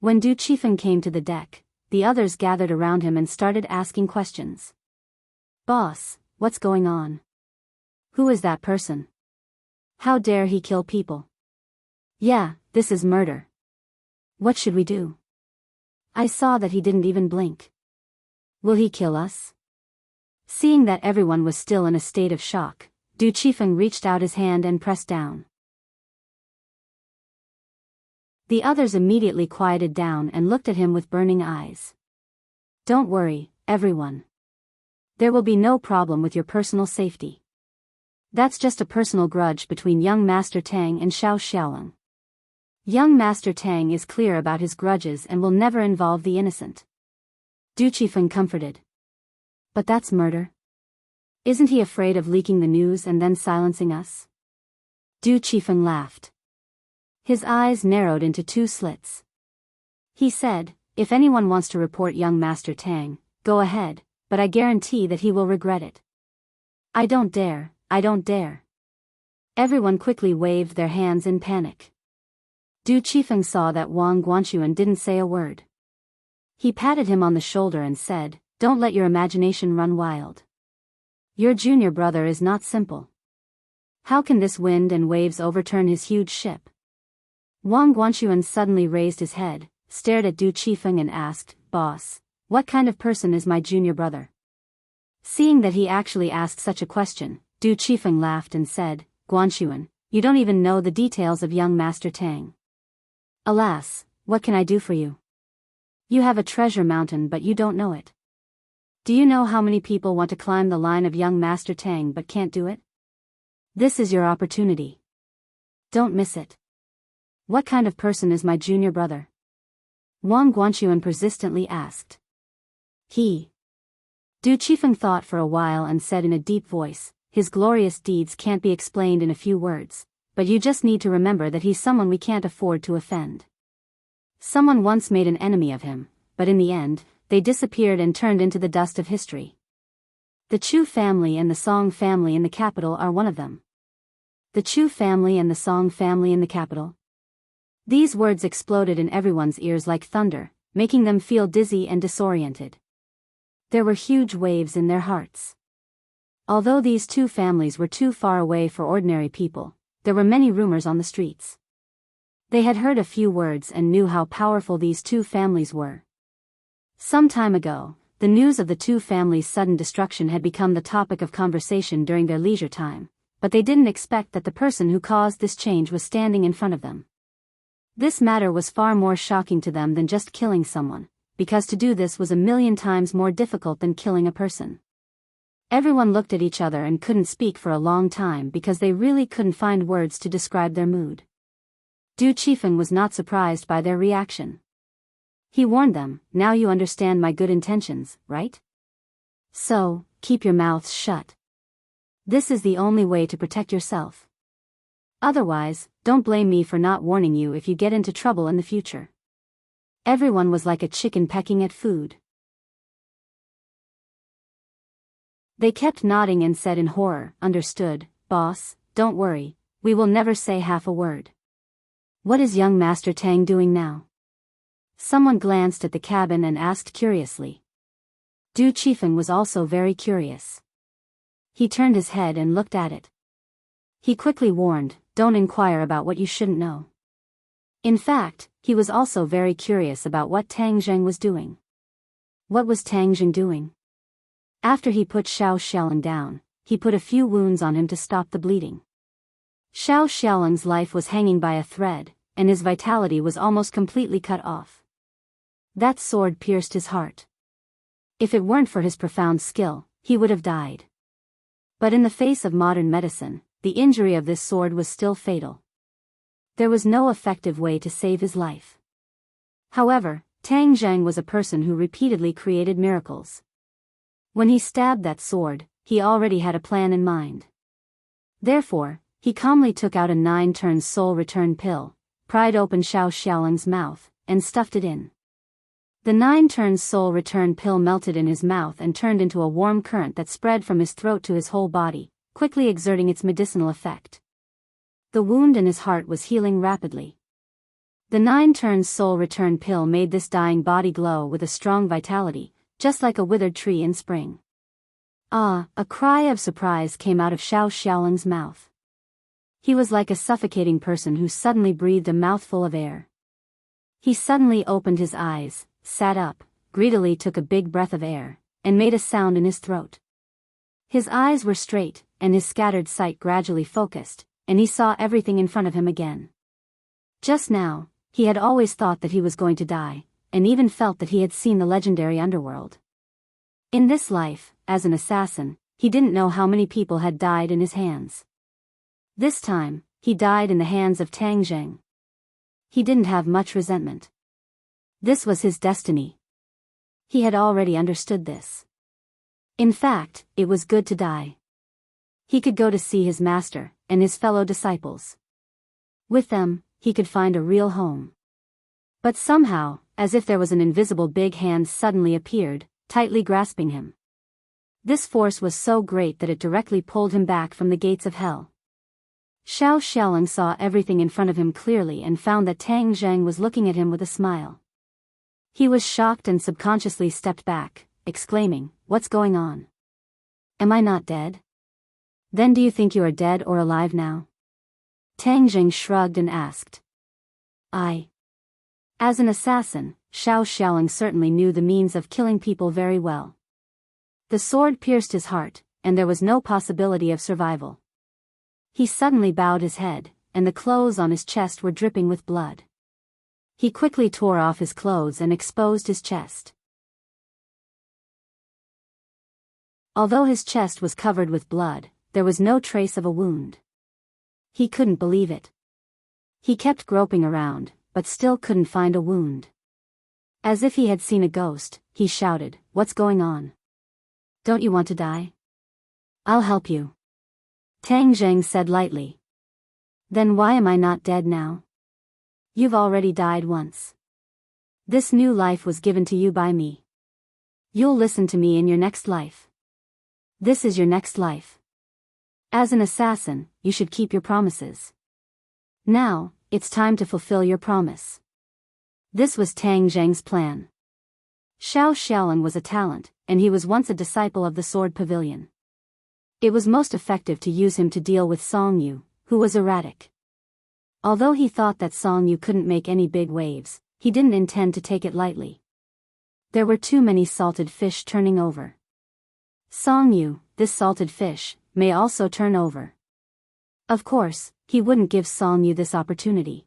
When Du Qifeng came to the deck, the others gathered around him and started asking questions. Boss, what's going on? Who is that person? How dare he kill people? Yeah, this is murder. What should we do? I saw that he didn't even blink. Will he kill us? Seeing that everyone was still in a state of shock, Du Qifeng reached out his hand and pressed down. The others immediately quieted down and looked at him with burning eyes. Don't worry, everyone. There will be no problem with your personal safety. That's just a personal grudge between young Master Tang and Xiao Xiaolong. Young Master Tang is clear about his grudges and will never involve the innocent. Du Qifeng comforted. But that's murder. Isn't he afraid of leaking the news and then silencing us? Du Qifeng laughed. His eyes narrowed into two slits. He said, if anyone wants to report young Master Tang, go ahead, but I guarantee that he will regret it. I don't dare, I don't dare. Everyone quickly waved their hands in panic. Du Qifeng saw that Wang Guanxuan didn't say a word. He patted him on the shoulder and said, don't let your imagination run wild. Your junior brother is not simple. How can this wind and waves overturn his huge ship? Wang Guanxuan suddenly raised his head, stared at Du Qifeng and asked, Boss, what kind of person is my junior brother? Seeing that he actually asked such a question, Du Qifeng laughed and said, Guanxuan, you don't even know the details of young Master Tang. Alas, what can I do for you? You have a treasure mountain but you don't know it. Do you know how many people want to climb the line of young Master Tang but can't do it? This is your opportunity. Don't miss it. What kind of person is my junior brother? Wang Guanxuan persistently asked. He. Du Qifeng thought for a while and said in a deep voice, his glorious deeds can't be explained in a few words, but you just need to remember that he's someone we can't afford to offend. Someone once made an enemy of him, but in the end, they disappeared and turned into the dust of history. The Chu family and the Song family in the capital are one of them. The Chu family and the Song family in the capital. These words exploded in everyone's ears like thunder, making them feel dizzy and disoriented. There were huge waves in their hearts. Although these two families were too far away for ordinary people, there were many rumors on the streets. They had heard a few words and knew how powerful these two families were. Some time ago, The news of the two families' sudden destruction had become the topic of conversation during their leisure time, but they didn't expect that the person who caused this change was standing in front of them. This matter was far more shocking to them than just killing someone, because to do this was 1,000,000 times more difficult than killing a person. Everyone looked at each other and couldn't speak for a long time because they really couldn't find words to describe their mood. Du Qifeng was not surprised by their reaction. He warned them, "Now you understand my good intentions, right? So, keep your mouths shut. This is the only way to protect yourself. Otherwise, don't blame me for not warning you if you get into trouble in the future." Everyone was like a chicken pecking at food. They kept nodding and said in horror, "Understood, boss, don't worry, we will never say half a word." "What is young Master Tang doing now?" Someone glanced at the cabin and asked curiously. Du Qifeng was also very curious. He turned his head and looked at it. He quickly warned, "Don't inquire about what you shouldn't know." In fact, he was also very curious about what Tang Zheng was doing. What was Tang Zheng doing? After he put Xiao Xiaolong down, he put a few wounds on him to stop the bleeding. Xiao Xiaolong's life was hanging by a thread, and his vitality was almost completely cut off. That sword pierced his heart. If it weren't for his profound skill, he would have died. But in the face of modern medicine, the injury of this sword was still fatal. There was no effective way to save his life. However, Tang Zheng was a person who repeatedly created miracles. When he stabbed that sword, he already had a plan in mind. Therefore, he calmly took out a 9-turn soul return pill, pried open Xiao Xiaolong's mouth, and stuffed it in. The 9-turn soul return pill melted in his mouth and turned into a warm current that spread from his throat to his whole body, quickly exerting its medicinal effect. The wound in his heart was healing rapidly. The 9-turn soul return pill made this dying body glow with a strong vitality, just like a withered tree in spring. Ah! A cry of surprise came out of Xiao Xiaolong's mouth. He was like a suffocating person who suddenly breathed a mouthful of air. He suddenly opened his eyes, sat up, greedily took a big breath of air, and made a sound in his throat. His eyes were straight, and his scattered sight gradually focused, and he saw everything in front of him again. Just now, he had always thought that he was going to die, and even felt that he had seen the legendary underworld. In this life, as an assassin, he didn't know how many people had died in his hands. This time, he died in the hands of Tang Zheng. He didn't have much resentment. This was his destiny. He had already understood this. In fact, it was good to die. He could go to see his master, and his fellow disciples. With them, he could find a real home. But somehow, as if there was an invisible big hand suddenly appeared, tightly grasping him. This force was so great that it directly pulled him back from the gates of hell. Xiao Xiaolong saw everything in front of him clearly and found that Tang Zheng was looking at him with a smile. He was shocked and subconsciously stepped back, exclaiming, "What's going on? Am I not dead? Then do you think you are dead or alive now?" Tang Zheng shrugged and asked. As an assassin, Xiao Xiaolong certainly knew the means of killing people very well. The sword pierced his heart, and there was no possibility of survival. He suddenly bowed his head, and the clothes on his chest were dripping with blood. He quickly tore off his clothes and exposed his chest. Although his chest was covered with blood, there was no trace of a wound. He couldn't believe it. He kept groping around, but still couldn't find a wound. As if he had seen a ghost, he shouted, "What's going on? Don't you want to die? I'll help you." Tang Zheng said lightly. "Then why am I not dead now? You've already died once. This new life was given to you by me. You'll listen to me in your next life. This is your next life. As an assassin, you should keep your promises. Now, it's time to fulfill your promise." This was Tang Zheng's plan. Xiao Xiaolong was a talent, and he was once a disciple of the Sword Pavilion. It was most effective to use him to deal with Song Yu, who was erratic. Although he thought that Song Yu couldn't make any big waves, he didn't intend to take it lightly. There were too many salted fish turning over. Song Yu, this salted fish, may also turn over. Of course, he wouldn't give Song Yu this opportunity.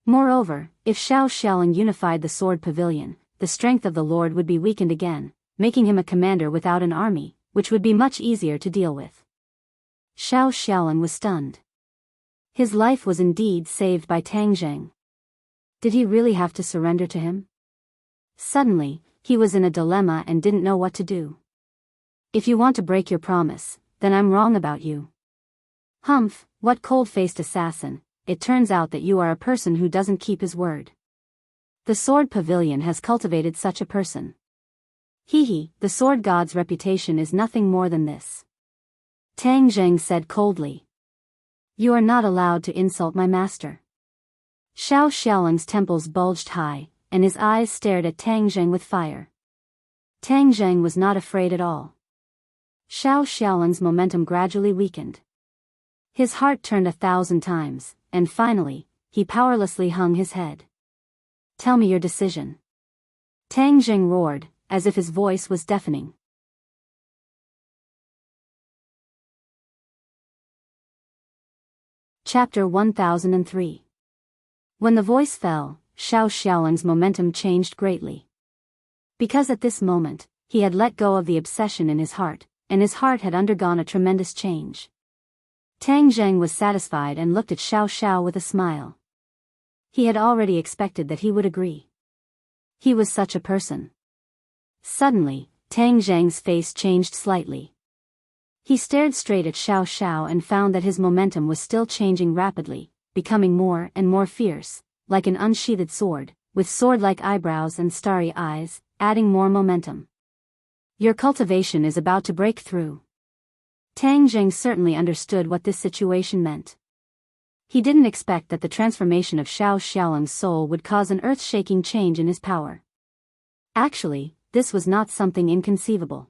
Moreover, if Xiao Xiaoling unified the sword pavilion, the strength of the Lord would be weakened again, making him a commander without an army, which would be much easier to deal with. Xiao Xiaoling was stunned. His life was indeed saved by Tang Zheng. Did he really have to surrender to him? Suddenly, he was in a dilemma and didn't know what to do. If you want to break your promise, then I'm wrong about you. Humph, what cold-faced assassin, it turns out that you are a person who doesn't keep his word. The sword pavilion has cultivated such a person. Hee, the sword god's reputation is nothing more than this. Tang Zheng said coldly. You are not allowed to insult my master. Xiao Xiaoling's temples bulged high, and his eyes stared at Tang Zheng with fire. Tang Zheng was not afraid at all. Xiao Xiaoling's momentum gradually weakened. His heart turned 1,000 times, and finally, he powerlessly hung his head. Tell me your decision. Tang Zheng roared, as if his voice was deafening. Chapter 1003. When the voice fell, Xiao Xiaoling's momentum changed greatly. Because at this moment, he had let go of the obsession in his heart, and his heart had undergone a tremendous change. Tang Zheng was satisfied and looked at Xiao Xiao with a smile. He had already expected that he would agree. He was such a person. Suddenly, Tang Zheng's face changed slightly. He stared straight at Xiao Xiao and found that his momentum was still changing rapidly, becoming more and more fierce, like an unsheathed sword, with sword-like eyebrows and starry eyes, adding more momentum. Your cultivation is about to break through. Tang Zheng certainly understood what this situation meant. He didn't expect that the transformation of Xiao Xiaoling's soul would cause an earth-shaking change in his power. Actually, this was not something inconceivable.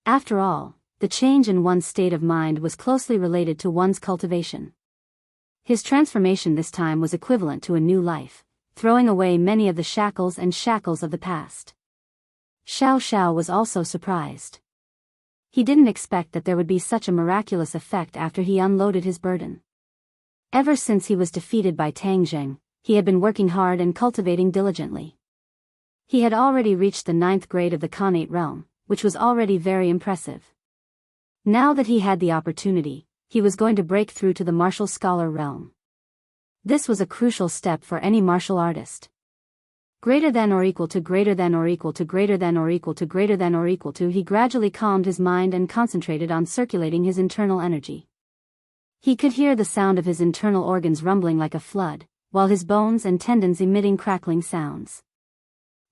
After all, the change in one's state of mind was closely related to one's cultivation. His transformation this time was equivalent to a new life, throwing away many of the shackles of the past. Xiao Xiao was also surprised. He didn't expect that there would be such a miraculous effect after he unloaded his burden. Ever since he was defeated by Tang Zheng, he had been working hard and cultivating diligently. He had already reached the 9th grade of the Khanate realm, which was already very impressive. Now that he had the opportunity, he was going to break through to the martial scholar realm. This was a crucial step for any martial artist. Greater than or equal to greater than or equal to greater than or equal to greater than or equal to. He gradually calmed his mind and concentrated on circulating his internal energy. He could hear the sound of his internal organs rumbling like a flood, while his bones and tendons emitting crackling sounds.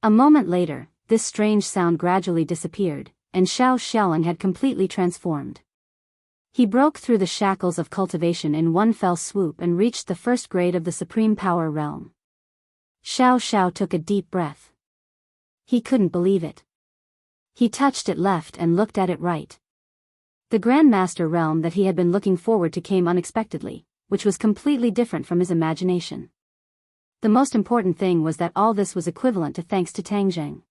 A moment later, this strange sound gradually disappeared, and Xiao Xiaoling had completely transformed. He broke through the shackles of cultivation in one fell swoop and reached the 1st grade of the Supreme Power realm. Xiao Xiao took a deep breath. He couldn't believe it. He touched it left and looked at it right. The Grandmaster realm that he had been looking forward to came unexpectedly, which was completely different from his imagination. The most important thing was that all this was equivalent to thanks to Tang Zheng.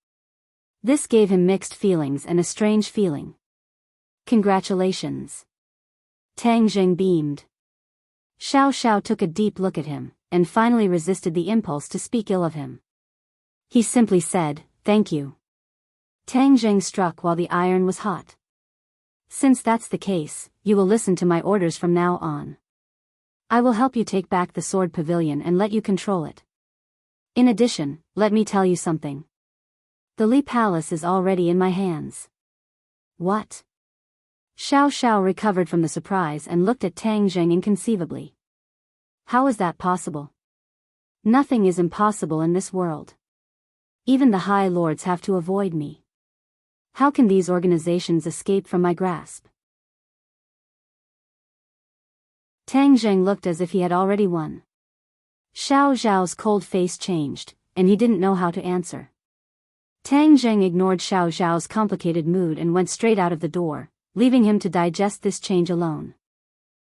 This gave him mixed feelings and a strange feeling. Congratulations. Tang Zheng beamed. Xiao Xiao took a deep look at him, and finally resisted the impulse to speak ill of him. He simply said, "Thank you." Tang Zheng struck while the iron was hot. Since that's the case, you will listen to my orders from now on. I will help you take back the sword pavilion and let you control it. In addition, let me tell you something. The Li Palace is already in my hands. What? Xiao Xiao recovered from the surprise and looked at Tang Zheng inconceivably. How is that possible? Nothing is impossible in this world. Even the High Lords have to avoid me. How can these organizations escape from my grasp? Tang Zheng looked as if he had already won. Xiao Zhao's cold face changed, and he didn't know how to answer. Tang Zheng ignored Xiao Zhao's complicated mood and went straight out of the door, leaving him to digest this change alone.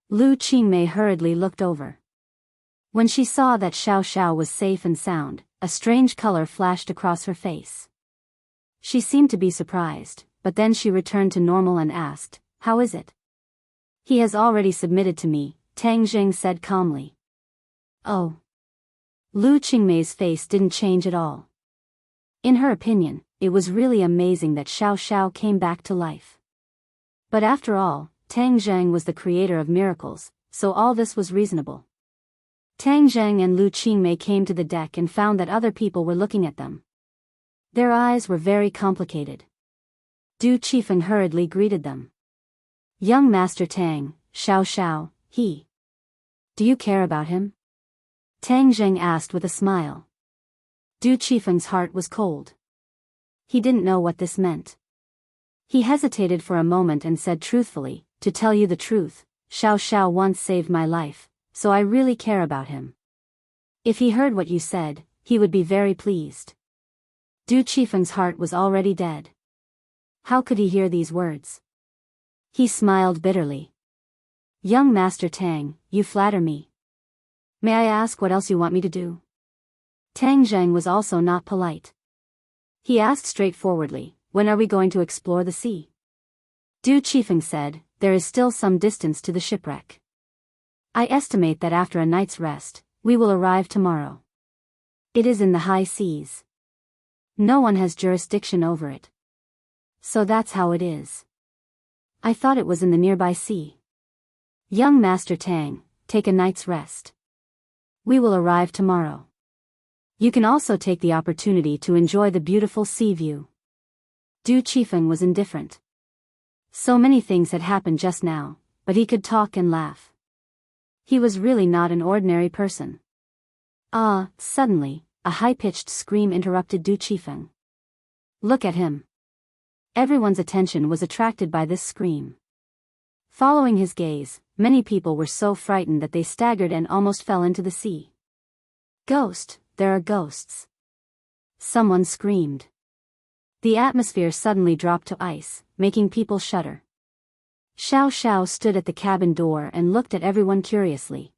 Lu Qingmei hurriedly looked over. When she saw that Xiao Xiao was safe and sound, a strange color flashed across her face. She seemed to be surprised, but then she returned to normal and asked, "How is it?" "He has already submitted to me," Tang Jing said calmly. "Oh." Lu Qingmei's face didn't change at all. In her opinion, it was really amazing that Xiao Xiao came back to life. But after all, Tang Zheng was the creator of miracles, so all this was reasonable. Tang Zheng and Lu Qingmei came to the deck and found that other people were looking at them. Their eyes were very complicated. Du Qifeng hurriedly greeted them. "Young Master Tang, Xiao Xiao, he. Do you care about him?" Tang Zheng asked with a smile. Du Qifeng's heart was cold. He didn't know what this meant. He hesitated for a moment and said truthfully, "To tell you the truth, Xiao Xiao once saved my life, so I really care about him. If he heard what you said, he would be very pleased." Du Qifeng's heart was already dead. How could he hear these words? He smiled bitterly. "Young Master Tang, you flatter me. May I ask what else you want me to do?" Tang Zheng was also not polite. He asked straightforwardly, "When are we going to explore the sea?" Du Qifeng said, "There is still some distance to the shipwreck. I estimate that after a night's rest, we will arrive tomorrow. It is in the high seas. No one has jurisdiction over it. So that's how it is. I thought it was in the nearby sea. Young Master Tang, take a night's rest. We will arrive tomorrow. You can also take the opportunity to enjoy the beautiful sea view." Du Qifeng was indifferent. So many things had happened just now, but he could talk and laugh. He was really not an ordinary person. Suddenly, a high-pitched scream interrupted Du Qifeng. "Look at him." Everyone's attention was attracted by this scream. Following his gaze, many people were so frightened that they staggered and almost fell into the sea. "Ghost, there are ghosts!" Someone screamed. The atmosphere suddenly dropped to ice, making people shudder. Xiao Xiao stood at the cabin door and looked at everyone curiously.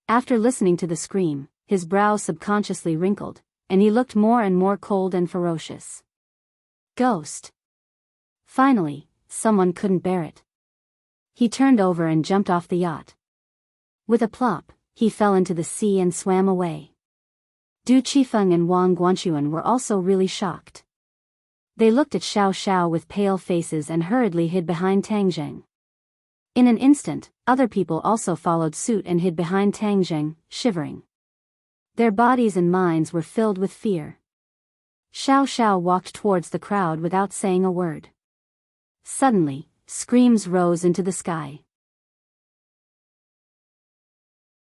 After listening to the scream, his brows subconsciously wrinkled, and he looked more and more cold and ferocious. Ghost. Finally, someone couldn't bear it. He turned over and jumped off the yacht. With a plop, he fell into the sea and swam away. Du Qifeng and Wang Guanxuan were also really shocked. They looked at Xiao Xiao with pale faces and hurriedly hid behind Tang Zheng. In an instant, other people also followed suit and hid behind Tang Zheng, shivering. Their bodies and minds were filled with fear. Xiao Xiao walked towards the crowd without saying a word. Suddenly, screams rose into the sky.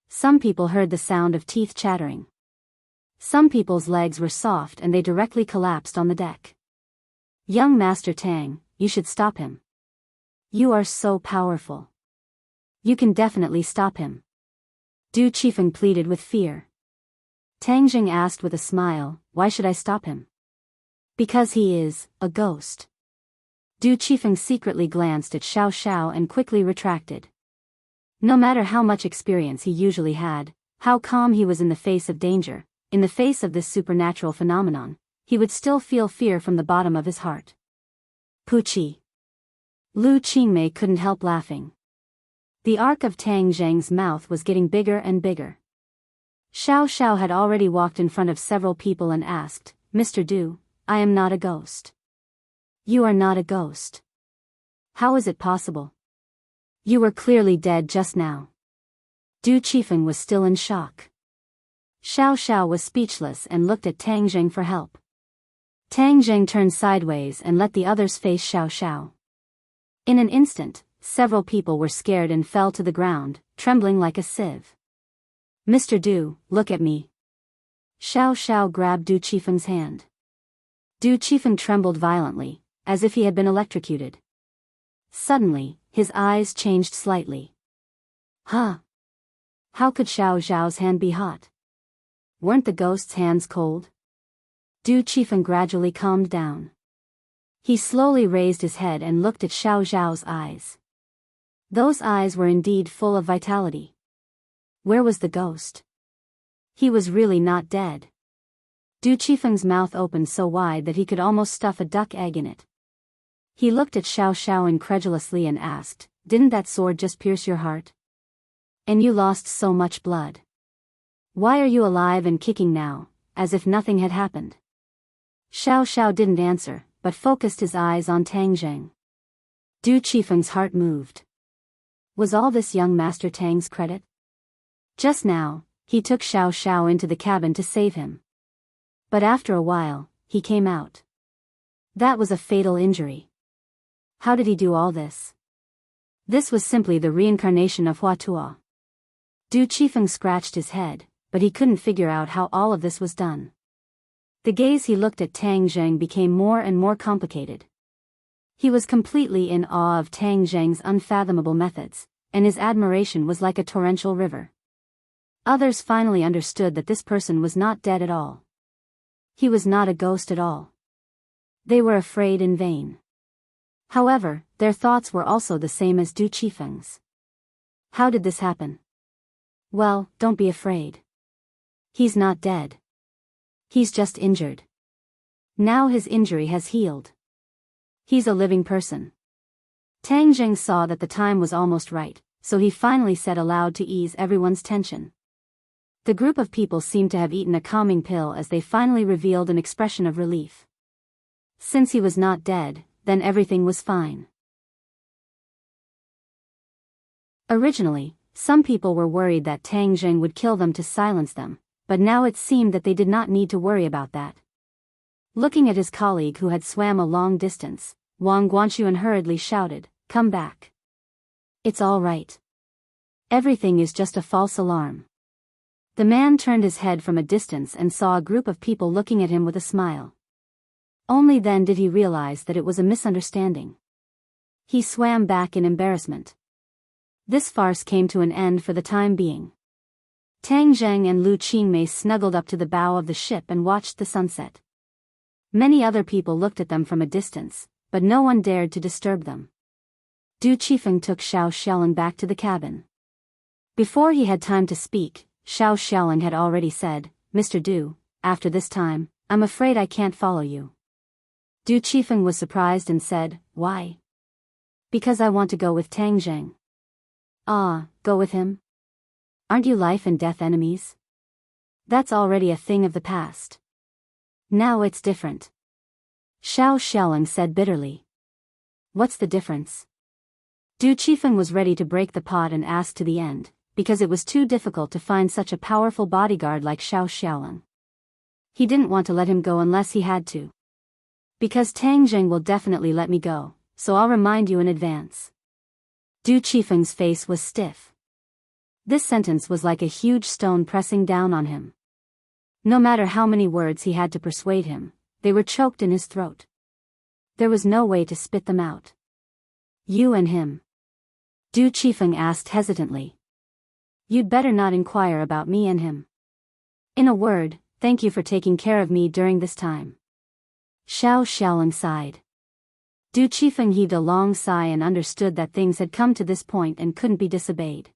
Some people heard the sound of teeth chattering. Some people's legs were soft and they directly collapsed on the deck. "Young Master Tang, you should stop him. You are so powerful. You can definitely stop him." Du Qifeng pleaded with fear. Tang Jing asked with a smile, "Why should I stop him?" "Because he is a ghost." Du Qifeng secretly glanced at Xiao Xiao and quickly retracted. No matter how much experience he usually had, how calm he was in the face of danger, in the face of this supernatural phenomenon, he would still feel fear from the bottom of his heart. Puchi. Lu Qingmei couldn't help laughing. The arc of Tang Zheng's mouth was getting bigger and bigger. Xiao Xiao had already walked in front of several people and asked, "Mr. Du, I am not a ghost." "You are not a ghost. How is it possible? You were clearly dead just now." Du Qifeng was still in shock. Xiao Xiao was speechless and looked at Tang Zheng for help. Tang Zheng turned sideways and let the others face Xiao Xiao. In an instant, several people were scared and fell to the ground, trembling like a sieve. "Mr. Du, look at me." Xiao Xiao grabbed Du Qifeng's hand. Du Qifeng trembled violently, as if he had been electrocuted. Suddenly, his eyes changed slightly. Huh? How could Xiao Xiao's hand be hot? Weren't the ghost's hands cold? Du Qifeng gradually calmed down. He slowly raised his head and looked at Xiao Xiao's eyes. Those eyes were indeed full of vitality. Where was the ghost? He was really not dead. Du Qifeng's mouth opened so wide that he could almost stuff a duck egg in it. He looked at Xiao Xiao incredulously and asked, "Didn't that sword just pierce your heart? And you lost so much blood. Why are you alive and kicking now, as if nothing had happened?" Xiao Xiao didn't answer, but focused his eyes on Tang Zheng. Du Qifeng's heart moved. Was all this young Master Tang's credit? Just now, he took Xiao Xiao into the cabin to save him. But after a while, he came out. That was a fatal injury. How did he do all this? This was simply the reincarnation of Hua Tuo. Du Qifeng scratched his head, but he couldn't figure out how all of this was done. The gaze he looked at Tang Zheng became more and more complicated. He was completely in awe of Tang Zheng's unfathomable methods, and his admiration was like a torrential river. Others finally understood that this person was not dead at all. He was not a ghost at all. They were afraid in vain. However, their thoughts were also the same as Du Qifeng's. How did this happen? Well, don't be afraid. He's not dead. He's just injured. Now his injury has healed. He's a living person. Tang Zheng saw that the time was almost right, so he finally said aloud to ease everyone's tension. The group of people seemed to have eaten a calming pill as they finally revealed an expression of relief. Since he was not dead, then everything was fine. Originally, some people were worried that Tang Zheng would kill them to silence them, but now it seemed that they did not need to worry about that. Looking at his colleague who had swam a long distance, Wang Guanxuan hurriedly shouted, "Come back. It's all right. Everything is just a false alarm." The man turned his head from a distance and saw a group of people looking at him with a smile. Only then did he realize that it was a misunderstanding. He swam back in embarrassment. This farce came to an end for the time being. Tang Zheng and Lu Qingmei snuggled up to the bow of the ship and watched the sunset. Many other people looked at them from a distance, but no one dared to disturb them. Du Qifeng took Xiao Xiaoling back to the cabin. Before he had time to speak, Xiao Xiaoling had already said, "Mr. Du, after this time, I'm afraid I can't follow you." Du Qifeng was surprised and said, "Why?" "Because I want to go with Tang Zheng." "Ah, go with him? Aren't you life and death enemies? That's already a thing of the past. Now it's different." Xiao Xiaoling said bitterly. "What's the difference?" Du Qifeng was ready to break the pot and ask to the end, because it was too difficult to find such a powerful bodyguard like Xiao Xiaoling. He didn't want to let him go unless he had to. "Because Tang Zheng will definitely let me go, so I'll remind you in advance." Du Qifeng's face was stiff. This sentence was like a huge stone pressing down on him. No matter how many words he had to persuade him, they were choked in his throat. There was no way to spit them out. "You and him?" Du Qifeng asked hesitantly. "You'd better not inquire about me and him. In a word, thank you for taking care of me during this time." Xiao Xiaoling sighed. Du Qifeng heaved a long sigh and understood that things had come to this point and couldn't be disobeyed.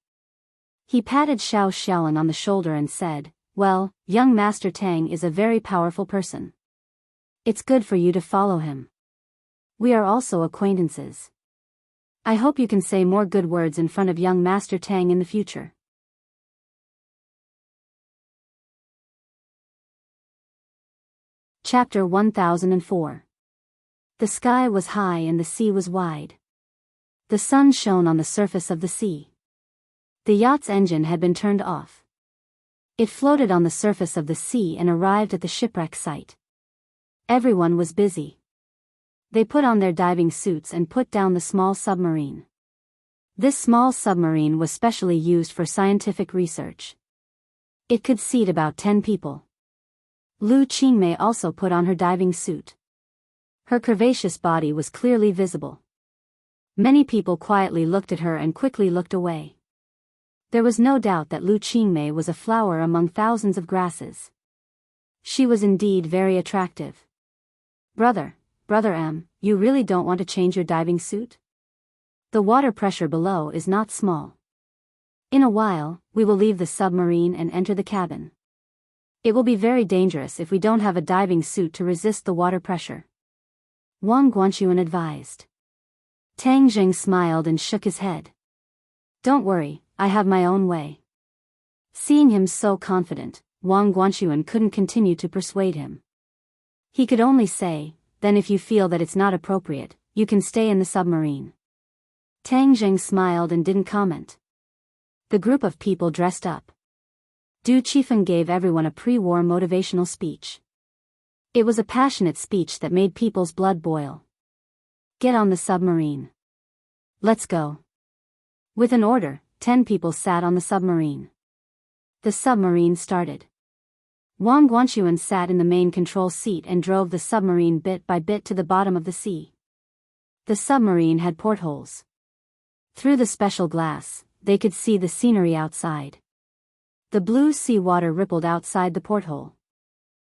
He patted Xiao Xiaoling on the shoulder and said, "Well, young Master Tang is a very powerful person. It's good for you to follow him. We are also acquaintances. I hope you can say more good words in front of young Master Tang in the future." Chapter 1004. The sky was high and the sea was wide. The sun shone on the surface of the sea. The yacht's engine had been turned off. It floated on the surface of the sea and arrived at the shipwreck site. Everyone was busy. They put on their diving suits and put down the small submarine. This small submarine was specially used for scientific research. It could seat about 10 people. Lu Qingmei also put on her diving suit. Her curvaceous body was clearly visible. Many people quietly looked at her and quickly looked away. There was no doubt that Lu Qingmei was a flower among thousands of grasses. She was indeed very attractive. Brother M, you really don't want to change your diving suit? The water pressure below is not small. In a while, we will leave the submarine and enter the cabin. It will be very dangerous if we don't have a diving suit to resist the water pressure, Wang Guanxuan advised. Tang Jing smiled and shook his head. Don't worry, I have my own way. Seeing him so confident, Wang Guanxuan couldn't continue to persuade him. He could only say, then if you feel that it's not appropriate, you can stay in the submarine. Tang Jing smiled and didn't comment. The group of people dressed up. Du Qifeng gave everyone a pre-war motivational speech. It was a passionate speech that made people's blood boil. Get on the submarine. Let's go. With an order, 10 people sat on the submarine. The submarine started. Wang Guanxuan sat in the main control seat and drove the submarine bit by bit to the bottom of the sea. The submarine had portholes. Through the special glass, they could see the scenery outside. The blue sea water rippled outside the porthole.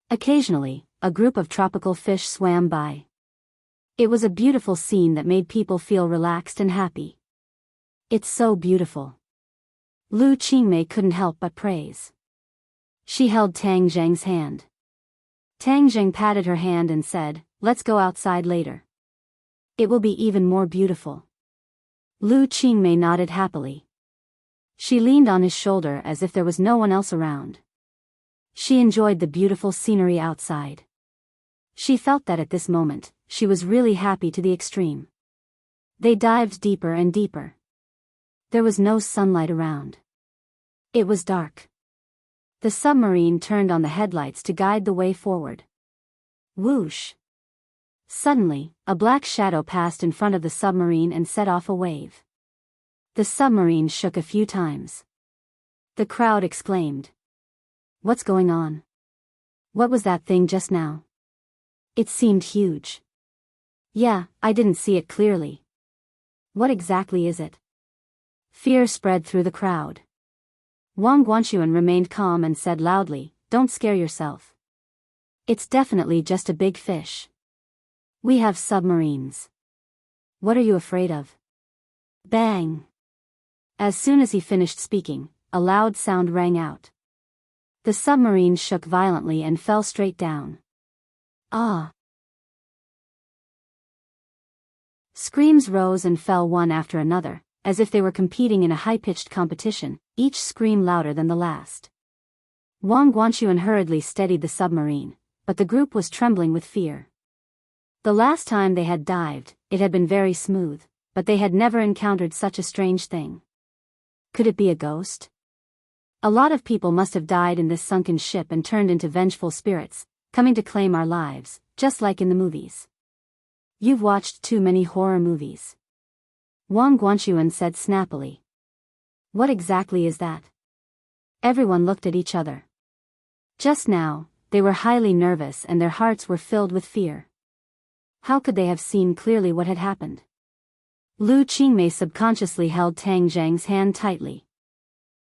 Occasionally, a group of tropical fish swam by. It was a beautiful scene that made people feel relaxed and happy. It's so beautiful. Lu Qingmei couldn't help but praise. She held Tang Zheng's hand. Tang Zheng patted her hand and said, let's go outside later. It will be even more beautiful. Lu Qingmei nodded happily. She leaned on his shoulder as if there was no one else around. She enjoyed the beautiful scenery outside. She felt that at this moment, she was really happy to the extreme. They dived deeper and deeper. There was no sunlight around. It was dark. The submarine turned on the headlights to guide the way forward. Whoosh! Suddenly, a black shadow passed in front of the submarine and set off a wave. The submarine shook a few times. The crowd exclaimed. What's going on? What was that thing just now? It seemed huge. Yeah, I didn't see it clearly. What exactly is it? Fear spread through the crowd. Wang Guanxuan remained calm and said loudly, don't scare yourself. It's definitely just a big fish. We have submarines. What are you afraid of? Bang! As soon as he finished speaking, a loud sound rang out. The submarine shook violently and fell straight down. Ah! Screams rose and fell one after another, as if they were competing in a high-pitched competition, each scream louder than the last. Wang Guanxuan hurriedly steadied the submarine, but the group was trembling with fear. The last time they had dived, it had been very smooth, but they had never encountered such a strange thing. Could it be a ghost? A lot of people must have died in this sunken ship and turned into vengeful spirits, coming to claim our lives, just like in the movies. You've watched too many horror movies. Wang Guanxuan said snappily. What exactly is that? Everyone looked at each other. Just now, they were highly nervous and their hearts were filled with fear. How could they have seen clearly what had happened? Lu Qingmei subconsciously held Tang Zheng's hand tightly.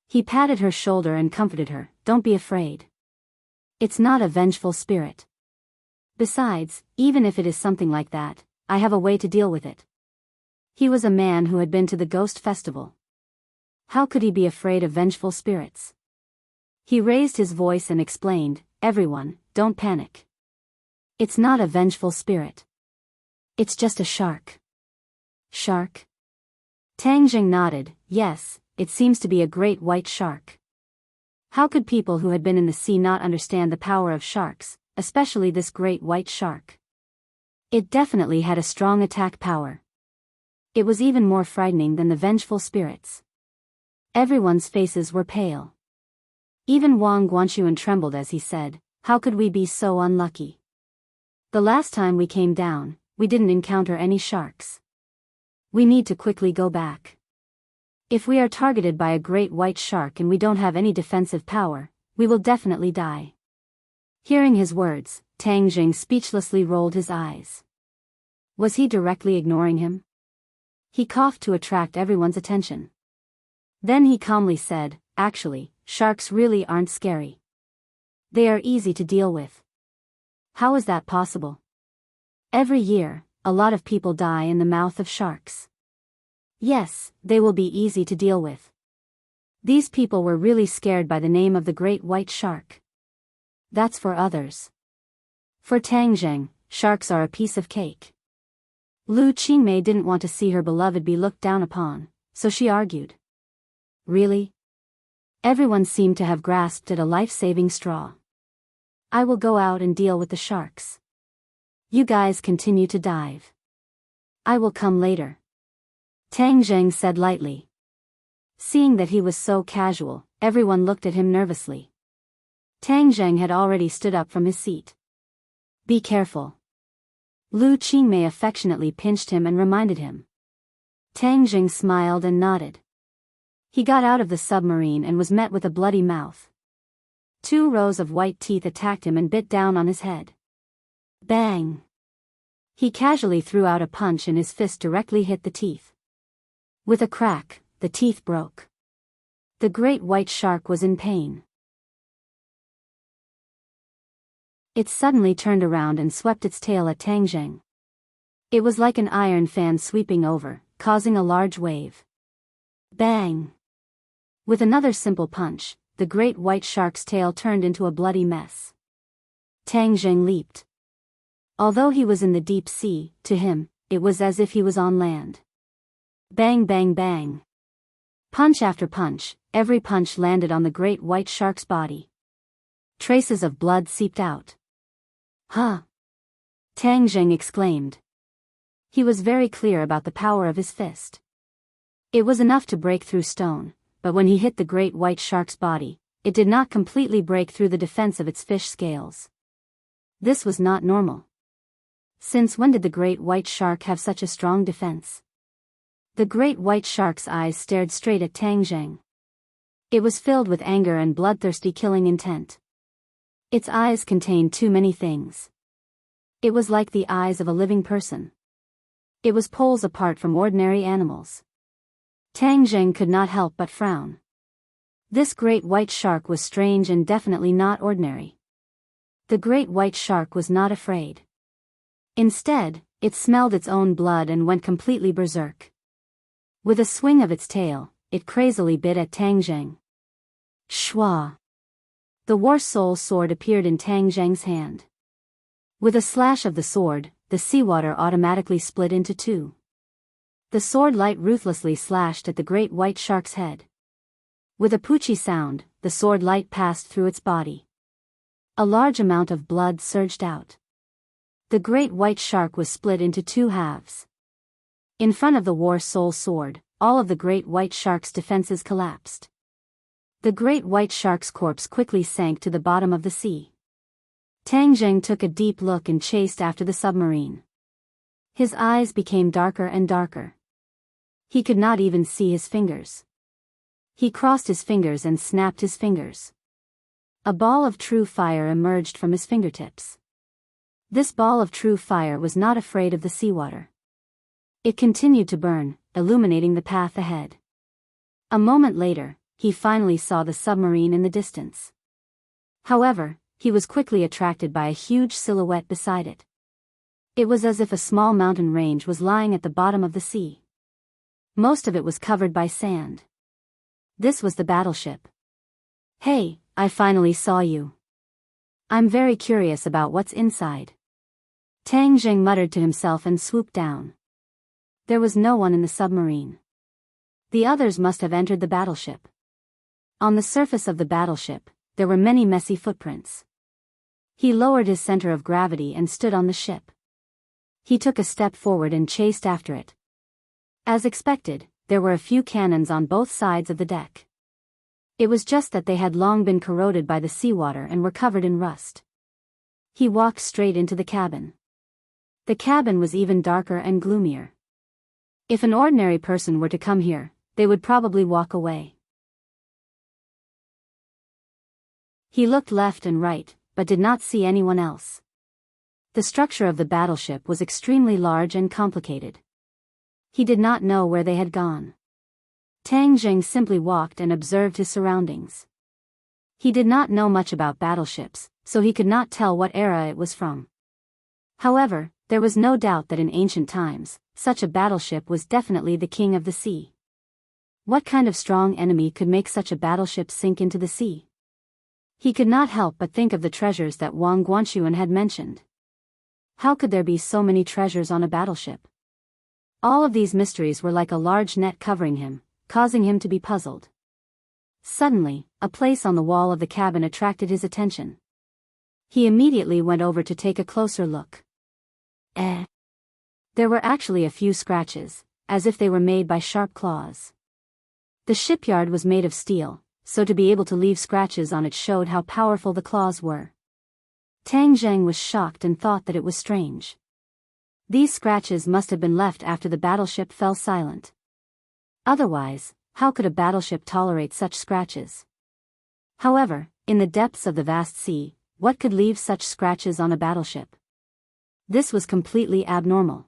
He patted her shoulder and comforted her, don't be afraid. It's not a vengeful spirit. Besides, even if it is something like that, I have a way to deal with it. He was a man who had been to the ghost festival. How could he be afraid of vengeful spirits? He raised his voice and explained, everyone, don't panic. It's not a vengeful spirit. It's just a shark. Shark? Tang Jing nodded, yes, it seems to be a great white shark. How could people who had been in the sea not understand the power of sharks, especially this great white shark? It definitely had a strong attack power. It was even more frightening than the vengeful spirits. Everyone's faces were pale. Even Wang Guanxuan trembled as he said, how could we be so unlucky? The last time we came down, we didn't encounter any sharks. We need to quickly go back. If we are targeted by a great white shark and we don't have any defensive power, we will definitely die. Hearing his words, Tang Jing speechlessly rolled his eyes. Was he directly ignoring him? He coughed to attract everyone's attention. Then he calmly said, actually, sharks really aren't scary. They are easy to deal with. How is that possible? Every year, a lot of people die in the mouth of sharks. Yes, they will be easy to deal with. These people were really scared by the name of the great white shark. That's for others. For Tang Zheng, sharks are a piece of cake. Lu Qingmei didn't want to see her beloved be looked down upon, so she argued. Really? Everyone seemed to have grasped at a life-saving straw. I will go out and deal with the sharks. You guys continue to dive. I will come later. Tang Zheng said lightly. Seeing that he was so casual, everyone looked at him nervously. Tang Zheng had already stood up from his seat. Be careful. Lu Qingmei affectionately pinched him and reminded him. Tang Zheng smiled and nodded. He got out of the submarine and was met with a bloody mouth. 2 rows of white teeth attacked him and bit down on his head. Bang! He casually threw out a punch and his fist directly hit the teeth. With a crack, the teeth broke. The great white shark was in pain. It suddenly turned around and swept its tail at Tang Zheng. It was like an iron fan sweeping over, causing a large wave. Bang! With another simple punch, the great white shark's tail turned into a bloody mess. Tang Zheng leaped. Although he was in the deep sea, to him, it was as if he was on land. Bang bang bang. Punch after punch, every punch landed on the great white shark's body. Traces of blood seeped out. Huh! Tang Zheng exclaimed. He was very clear about the power of his fist. It was enough to break through stone, but when he hit the great white shark's body, it did not completely break through the defense of its fish scales. This was not normal. Since when did the great white shark have such a strong defense? The great white shark's eyes stared straight at Tang Zheng. It was filled with anger and bloodthirsty killing intent. Its eyes contained too many things. It was like the eyes of a living person. It was poles apart from ordinary animals. Tang Zheng could not help but frown. This great white shark was strange and definitely not ordinary. The great white shark was not afraid. Instead, it smelled its own blood and went completely berserk. With a swing of its tail, it crazily bit at Tang Zheng. Shwa! The War Soul sword appeared in Tang Zheng's hand. With a slash of the sword, the seawater automatically split into 2. The sword light ruthlessly slashed at the great white shark's head. With a poochie sound, the sword light passed through its body. A large amount of blood surged out. The great white shark was split into 2 halves. In front of the War Soul sword, all of the great white shark's defenses collapsed. The great white shark's corpse quickly sank to the bottom of the sea. Tang Zheng took a deep look and chased after the submarine. His eyes became darker and darker. He could not even see his fingers. He crossed his fingers and snapped his fingers. A ball of true fire emerged from his fingertips. This ball of true fire was not afraid of the seawater. It continued to burn, illuminating the path ahead. A moment later, he finally saw the submarine in the distance. However, he was quickly attracted by a huge silhouette beside it. It was as if a small mountain range was lying at the bottom of the sea. Most of it was covered by sand. This was the battleship. Hey, I finally saw you. I'm very curious about what's inside. Tang Zheng muttered to himself and swooped down. There was no one in the submarine. The others must have entered the battleship. On the surface of the battleship, there were many messy footprints. He lowered his center of gravity and stood on the ship. He took a step forward and chased after it. As expected, there were a few cannons on both sides of the deck. It was just that they had long been corroded by the seawater and were covered in rust. He walked straight into the cabin. The cabin was even darker and gloomier. If an ordinary person were to come here, they would probably walk away. He looked left and right, but did not see anyone else. The structure of the battleship was extremely large and complicated. He did not know where they had gone. Tang Zheng simply walked and observed his surroundings. He did not know much about battleships, so he could not tell what era it was from. However, there was no doubt that in ancient times, such a battleship was definitely the king of the sea. What kind of strong enemy could make such a battleship sink into the sea? He could not help but think of the treasures that Wang Guanxuan had mentioned. How could there be so many treasures on a battleship? All of these mysteries were like a large net covering him, causing him to be puzzled. Suddenly, a place on the wall of the cabin attracted his attention. He immediately went over to take a closer look. There were actually a few scratches, as if they were made by sharp claws. The shipyard was made of steel, so to be able to leave scratches on it showed how powerful the claws were. Tang Zheng was shocked and thought that it was strange. These scratches must have been left after the battleship fell silent. Otherwise, how could a battleship tolerate such scratches? However, in the depths of the vast sea, what could leave such scratches on a battleship? This was completely abnormal.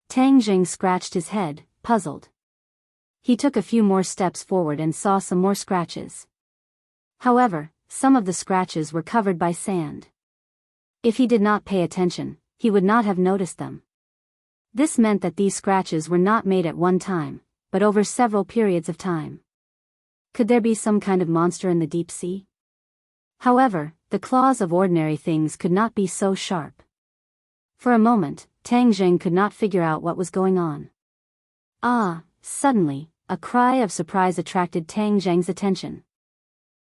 Tang Zheng scratched his head, puzzled. He took a few more steps forward and saw some more scratches. However, some of the scratches were covered by sand. If he did not pay attention, he would not have noticed them. This meant that these scratches were not made at one time, but over several periods of time. Could there be some kind of monster in the deep sea? However, the claws of ordinary things could not be so sharp. For a moment, Tang Zheng could not figure out what was going on. Suddenly, a cry of surprise attracted Tang Zheng's attention.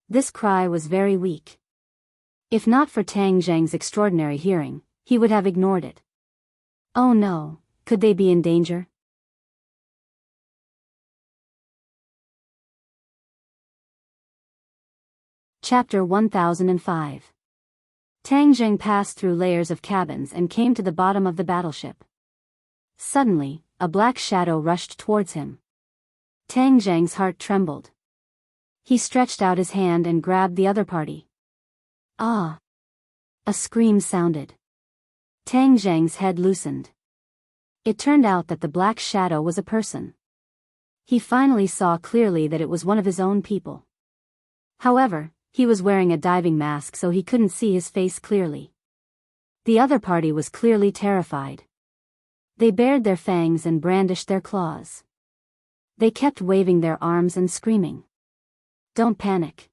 This cry was very weak. If not for Tang Zheng's extraordinary hearing, he would have ignored it. Oh no, could they be in danger? Chapter 1005. Tang Zheng passed through layers of cabins and came to the bottom of the battleship. Suddenly, a black shadow rushed towards him. Tang Zheng's heart trembled. He stretched out his hand and grabbed the other party. Ah! A scream sounded. Tang Zheng's head loosened. It turned out that the black shadow was a person. He finally saw clearly that it was one of his own people. However, he was wearing a diving mask so he couldn't see his face clearly. The other party was clearly terrified. They bared their fangs and brandished their claws. They kept waving their arms and screaming. Don't panic.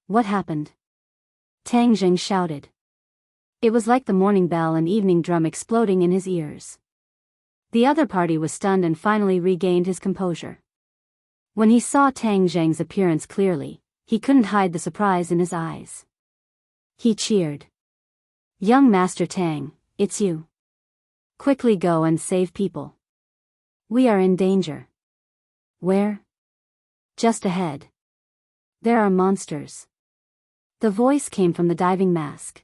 What happened? Tang Zheng shouted. It was like the morning bell and evening drum exploding in his ears. The other party was stunned and finally regained his composure. When he saw Tang Zheng's appearance clearly, he couldn't hide the surprise in his eyes. He cheered. Young Master Tang, it's you. Quickly go and save people. We are in danger. Where? Just ahead. There are monsters. The voice came from the diving mask.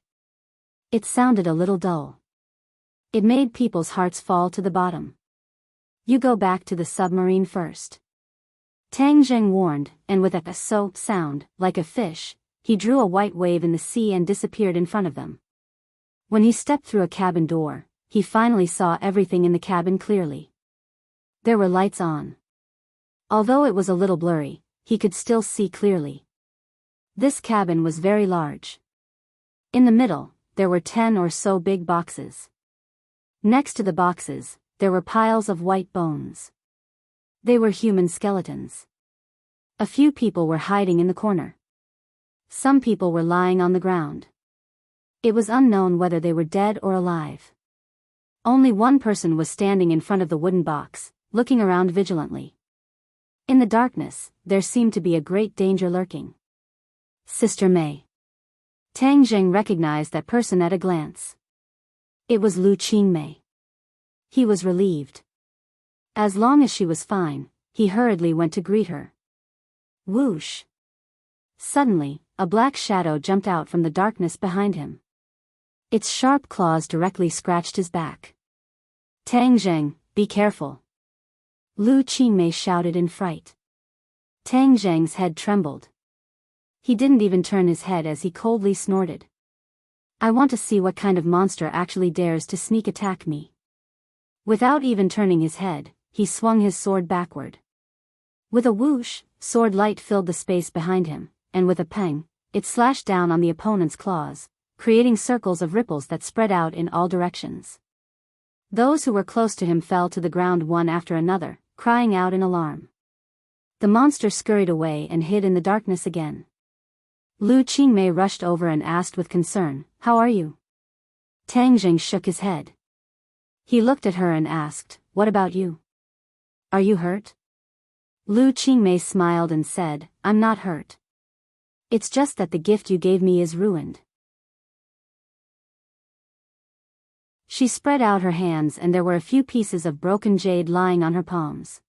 It sounded a little dull. It made people's hearts fall to the bottom. You go back to the submarine first. Tang Zheng warned, and with a so sound, like a fish, he drew a white wave in the sea and disappeared in front of them. When he stepped through a cabin door, he finally saw everything in the cabin clearly. There were lights on. Although it was a little blurry, he could still see clearly. This cabin was very large. In the middle, there were 10 or so big boxes. Next to the boxes, there were piles of white bones. They were human skeletons. A few people were hiding in the corner. Some people were lying on the ground. It was unknown whether they were dead or alive. Only one person was standing in front of the wooden box, looking around vigilantly. In the darkness, there seemed to be a great danger lurking. Sister Mei. Tang Zheng recognized that person at a glance. It was Lu Qingmei. He was relieved. As long as she was fine, he hurriedly went to greet her. Whoosh! Suddenly, a black shadow jumped out from the darkness behind him. Its sharp claws directly scratched his back. Tang Zheng, be careful! Lu Qingmei shouted in fright. Tang Zheng's head trembled. He didn't even turn his head as he coldly snorted. I want to see what kind of monster actually dares to sneak attack me. Without even turning his head, he swung his sword backward. With a whoosh, sword light filled the space behind him, and with a pang, it slashed down on the opponent's claws, creating circles of ripples that spread out in all directions. Those who were close to him fell to the ground one after another, crying out in alarm. The monster scurried away and hid in the darkness again. Lu Qingmei rushed over and asked with concern, "How are you?" Tang Jing shook his head. He looked at her and asked, "What about you? Are you hurt?" Lu Qingmei smiled and said, "I'm not hurt. It's just that the gift you gave me is ruined." She spread out her hands and there were a few pieces of broken jade lying on her palms.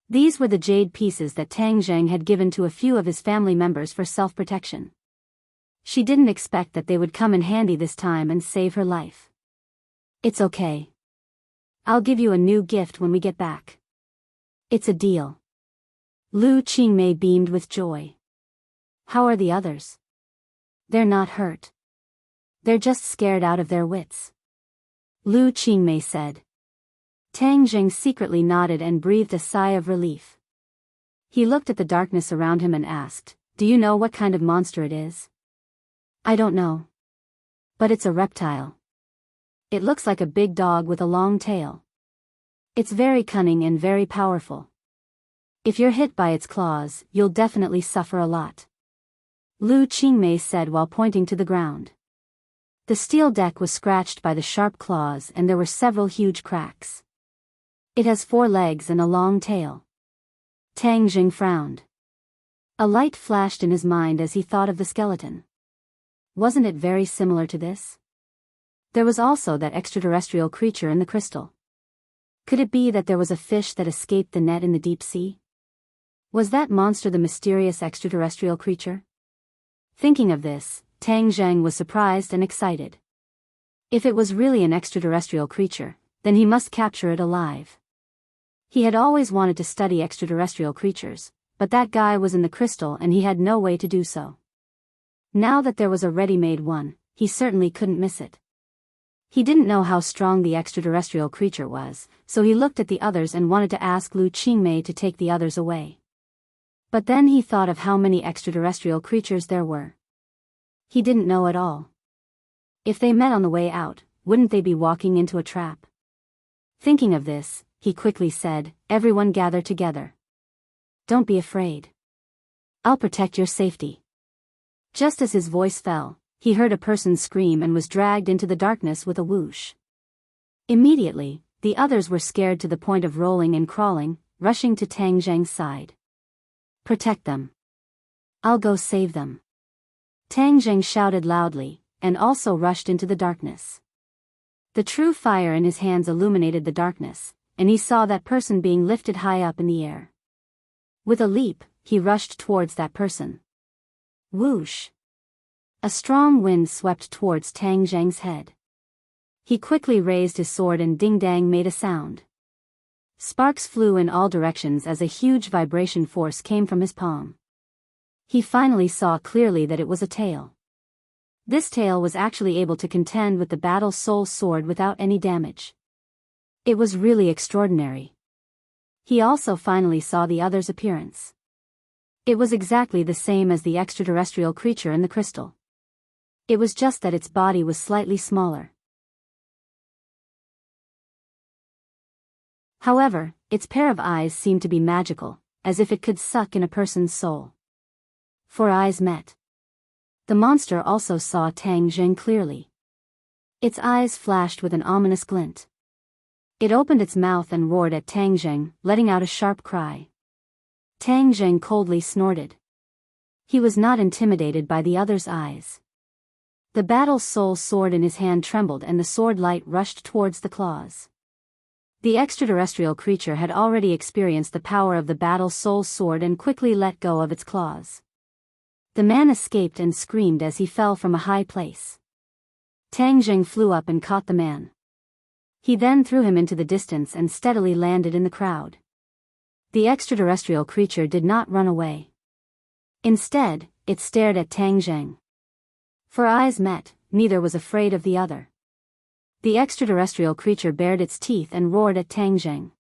These were the jade pieces that Tang Zheng had given to a few of his family members for self-protection. She didn't expect that they would come in handy this time and save her life. "It's okay. I'll give you a new gift when we get back. It's a deal." Lu Qingmei beamed with joy. "How are the others?" "They're not hurt. They're just scared out of their wits," Lu Qingmei said. Tang Jing secretly nodded and breathed a sigh of relief. He looked at the darkness around him and asked, "Do you know what kind of monster it is?" "I don't know. But it's a reptile. It looks like a big dog with a long tail. It's very cunning and very powerful. If you're hit by its claws, you'll definitely suffer a lot," Lu Qingmei said while pointing to the ground. The steel deck was scratched by the sharp claws and there were several huge cracks. "It has 4 legs and a long tail." Tang Jing frowned. A light flashed in his mind as he thought of the skeleton. Wasn't it very similar to this? There was also that extraterrestrial creature in the crystal. Could it be that there was a fish that escaped the net in the deep sea? Was that monster the mysterious extraterrestrial creature? Thinking of this, Tang Zheng was surprised and excited. If it was really an extraterrestrial creature, then he must capture it alive. He had always wanted to study extraterrestrial creatures, but that guy was in the crystal and he had no way to do so. Now that there was a ready-made one, he certainly couldn't miss it. He didn't know how strong the extraterrestrial creature was, so he looked at the others and wanted to ask Lu Qingmei to take the others away. But then he thought of how many extraterrestrial creatures there were. He didn't know at all. If they met on the way out, wouldn't they be walking into a trap? Thinking of this, he quickly said, "Everyone gather together. Don't be afraid. I'll protect your safety." Just as his voice fell, he heard a person scream and was dragged into the darkness with a whoosh. Immediately, the others were scared to the point of rolling and crawling, rushing to Tang Zheng's side. "Protect them. I'll go save them." Tang Zheng shouted loudly, and also rushed into the darkness. The true fire in his hands illuminated the darkness, and he saw that person being lifted high up in the air. With a leap, he rushed towards that person. Whoosh! A strong wind swept towards Tang Zheng's head. He quickly raised his sword and ding-dang made a sound. Sparks flew in all directions as a huge vibration force came from his palm. He finally saw clearly that it was a tail. This tail was actually able to contend with the Battle Soul Sword without any damage. It was really extraordinary. He also finally saw the other's appearance. It was exactly the same as the extraterrestrial creature in the crystal. It was just that its body was slightly smaller. However, its pair of eyes seemed to be magical, as if it could suck in a person's soul. 4 eyes met. The monster also saw Tang Zheng clearly. Its eyes flashed with an ominous glint. It opened its mouth and roared at Tang Zheng, letting out a sharp cry. Tang Zheng coldly snorted. He was not intimidated by the other's eyes. The Battle Soul Sword in his hand trembled and the sword light rushed towards the claws. The extraterrestrial creature had already experienced the power of the Battle Soul Sword and quickly let go of its claws. The man escaped and screamed as he fell from a high place. Tang Zheng flew up and caught the man. He then threw him into the distance and steadily landed in the crowd. The extraterrestrial creature did not run away. Instead, it stared at Tang Zheng. 4 eyes met, neither was afraid of the other. The extraterrestrial creature bared its teeth and roared at Tang Zheng.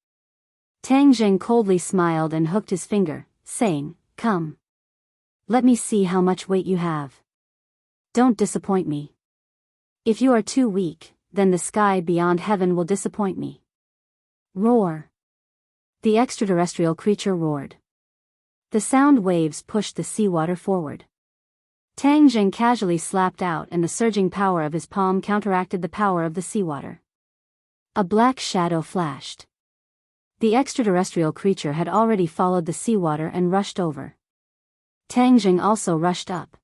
Tang Zheng coldly smiled and hooked his finger, saying, "Come. Let me see how much weight you have. Don't disappoint me. If you are too weak, then the sky beyond heaven will disappoint me." Roar! The extraterrestrial creature roared. The sound waves pushed the seawater forward. Tang Jing casually slapped out, and the surging power of his palm counteracted the power of the seawater. A black shadow flashed. The extraterrestrial creature had already followed the seawater and rushed over. Tang Jing also rushed up.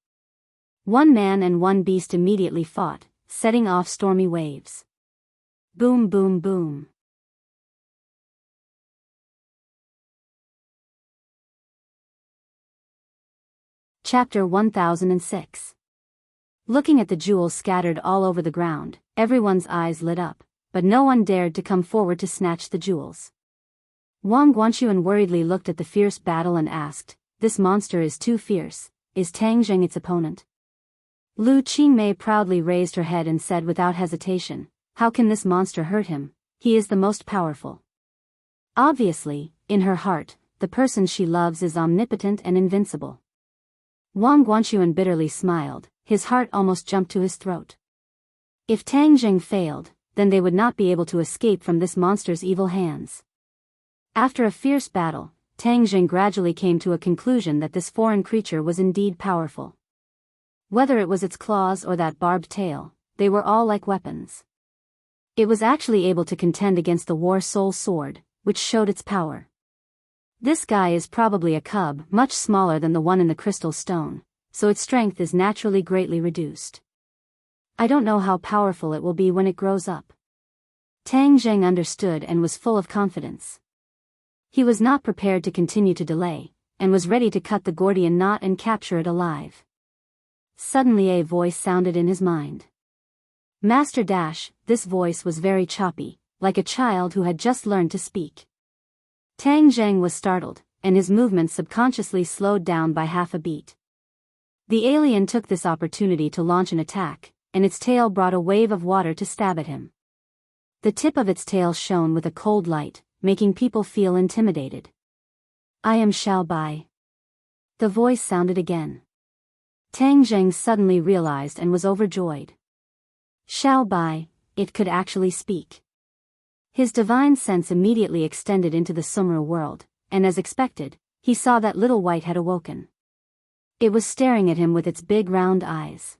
One man and one beast immediately fought, setting off stormy waves. Boom, boom, boom. Chapter 1006. Looking at the jewels scattered all over the ground, everyone's eyes lit up, but no one dared to come forward to snatch the jewels. Wang Guanxuan worriedly looked at the fierce battle and asked, "This monster is too fierce. Is Tang Jing its opponent?" Lu Qingmei proudly raised her head and said without hesitation, "How can this monster hurt him? He is the most powerful." Obviously, in her heart, the person she loves is omnipotent and invincible. Wang Guanxuan bitterly smiled, his heart almost jumped to his throat. If Tang Jing failed, then they would not be able to escape from this monster's evil hands. After a fierce battle, Tang Jing gradually came to a conclusion that this foreign creature was indeed powerful. Whether it was its claws or that barbed tail, they were all like weapons. It was actually able to contend against the War Soul Sword, which showed its power. This guy is probably a cub, much smaller than the one in the crystal stone, so its strength is naturally greatly reduced. I don't know how powerful it will be when it grows up. Tang Jing understood and was full of confidence. He was not prepared to continue to delay, and was ready to cut the Gordian knot and capture it alive. Suddenly a voice sounded in his mind. Master Dash, this voice was very choppy, like a child who had just learned to speak. Tang Jing was startled, and his movements subconsciously slowed down by half a beat. The alien took this opportunity to launch an attack, and its tail brought a wave of water to stab at him. The tip of its tail shone with a cold light, making people feel intimidated. "I am Xiao Bai." The voice sounded again. Tang Jing suddenly realized and was overjoyed. Xiao Bai, it could actually speak. His divine sense immediately extended into the Sumra world, and as expected, he saw that little white had awoken. It was staring at him with its big round eyes.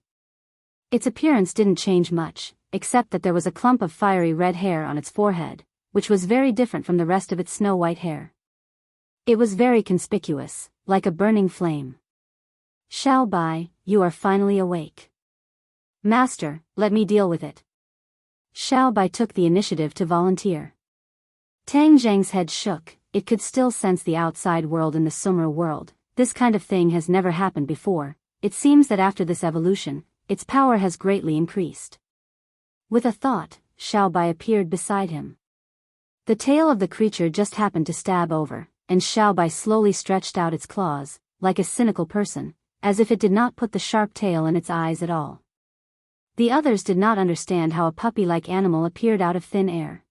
Its appearance didn't change much, except that there was a clump of fiery red hair on its forehead, which was very different from the rest of its snow-white hair. It was very conspicuous, like a burning flame. "Xiao Bai, you are finally awake." "Master, let me deal with it." Xiao Bai took the initiative to volunteer. Tang Jing's head shook, it could still sense the outside world in the Sumra world. This kind of thing has never happened before. It seems that after this evolution, its power has greatly increased. With a thought, Xiao Bai appeared beside him. The tail of the creature just happened to stab over, and Xiao Bai slowly stretched out its claws, like a cynical person, as if it did not put the sharp tail in its eyes at all. The others did not understand how a puppy-like animal appeared out of thin air.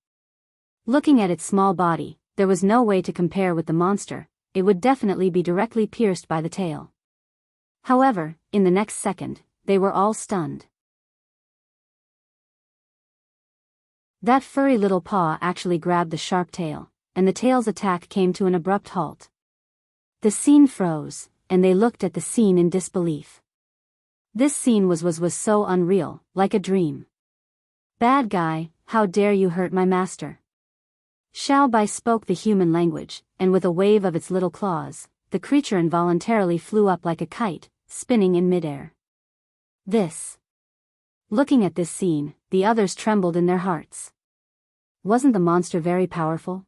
Looking at its small body, there was no way to compare with the monster. It would definitely be directly pierced by the tail. However, in the next second, they were all stunned. That furry little paw actually grabbed the sharp tail, and the tail's attack came to an abrupt halt. The scene froze, and they looked at the scene in disbelief. This scene was so unreal, like a dream. "Bad guy, how dare you hurt my master?" Xiao Bai spoke the human language, and with a wave of its little claws, the creature involuntarily flew up like a kite, spinning in midair. Looking at this scene, the others trembled in their hearts. Wasn't the monster very powerful?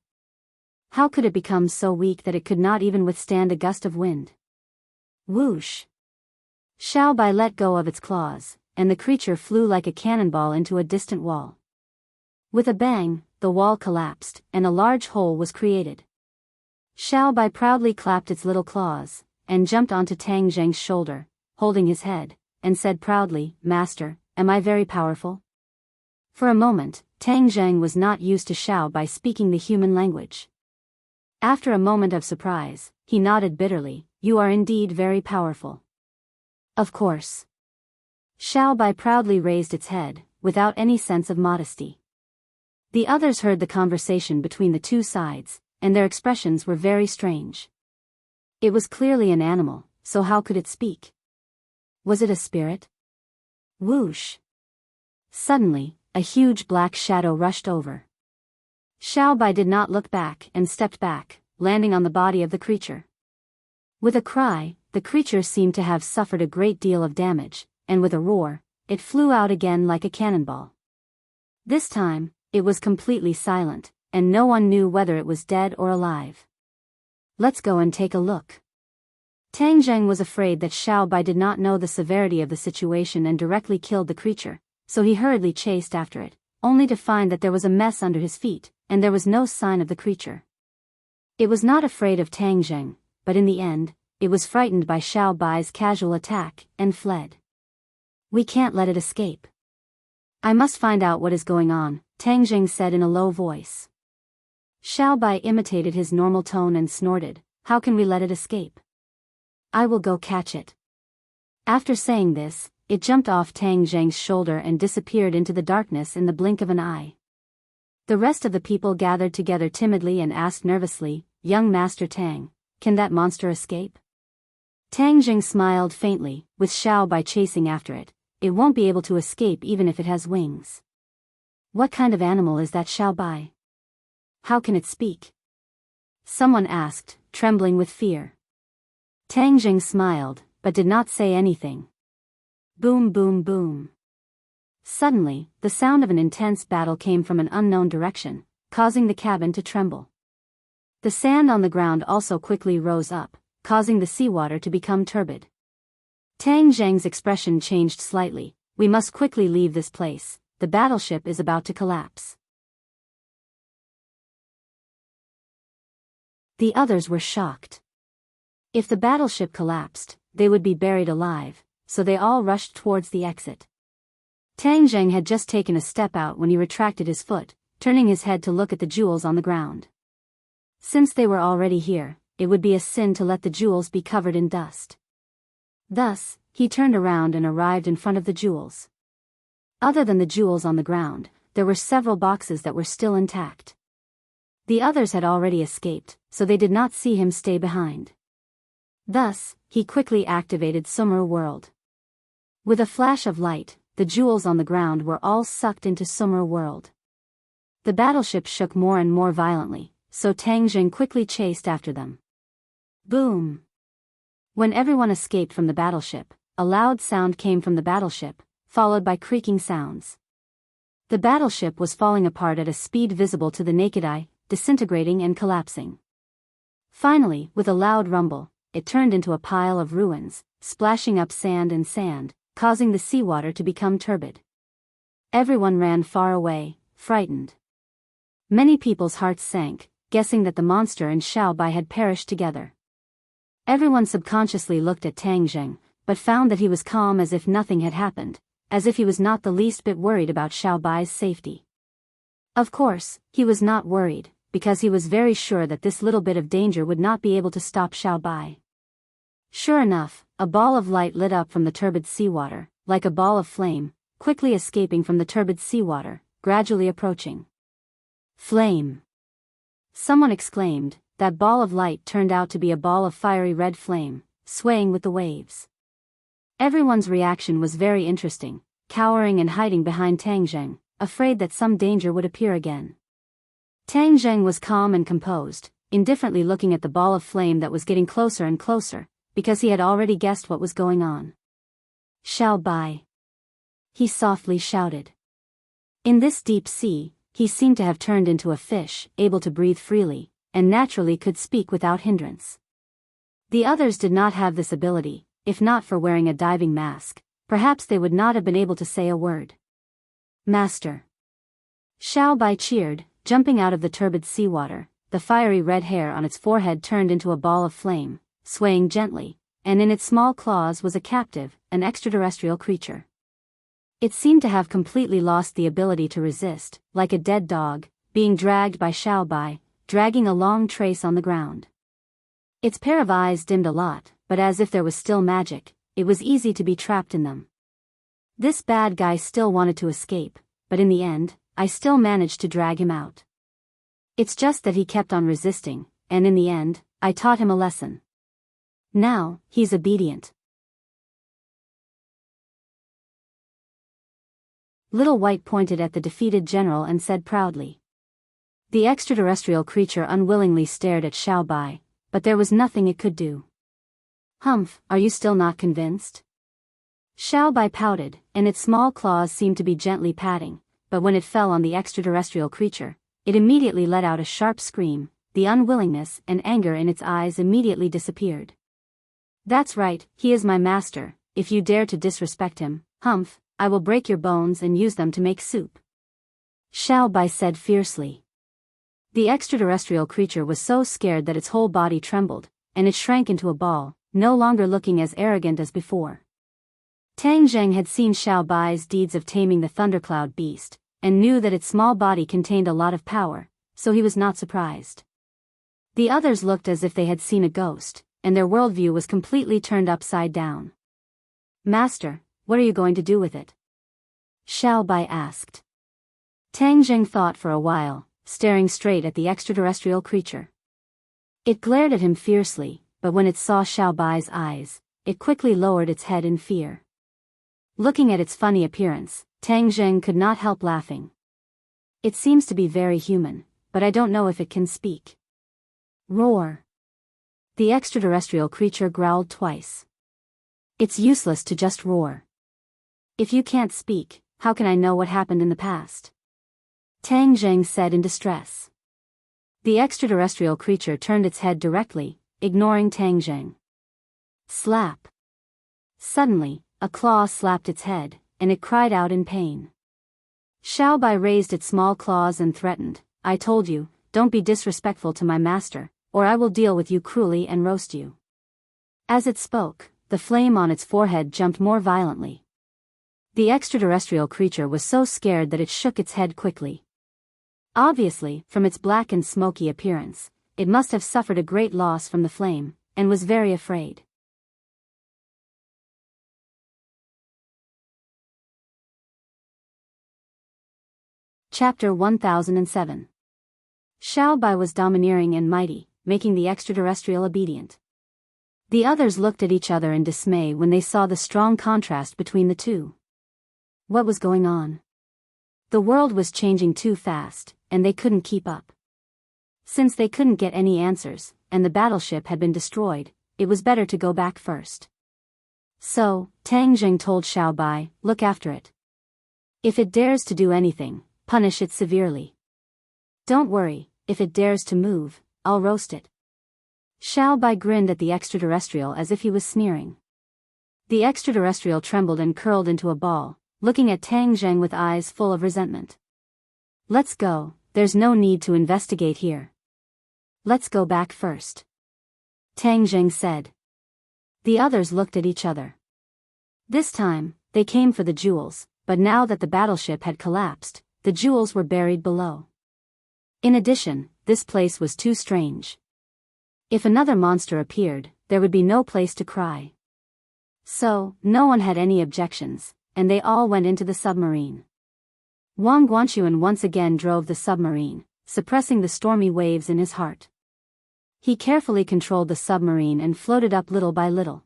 How could it become so weak that it could not even withstand a gust of wind? Whoosh! Xiao Bai let go of its claws, and the creature flew like a cannonball into a distant wall. With a bang, the wall collapsed, and a large hole was created. Xiao Bai proudly clapped its little claws, and jumped onto Tang Jing's shoulder, holding his head, and said proudly, "Master, am I very powerful?" For a moment, Tang Jing was not used to Xiao Bai speaking the human language. After a moment of surprise, he nodded bitterly, "You are indeed very powerful." "Of course." Xiao Bai proudly raised its head, without any sense of modesty. The others heard the conversation between the two sides, and their expressions were very strange. It was clearly an animal, so how could it speak? Was it a spirit? Whoosh! Suddenly, a huge black shadow rushed over. Xiaobai did not look back and stepped back, landing on the body of the creature. With a cry, the creature seemed to have suffered a great deal of damage, and with a roar, it flew out again like a cannonball. This time, it was completely silent, and no one knew whether it was dead or alive. Let's go and take a look. Tang Zheng was afraid that Xiaobai did not know the severity of the situation and directly killed the creature, so he hurriedly chased after it, only to find that there was a mess under his feet, and there was no sign of the creature. It was not afraid of Tang Zheng, but in the end, it was frightened by Xiaobai's casual attack, and fled. We can't let it escape. I must find out what is going on, Tang Zheng said in a low voice. Xiaobai imitated his normal tone and snorted, how can we let it escape? I will go catch it. After saying this, it jumped off Tang Zheng's shoulder and disappeared into the darkness in the blink of an eye. The rest of the people gathered together timidly and asked nervously, Young Master Tang, can that monster escape? Tang Zheng smiled faintly, with Xiaobai chasing after it. It won't be able to escape even if it has wings. What kind of animal is that Xiaobai? How can it speak? Someone asked, trembling with fear. Tang Zheng smiled, but did not say anything. Boom boom boom. Suddenly, the sound of an intense battle came from an unknown direction, causing the cabin to tremble. The sand on the ground also quickly rose up, causing the seawater to become turbid. Tang Zheng's expression changed slightly. We must quickly leave this place, the battleship is about to collapse. The others were shocked. If the battleship collapsed, they would be buried alive, so they all rushed towards the exit. Tang Zheng had just taken a step out when he retracted his foot, turning his head to look at the jewels on the ground. Since they were already here, it would be a sin to let the jewels be covered in dust. Thus, he turned around and arrived in front of the jewels. Other than the jewels on the ground, there were several boxes that were still intact. The others had already escaped, so they did not see him stay behind. Thus, he quickly activated Summer World. With a flash of light, the jewels on the ground were all sucked into Summer World. The battleship shook more and more violently, so Tang Zheng quickly chased after them. Boom! When everyone escaped from the battleship, a loud sound came from the battleship, followed by creaking sounds. The battleship was falling apart at a speed visible to the naked eye, disintegrating and collapsing. Finally, with a loud rumble, it turned into a pile of ruins, splashing up sand and sand, causing the seawater to become turbid. Everyone ran far away, frightened. Many people's hearts sank, guessing that the monster and Xiaobai had perished together. Everyone subconsciously looked at Tang Zheng, but found that he was calm as if nothing had happened, as if he was not the least bit worried about Xiaobai's safety. Of course, he was not worried, because he was very sure that this little bit of danger would not be able to stop Xiaobai. Sure enough, a ball of light lit up from the turbid seawater, like a ball of flame, quickly escaping from the turbid seawater, gradually approaching. Flame! Someone exclaimed. That ball of light turned out to be a ball of fiery red flame, swaying with the waves. Everyone's reaction was very interesting, cowering and hiding behind Tang Zheng, afraid that some danger would appear again. Tang Zheng was calm and composed, indifferently looking at the ball of flame that was getting closer and closer, because he had already guessed what was going on. Xiaobai! He softly shouted. In this deep sea, he seemed to have turned into a fish, able to breathe freely, and naturally could speak without hindrance. The others did not have this ability. If not for wearing a diving mask, perhaps they would not have been able to say a word. Master! Xiaobai cheered, jumping out of the turbid seawater. The fiery red hair on its forehead turned into a ball of flame, swaying gently, and in its small claws was a captive, an extraterrestrial creature. It seemed to have completely lost the ability to resist, like a dead dog, being dragged by Xiaobai, dragging a long trace on the ground. Its pair of eyes dimmed a lot, but as if there was still magic, it was easy to be trapped in them. This bad guy still wanted to escape, but in the end, I still managed to drag him out. It's just that he kept on resisting, and in the end, I taught him a lesson. Now, he's obedient. Little White pointed at the defeated general and said proudly. The extraterrestrial creature unwillingly stared at Xiao Bai, but there was nothing it could do. Humph, are you still not convinced? Xiao Bai pouted, and its small claws seemed to be gently patting, but when it fell on the extraterrestrial creature, it immediately let out a sharp scream. The unwillingness and anger in its eyes immediately disappeared. That's right, he is my master. If you dare to disrespect him, humph, I will break your bones and use them to make soup. Xiao Bai said fiercely. The extraterrestrial creature was so scared that its whole body trembled, and it shrank into a ball, no longer looking as arrogant as before. Tang Zheng had seen Xiao Bai's deeds of taming the thundercloud beast, and knew that its small body contained a lot of power, so he was not surprised. The others looked as if they had seen a ghost, and their worldview was completely turned upside down. Master, what are you going to do with it? Xiao Bai asked. Tang Zheng thought for a while, staring straight at the extraterrestrial creature. It glared at him fiercely, but when it saw Xiao Bai's eyes, it quickly lowered its head in fear. Looking at its funny appearance, Tang Zheng could not help laughing. It seems to be very human, but I don't know if it can speak. Roar. The extraterrestrial creature growled twice. It's useless to just roar. If you can't speak, how can I know what happened in the past? Tang Zheng said in distress. The extraterrestrial creature turned its head directly, ignoring Tang Zheng. Slap. Suddenly, a claw slapped its head, and it cried out in pain. Xiao Bai raised its small claws and threatened, I told you, don't be disrespectful to my master, or I will deal with you cruelly and roast you. As it spoke, the flame on its forehead jumped more violently. The extraterrestrial creature was so scared that it shook its head quickly. Obviously, from its black and smoky appearance, it must have suffered a great loss from the flame, and was very afraid. Chapter 1007. Xiao Bai was domineering and mighty, making the extraterrestrial obedient. The others looked at each other in dismay when they saw the strong contrast between the two. What was going on? The world was changing too fast, and they couldn't keep up. Since they couldn't get any answers, and the battleship had been destroyed, it was better to go back first. So, Tang Zheng told Xiao Bai, look after it. If it dares to do anything, punish it severely. Don't worry, if it dares to move, I'll roast it. Xiao Bai grinned at the extraterrestrial as if he was sneering. The extraterrestrial trembled and curled into a ball, looking at Tang Zheng with eyes full of resentment. Let's go, there's no need to investigate here. Let's go back first. Tang Zheng said. The others looked at each other. This time, they came for the jewels, but now that the battleship had collapsed, the jewels were buried below. In addition, this place was too strange. If another monster appeared, there would be no place to cry. So, no one had any objections, and they all went into the submarine. Wang Guanxuan once again drove the submarine, suppressing the stormy waves in his heart. He carefully controlled the submarine and floated up little by little.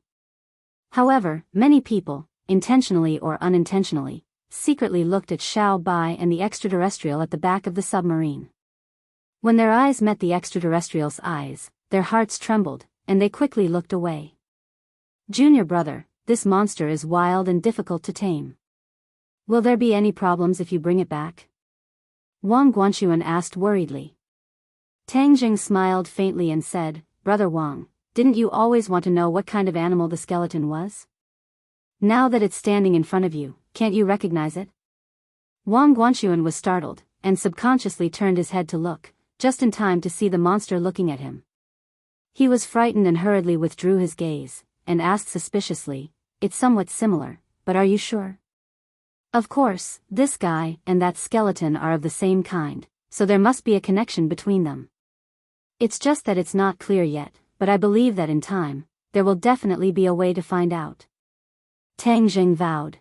However, many people, intentionally or unintentionally, secretly looked at Xiao Bai and the extraterrestrial at the back of the submarine. When their eyes met the extraterrestrial's eyes, their hearts trembled, and they quickly looked away. Junior brother, this monster is wild and difficult to tame. Will there be any problems if you bring it back? Wang Guanxuan asked worriedly. Tang Jing smiled faintly and said, Brother Wang, didn't you always want to know what kind of animal the skeleton was? Now that it's standing in front of you, can't you recognize it? Wang Guanxuan was startled, and subconsciously turned his head to look, just in time to see the monster looking at him. He was frightened and hurriedly withdrew his gaze, and asked suspiciously, It's somewhat similar, but are you sure? Of course, this guy and that skeleton are of the same kind, so there must be a connection between them. It's just that it's not clear yet, but I believe that in time, there will definitely be a way to find out. Tang Jing vowed.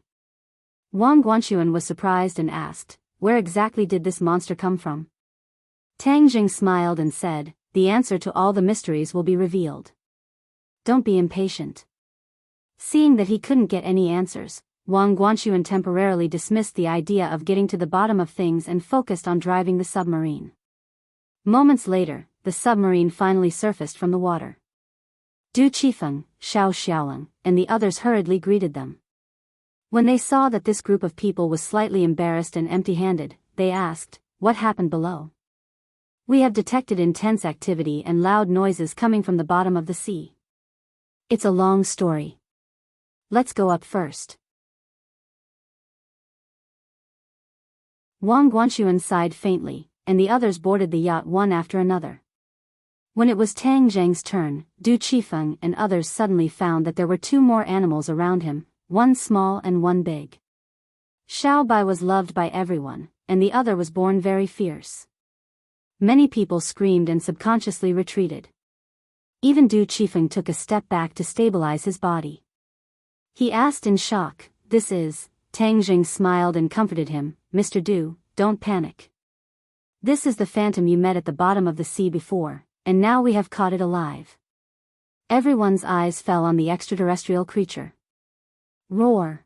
Wang Guanxuan was surprised and asked, Where exactly did this monster come from? Tang Jing smiled and said, The answer to all the mysteries will be revealed. Don't be impatient. Seeing that he couldn't get any answers, Wang Guanxuan temporarily dismissed the idea of getting to the bottom of things and focused on driving the submarine. Moments later, the submarine finally surfaced from the water. Du Qifeng, Xiao Xiaolong, and the others hurriedly greeted them. When they saw that this group of people was slightly embarrassed and empty-handed, they asked, "What happened below?" "We have detected intense activity and loud noises coming from the bottom of the sea." "It's a long story. Let's go up first." Wang Guanxuan sighed faintly, and the others boarded the yacht one after another. When it was Tang Zheng's turn, Du Qifeng and others suddenly found that there were two more animals around him, one small and one big. Xiao Bai was loved by everyone, and the other was born very fierce. Many people screamed and subconsciously retreated. Even Du Qifeng took a step back to stabilize his body. He asked in shock, "This is..." Tang Zheng smiled and comforted him, "Mr. Du, don't panic. This is the phantom you met at the bottom of the sea before, and now we have caught it alive." Everyone's eyes fell on the extraterrestrial creature. Roar.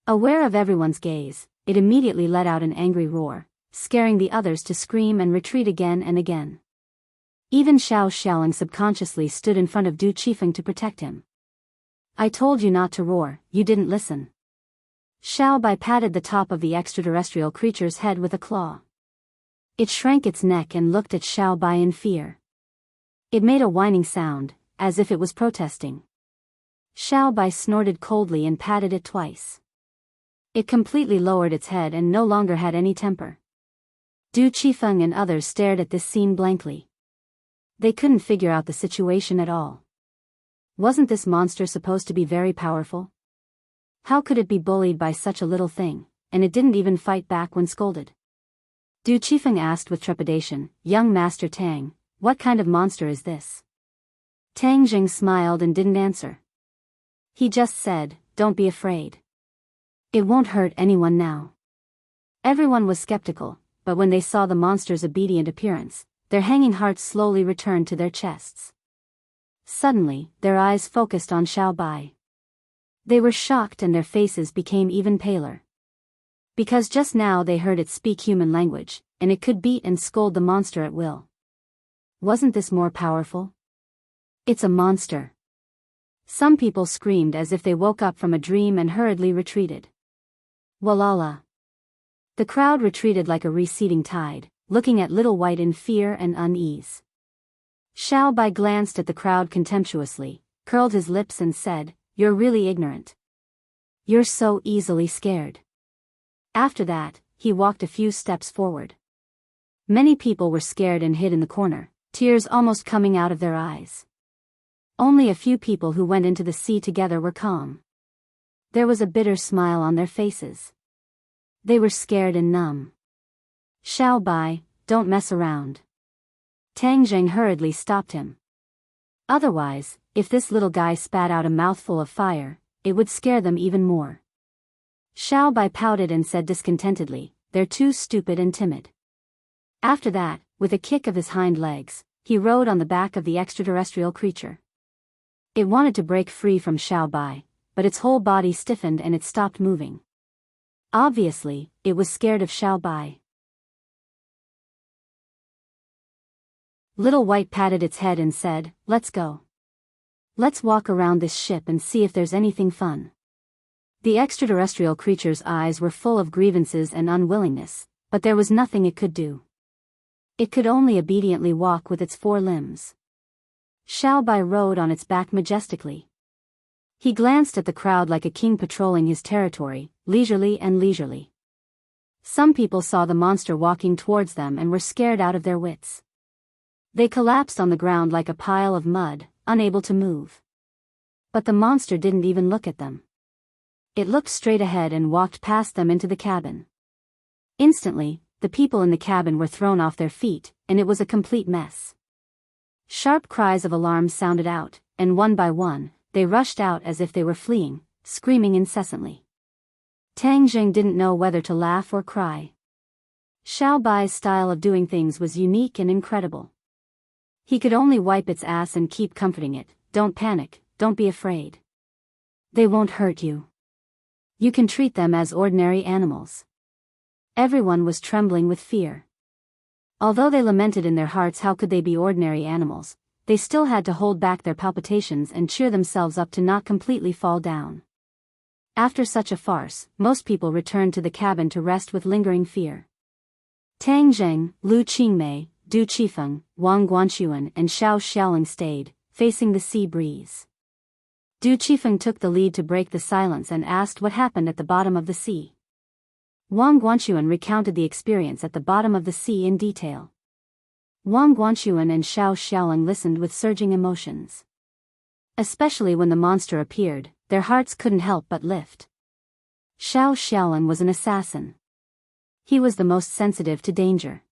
Aware of everyone's gaze, it immediately let out an angry roar, scaring the others to scream and retreat again and again. Even Xiao Xiaolong subconsciously stood in front of Du Qifeng to protect him. "I told you not to roar, you didn't listen." Xiao Bai patted the top of the extraterrestrial creature's head with a claw. It shrank its neck and looked at Xiao Bai in fear. It made a whining sound, as if it was protesting. Xiao Bai snorted coldly and patted it twice. It completely lowered its head and no longer had any temper. Du Qifeng and others stared at this scene blankly. They couldn't figure out the situation at all. Wasn't this monster supposed to be very powerful? How could it be bullied by such a little thing, and it didn't even fight back when scolded? Du Qifeng asked with trepidation, "Young Master Tang, what kind of monster is this?" Tang Zheng smiled and didn't answer. He just said, "Don't be afraid. It won't hurt anyone now." Everyone was skeptical, but when they saw the monster's obedient appearance, their hanging hearts slowly returned to their chests. Suddenly, their eyes focused on Xiao Bai. They were shocked and their faces became even paler. Because just now they heard it speak human language, and it could beat and scold the monster at will. Wasn't this more powerful? "It's a monster." Some people screamed as if they woke up from a dream and hurriedly retreated. Walala. The crowd retreated like a receding tide, looking at Little White in fear and unease. Xiao Bai glanced at the crowd contemptuously, curled his lips and said, "You're really ignorant. You're so easily scared." After that, he walked a few steps forward. Many people were scared and hid in the corner, tears almost coming out of their eyes. Only a few people who went into the sea together were calm. There was a bitter smile on their faces. They were scared and numb. "Xiao Bai, don't mess around." Tang Zheng hurriedly stopped him. Otherwise, if this little guy spat out a mouthful of fire, it would scare them even more. Xiao Bai pouted and said discontentedly, "They're too stupid and timid." After that, with a kick of his hind legs, he rode on the back of the extraterrestrial creature. It wanted to break free from Xiao Bai, but its whole body stiffened and it stopped moving. Obviously, it was scared of Xiao Bai. Little White patted its head and said, "Let's go. Let's walk around this ship and see if there's anything fun." The extraterrestrial creature's eyes were full of grievances and unwillingness, but there was nothing it could do. It could only obediently walk with its four limbs. Xiao Bai rode on its back majestically. He glanced at the crowd like a king patrolling his territory, leisurely. Some people saw the monster walking towards them and were scared out of their wits. They collapsed on the ground like a pile of mud, unable to move. But the monster didn't even look at them. It looked straight ahead and walked past them into the cabin. Instantly, the people in the cabin were thrown off their feet, and it was a complete mess. Sharp cries of alarm sounded out, and one by one, they rushed out as if they were fleeing, screaming incessantly. Tang Zheng didn't know whether to laugh or cry. Xiao Bai's style of doing things was unique and incredible. He could only wipe its ass and keep comforting it, "Don't panic, don't be afraid. They won't hurt you. You can treat them as ordinary animals. Everyone was trembling with fear. Although they lamented in their hearts how could they be ordinary animals, they still had to hold back their palpitations and cheer themselves up to not completely fall down. After such a farce, most people returned to the cabin to rest with lingering fear. Tang Zheng, Lu Qingmei, Du Qifeng, Wang Guanxuan and Xiao Xiaoling stayed, facing the sea breeze. Du Qifeng took the lead to break the silence and asked what happened at the bottom of the sea. Wang Guanxuan recounted the experience at the bottom of the sea in detail. Wang Guanxuan and Xiao Xiaoling listened with surging emotions. Especially when the monster appeared, their hearts couldn't help but lift. Xiao Xiaoling was an assassin. He was the most sensitive to danger.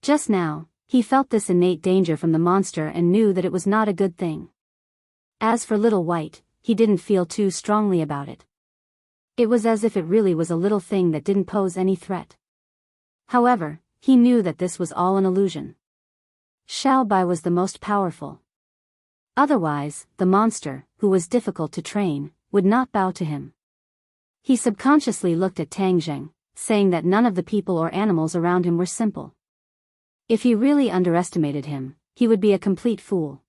Just now, he felt this innate danger from the monster and knew that it was not a good thing. As for Little White, he didn't feel too strongly about it. It was as if it really was a little thing that didn't pose any threat. However, he knew that this was all an illusion. Xiao Bai was the most powerful. Otherwise, the monster, who was difficult to train, would not bow to him. He subconsciously looked at Tang Zheng, saying that none of the people or animals around him were simple. If he really underestimated him, he would be a complete fool.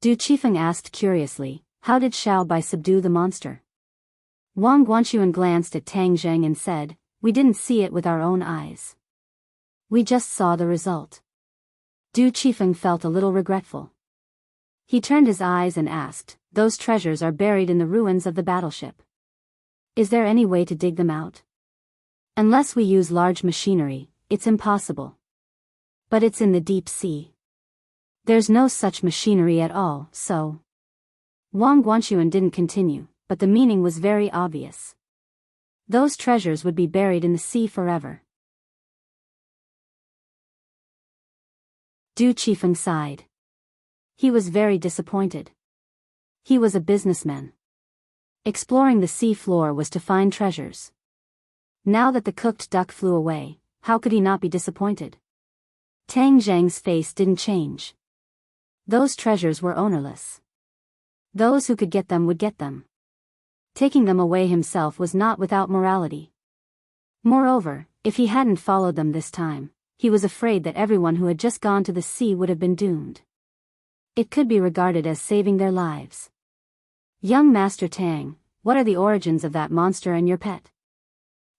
Du Qifeng asked curiously, how did Xiao Bai subdue the monster? Wang Guanxuan glanced at Tang Zheng and said, we didn't see it with our own eyes. We just saw the result. Du Qifeng felt a little regretful. He turned his eyes and asked, those treasures are buried in the ruins of the battleship. Is there any way to dig them out? Unless we use large machinery, it's impossible. But it's in the deep sea. There's no such machinery at all, so. Wang Guanxuan didn't continue, but the meaning was very obvious. Those treasures would be buried in the sea forever. Du Qifeng sighed. He was very disappointed. He was a businessman. Exploring the sea floor was to find treasures. Now that the cooked duck flew away, how could he not be disappointed? Tang Zheng's face didn't change. Those treasures were ownerless. Those who could get them would get them. Taking them away himself was not without morality. Moreover, if he hadn't followed them this time, he was afraid that everyone who had just gone to the sea would have been doomed. It could be regarded as saving their lives. Young Master Tang, what are the origins of that monster and your pet?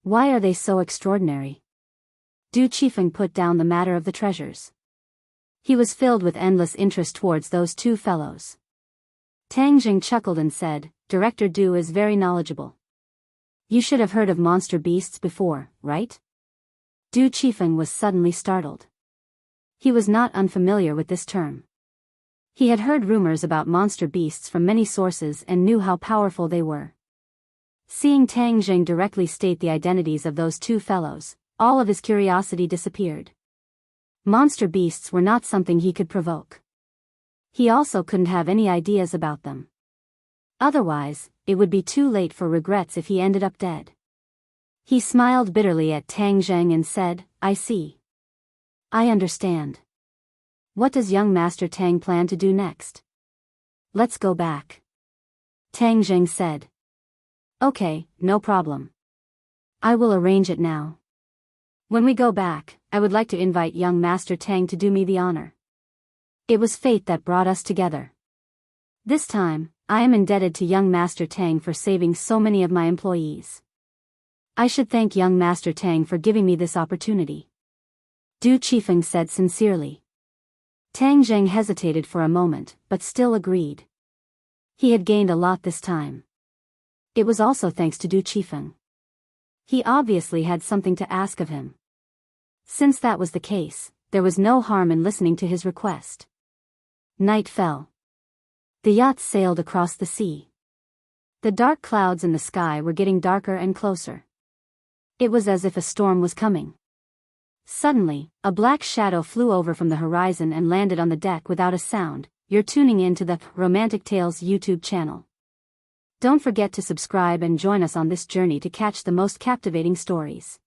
Why are they so extraordinary? Du Qifeng put down the matter of the treasures. He was filled with endless interest towards those two fellows. Tang Zheng chuckled and said, Director Du is very knowledgeable. You should have heard of monster beasts before, right? Du Qifeng was suddenly startled. He was not unfamiliar with this term. He had heard rumors about monster beasts from many sources and knew how powerful they were. Seeing Tang Zheng directly state the identities of those two fellows, all of his curiosity disappeared. Monster beasts were not something he could provoke. He also couldn't have any ideas about them. Otherwise, it would be too late for regrets if he ended up dead. He smiled bitterly at Tang Zheng and said, I see. I understand. What does young Master Tang plan to do next? Let's go back. Tang Zheng said. Okay, no problem. I will arrange it now. When we go back, I would like to invite young Master Tang to do me the honor. It was fate that brought us together. This time, I am indebted to young Master Tang for saving so many of my employees. I should thank young Master Tang for giving me this opportunity. Du Qifeng said sincerely. Tang Zheng hesitated for a moment, but still agreed. He had gained a lot this time. It was also thanks to Du Qifeng. He obviously had something to ask of him. Since that was the case, there was no harm in listening to his request. Night fell. The yacht sailed across the sea. The dark clouds in the sky were getting darker and closer. It was as if a storm was coming. Suddenly, a black shadow flew over from the horizon and landed on the deck without a sound. You're tuning in to the Romantic Tales YouTube channel. Don't forget to subscribe and join us on this journey to catch the most captivating stories.